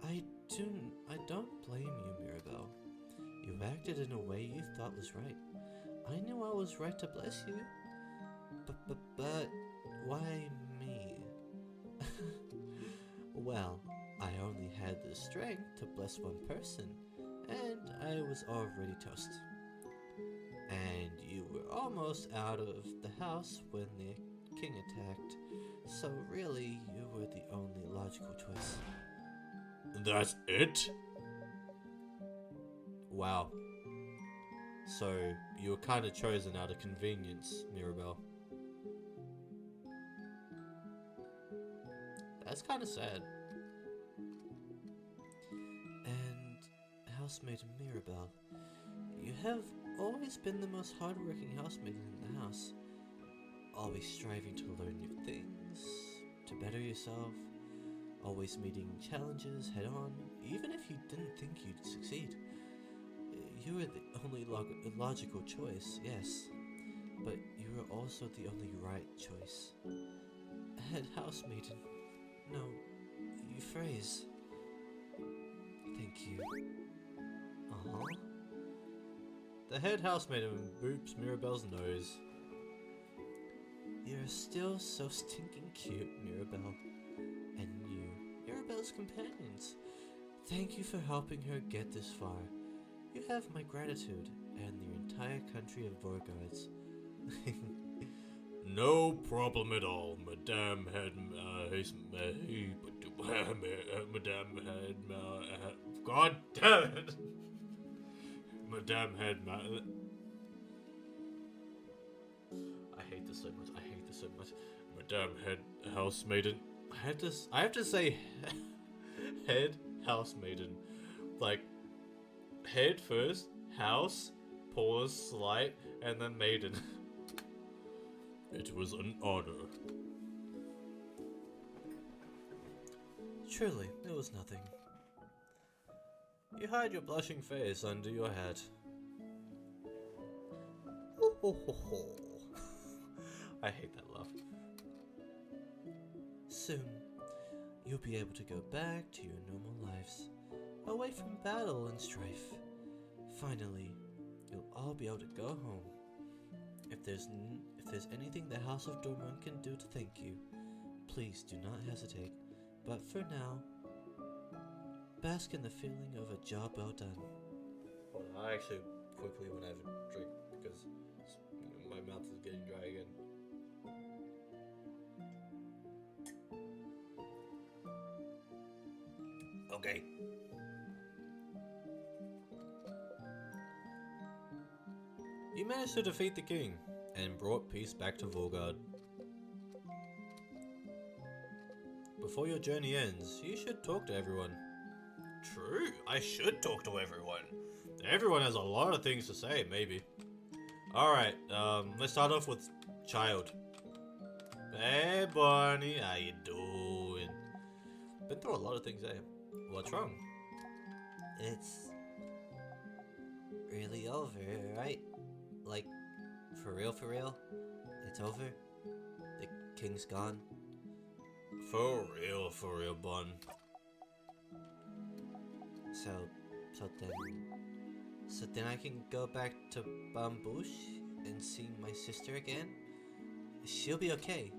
I don't blame you, Mirabelle. You acted in a way you thought was right. I knew I was right to bless you. But why me? Well, I only had the strength to bless one person, and I was already toast. And you were almost out of the house when the king attacked, so really you were the only logical choice. That's it? Wow. So, you were kinda chosen out of convenience, Mirabelle. That's kinda sad. And, housemaid Mirabelle, you have always been the most hardworking housemaid in the house. Always striving to learn new things, to better yourself, always meeting challenges head on, even if you didn't think you'd succeed. You were the only logical choice, yes, but you were also the only right choice. Head housemaiden. No, you phrase. Thank you. Uh-huh. The head housemaiden boops Mirabelle's nose. You're still so stinking cute, Mirabelle. And you, Mirabelle's companions. Thank you for helping her get this far. You have my gratitude and the entire country of Vorgards. No problem at all, Madame Head. Madame Head. God damn it! Madame Head. I hate this so much. I hate this so much. Madame Head Housemaiden. I have to say Head Housemaiden. Like, head first, house, pause, slight, and then maiden. It was an honor. Truly, it was nothing. You hide your blushing face under your hat. I hate that laugh. Soon, you'll be able to go back to your normal lives, away from battle and strife. Finally, you'll all be able to go home. If there's anything the House of Dormont can do to thank you, please do not hesitate. But for now, bask in the feeling of a job well done. Hold on, I actually quickly want to have a drink because my mouth is getting dry again. Okay. You managed to defeat the king and brought peace back to Vorgard. Before your journey ends, you should talk to everyone. True, I should talk to everyone. Everyone has a lot of things to say, maybe. Alright, let's start off with Child. Hey Barney, how you doing? Been through a lot of things, eh? What's wrong? It's really over, right? Like, for real? It's over? The king's gone? For real, Bun. So then I can go back to Bambouche and see my sister again? She'll be okay.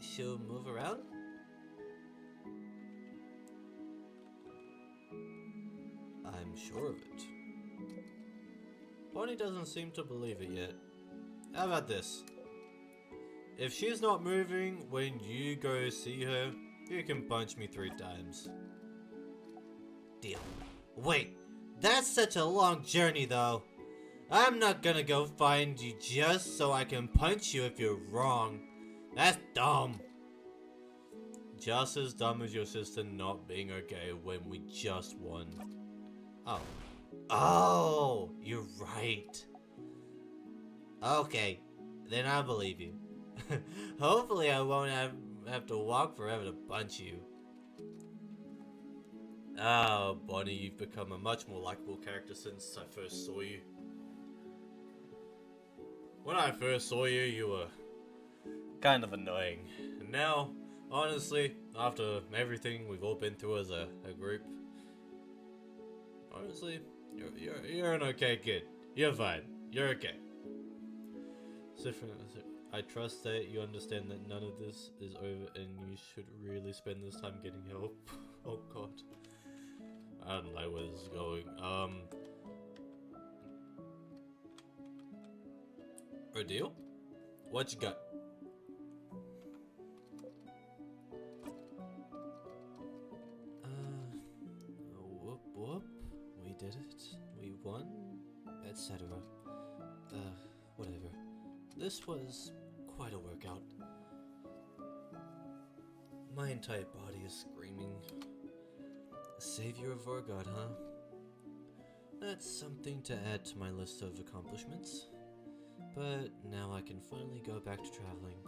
She'll move around? I'm sure of it. Bonnie doesn't seem to believe it yet. How about this? If she's not moving when you go see her, you can punch me 3 times. Deal. Wait, that's such a long journey though. I'm not gonna go find you just so I can punch you if you're wrong. That's dumb. Just as dumb as your sister not being okay when we just won. Oh. Oh, you're right. Okay, then I believe you. Hopefully I won't have to walk forever to punch you. Oh, Bonnie, you've become a much more likable character since I first saw you. When I first saw you, you were kind of annoying. And now, honestly, after everything we've all been through as a group, honestly, you're an okay kid. You're fine. You're okay. I trust that you understand that none of this is over and you should really spend this time getting help. Oh god. I don't like where this is going. Ordeal? What you got? Whoop whoop. We did it. We won, etc. Whatever. This was quite a workout. My entire body is screaming. Savior of Vorgod, huh? That's something to add to my list of accomplishments. But now I can finally go back to traveling.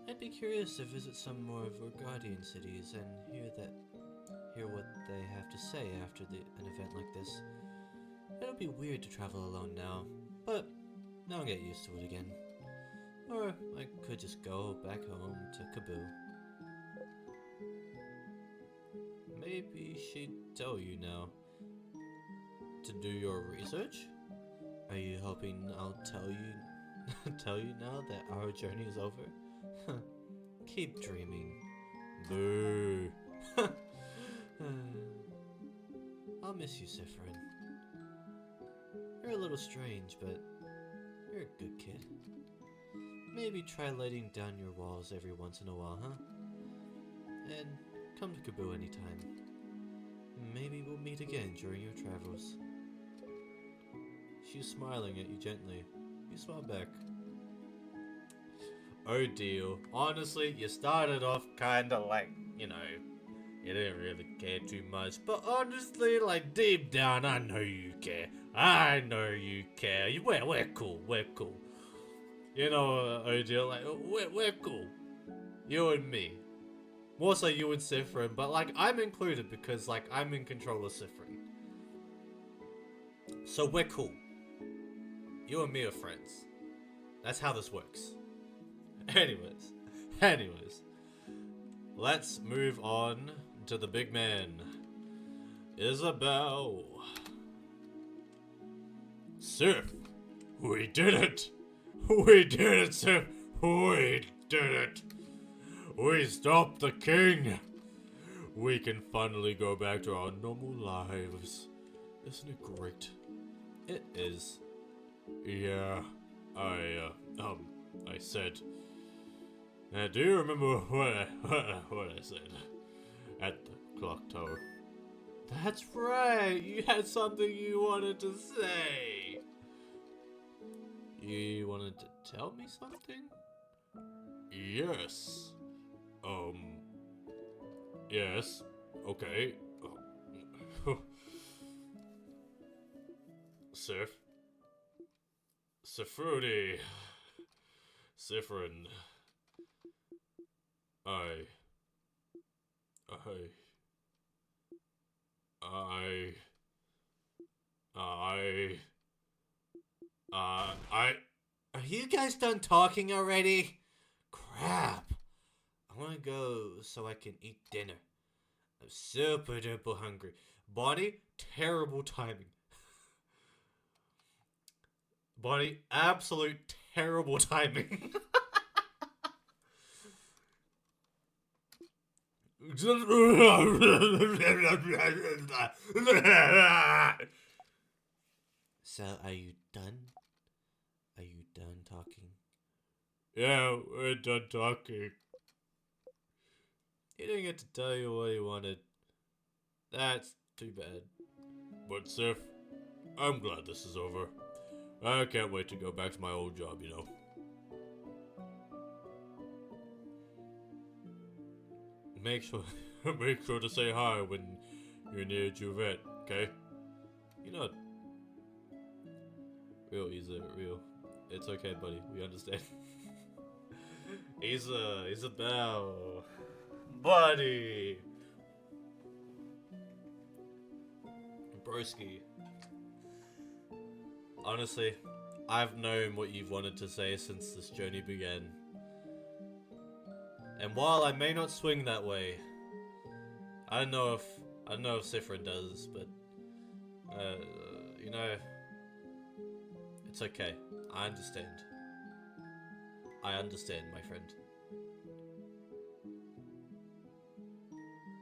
I'd be curious to visit some more Vorgodian cities and hear what they have to say after an event like this. It'll be weird to travel alone now, but I'll get used to it again. Or I could just go back home to Kaboo. Maybe she'd tell you now to do your research? Are you hoping I'll tell you now that our journey is over? Keep dreaming. Boo. I'll miss you, Sifrin. You're a little strange, but you're a good kid. Maybe try letting down your walls every once in a while, huh? And come to Kaboo anytime. Maybe we'll meet again during your travels. She's smiling at you gently. You smile back. Oh deal. Honestly, you started off kinda like, you didn't really care too much. But honestly, like deep down, I know you care. I know you care. We're cool. We're cool. Oh deal, like, we're cool. You and me. More so you and Sifrin, but like, I'm included because like, I'm in control of Sifrin. So we're cool. You and me are friends. That's how this works. Anyways. Let's move on to the big man. Isabel. Sif, we did it! We did it, Sif! We did it! We stopped the king! We can finally go back to our normal lives. Isn't it great? It is. Yeah, I said. Do you remember what I said at the clock tower? That's right. You had something you wanted to say. You wanted to tell me something? Yes. Yes. Okay. Sifrudy. Sifrin. I Are you guys done talking already? Crap. I want to go so I can eat dinner. I'm super duper hungry. Bonnie, terrible timing. Bonnie, absolute terrible timing. So, are you done? Are you done talking? Yeah, we're done talking. He didn't get to tell you what he wanted. That's too bad. But Sif, I'm glad this is over. I can't wait to go back to my old job, Make sure Make sure to say hi when you're near Juvette, okay? You know, Real, Isa, real. It's okay, buddy. We understand. Isabel. Buddy. Broski. Honestly, I've known what you've wanted to say since this journey began. And while I may not swing that way, I don't know if Sifrin does, but you know, it's okay. I understand. I understand, my friend.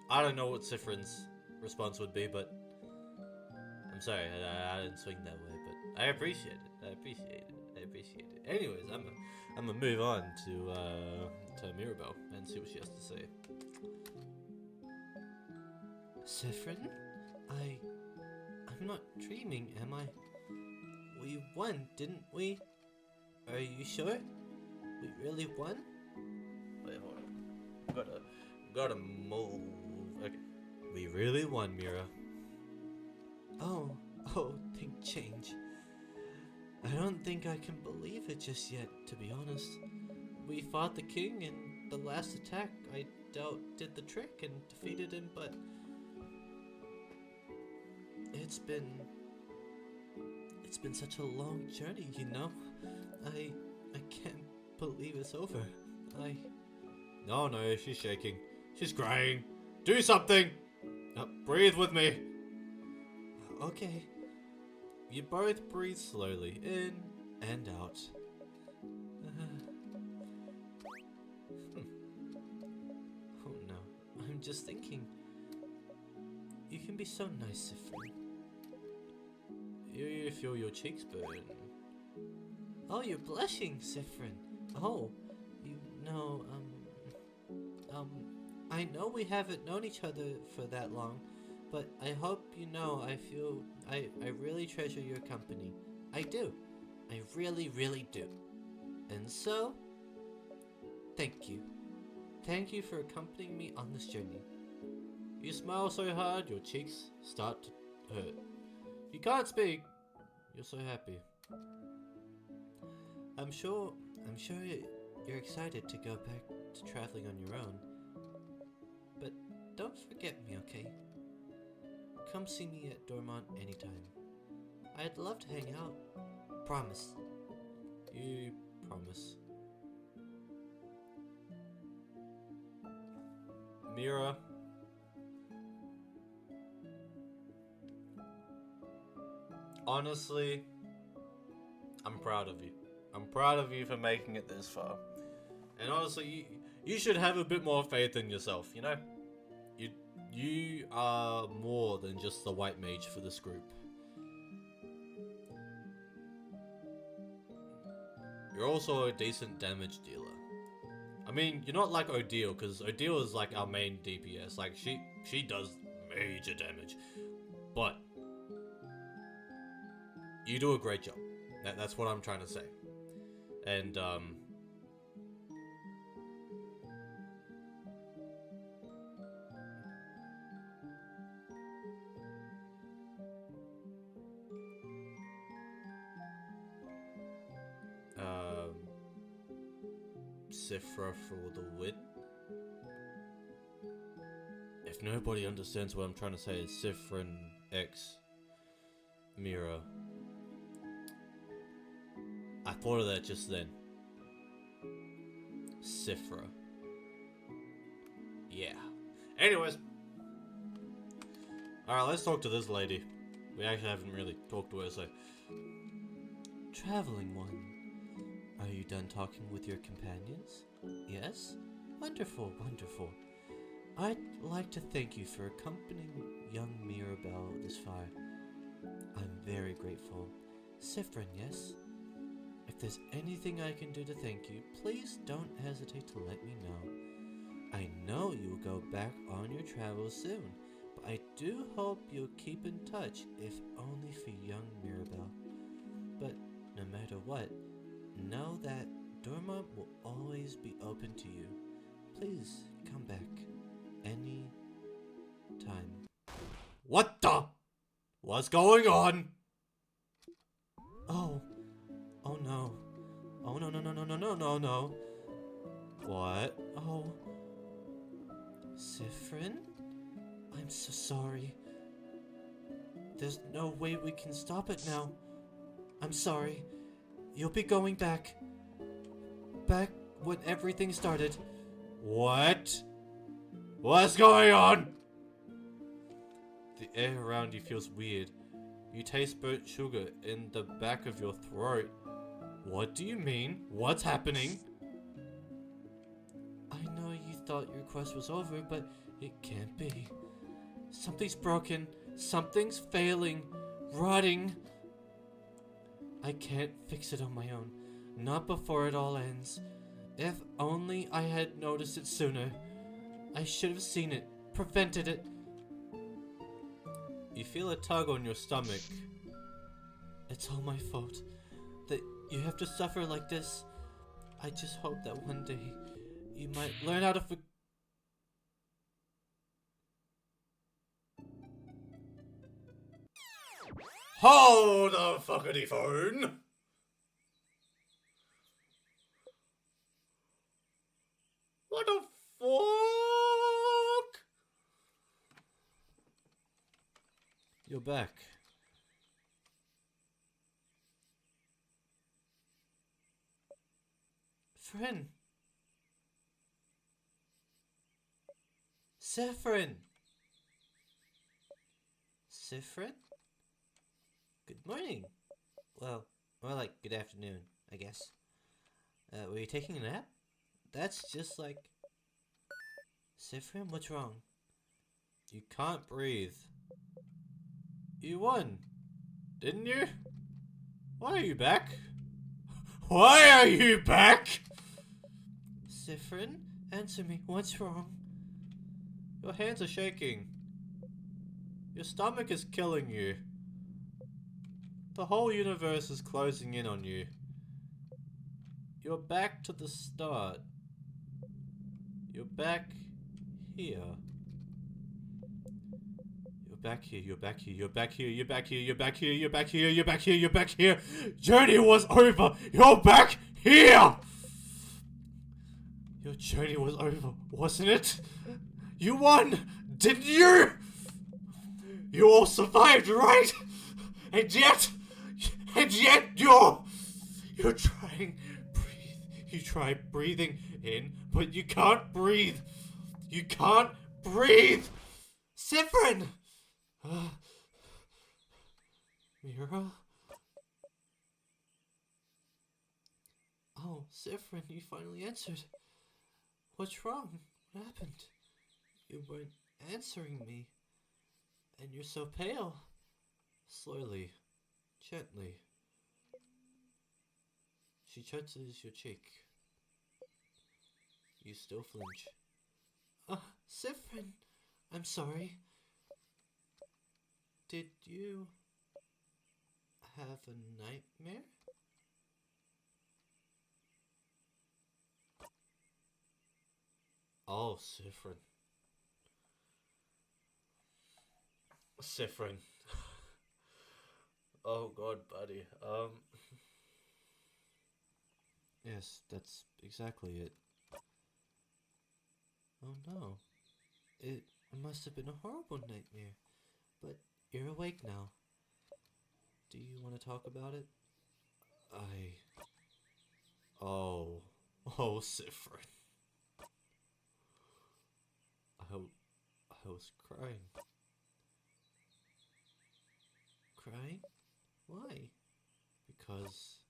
I don't know what Sifrin's response would be, but I'm sorry, I didn't swing that way, but I appreciate it. I appreciate it. Anyways, I'm gonna move on to Mirabelle and see what she has to say. Sifrin, I'm not dreaming, am I? We won, didn't we? Are you sure? We really won? Wait, hold on. Gotta move. Okay. We really won, Mira. Oh, think change. I don't think I can believe it just yet, to be honest. We fought the king, and the last attack, I doubt, did the trick and defeated him, but it's been such a long journey, you know? I can't believe it's over. No, she's shaking. She's crying. Do something! Breathe with me. Okay. You both breathe slowly, in and out. Oh no, I'm just thinking. You can be so nice, Sifrin. You feel your cheeks burn. Oh, you're blushing, Sifrin. Oh, you know, I know we haven't known each other for that long, but I hope you know I really treasure your company. I do. I really, really do. And so, thank you. Thank you for accompanying me on this journey. You smile so hard, your cheeks start to hurt. You can't speak. You're so happy. I'm sure you're excited to go back to traveling on your own. But don't forget me, okay? Come see me at Dormont anytime. I'd love to hang out. Promise. You promise. Mira. Honestly, I'm proud of you. I'm proud of you for making it this far. And honestly, you should have a bit more faith in yourself, you know? You are more than just the white mage for this group. You're also a decent damage dealer. I mean, you're not like Odile, because Odile is like our main DPS. Like, she does major damage. But you do a great job. That's what I'm trying to say. And, Sifra for the wit. If nobody understands what I'm trying to say, is Sifrin X Mira. I thought of that just then. Sifra. Yeah. Anyways. Alright, let's talk to this lady. We actually haven't really talked to her, so. Traveling one. Are you done talking with your companions? Yes? Wonderful, wonderful. I'd like to thank you for accompanying young Mirabelle this far. I'm very grateful. Sifrin, yes? If there's anything I can do to thank you, please don't hesitate to let me know. I know you'll go back on your travels soon, but I do hope you'll keep in touch, if only for young Mirabelle. But no matter what, know that Dormont will always be open to you. Please come back any time. What the? What's going on? Oh, no. Oh no no no no no no no no. What? Oh. Siffrin? I'm so sorry. There's no way we can stop it now. I'm sorry. You'll be going back. Back when everything started. What? What's going on? The air around you feels weird. You taste burnt sugar in the back of your throat. What do you mean? What's happening? I know you thought your quest was over, but it can't be. Something's broken. Something's failing. Rotting. I can't fix it on my own. Not before it all ends. If only I had noticed it sooner. I should have seen it. Prevented it. You feel a tug on your stomach. It's all my fault. That you have to suffer like this. I just hope that one day you might learn how to Hold the fuckity phone! What the fuck? You're back. Friend. Saffron. Saffron? Good morning. Well, more like good afternoon, I guess. Were you taking a nap? That's just like... Saffron, what's wrong? You can't breathe. You won, didn't you? Why are you back? Why are you back? Saffron, answer me. What's wrong? Your hands are shaking. Your stomach is killing you. The whole universe is closing in on you. You're back to the start. You're back here. You're back here, you're back here, you're back here, you're back here, you're back here, you're back here, you're back here, you're back here. Journey was over. You're back here. Your journey was over, wasn't it? You won, didn't you? You all survived, right? And yet you're trying, breathe. You try breathing in, but you can't breathe. You can't breathe. Saffron! Mira? Oh, Saffron, you finally answered. What's wrong? What happened? You weren't answering me. And you're so pale. Slowly. Gently. She touches your cheek. You still flinch. Saffron! I'm sorry. Did you have a nightmare? Oh, Saffron. Saffron. Oh god, buddy. Yes, that's exactly it. Oh no. It must have been a horrible nightmare. But you're awake now. Do you want to talk about it? Oh. Oh, Saffron. I was crying. Crying? Why? Because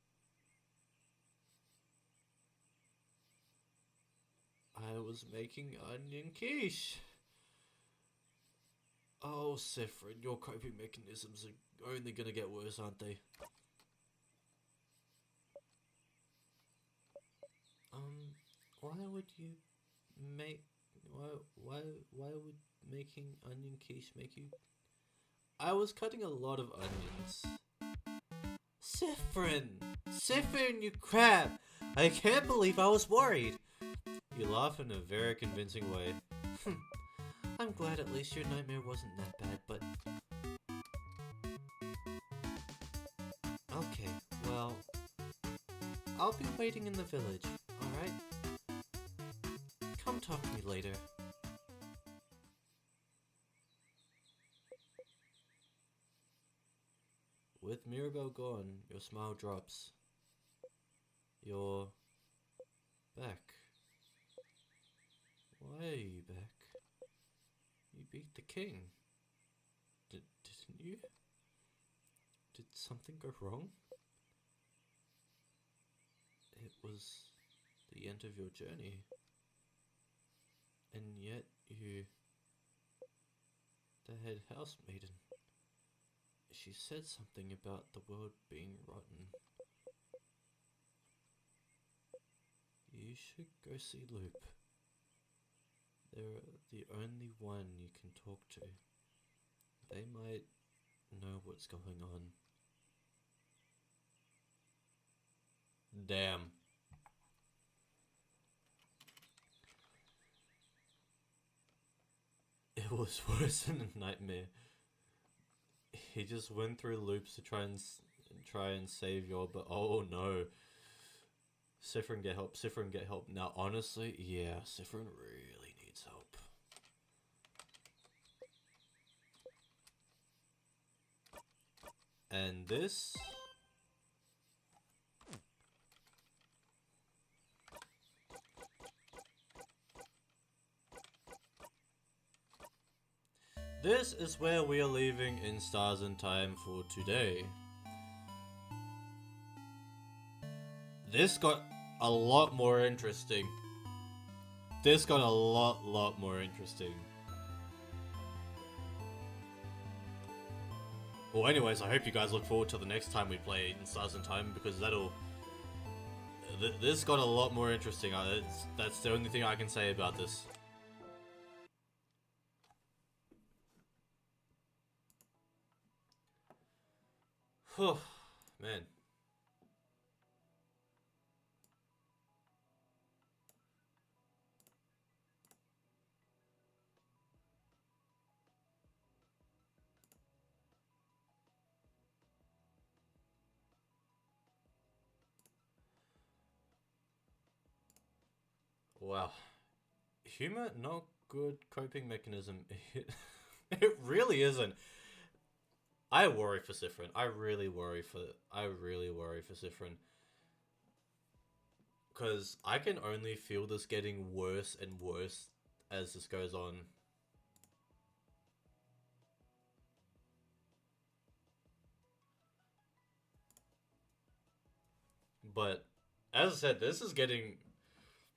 I was making onion quiche. Oh, Saffron, your coping mechanisms are only gonna get worse, aren't they? Why would you make... Why would making onion quiche make you... I was cutting a lot of onions. Saffron! Saffron, you crab! I can't believe I was worried! You laugh in a very convincing way. I'm glad at least your nightmare wasn't that bad, but... Okay, well... I'll be waiting in the village, alright? Come talk to me later. With Mirabelle gone, your smile drops. You're back. Why are you back? You beat the king. Didn't you? Did something go wrong? It was the end of your journey. And yet you... The head house maiden. She said something about the world being rotten. You should go see Loop. They're the only one you can talk to. They might know what's going on. Damn. It was worse than a nightmare. He just went through loops to try and save you, but oh no. Sifrin, get help. Sifrin, get help. Now, honestly, yeah, Sifrin really needs help. And this... This is where we are leaving in Stars and Time for today. This got a lot more interesting. This got a lot more interesting. Well, anyways, I hope you guys look forward to the next time we play in Stars and Time, because that'll... This got a lot more interesting. That's the only thing I can say about this. Whew, man. Wow. Humor, not good coping mechanism. It really isn't. I worry for Sifrin. I really worry for Sifrin. Because I can only feel this getting worse and worse as this goes on. But, as I said, this is getting...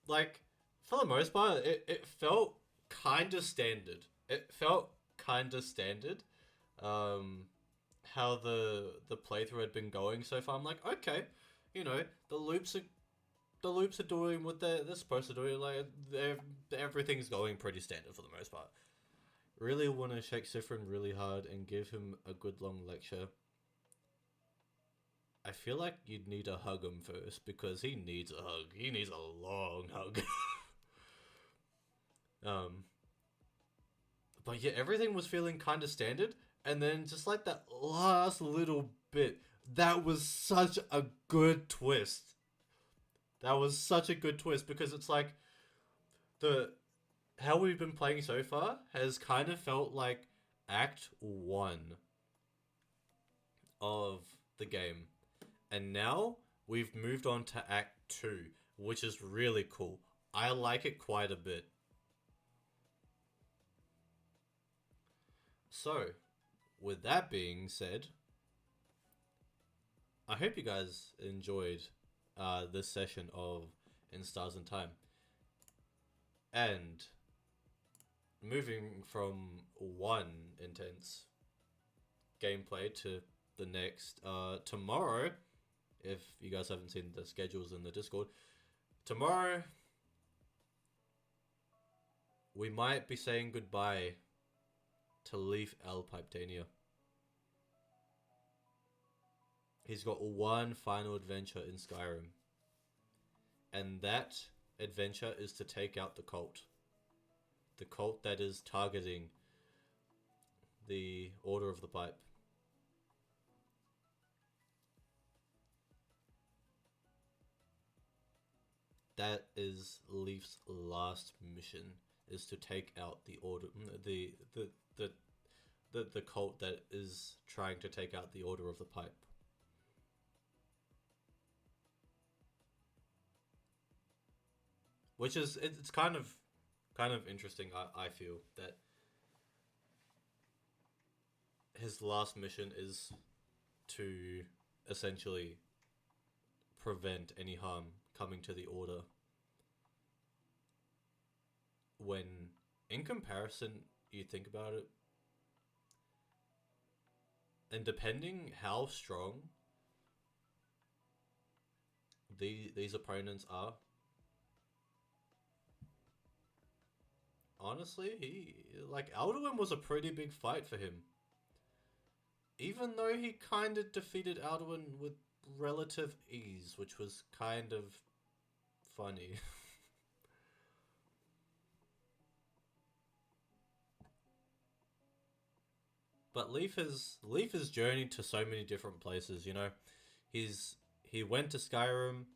Like, for the most part, it felt kind of standard. It felt kind of standard. How the playthrough had been going so far. I'm like, okay, you know, the loops are doing what they're supposed to do. Like, everything's going pretty standard for the most part. Really want to shake Sifrin really hard and give him a good long lecture. I feel like you'd need to hug him first, because he needs a hug. He needs a long hug. But yeah, everything was feeling kind of standard, and then just like that last little bit, that was such a good twist. That was such a good twist, because it's like how we've been playing so far has kind of felt like Act 1 of the game. And now we've moved on to Act 2, which is really cool. I like it quite a bit. So, with that being said, I hope you guys enjoyed this session of In Stars and Time. And moving from one intense gameplay to the next, tomorrow, if you guys haven't seen the schedules in the Discord, tomorrow we might be saying goodbye to Leaf Alpipetania. He's got one final adventure in Skyrim. And that adventure is to take out the cult. The cult that is targeting the Order of the Pipe. that is Leaf's last mission, is to take out the order, the cult that is trying to take out the Order of the Pipe. Which is it's kind of interesting. I feel that his last mission is to essentially prevent any harm coming to the Order. When, in comparison, you think about it, and depending how strong these opponents are, honestly, Alduin was a pretty big fight for him. Even though he kind of defeated Alduin with relative ease, which was kind of funny. But Leaf has journeyed to so many different places, you know. He went to Skyrim,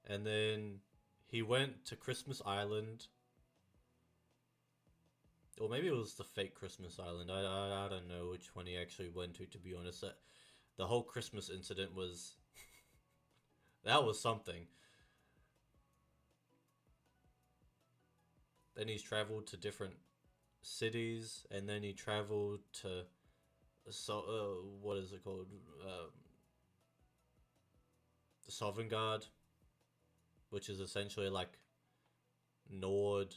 and then he went to Christmas Island. Or maybe it was the fake Christmas Island. I don't know which one he actually went to be honest. The whole Christmas incident was... that was something. Then he's traveled to different cities, and then he traveled to... what is it called? The Sovngarde, which is essentially like Nord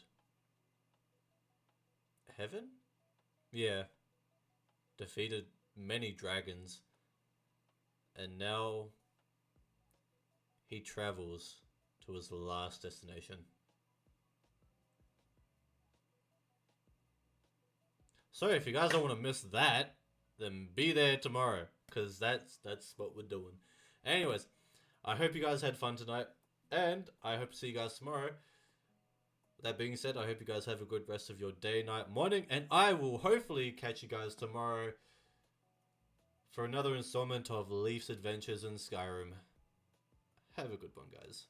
Heaven? Yeah. Defeated many dragons. And now he travels to his last destination. So if you guys don't want to miss that, then be there tomorrow, because that's what we're doing. Anyways, I hope you guys had fun tonight, and I hope to see you guys tomorrow. That being said, I hope you guys have a good rest of your day, night, morning, and I will hopefully catch you guys tomorrow for another installment of Leaf's Adventures in Skyrim. Have a good one, guys.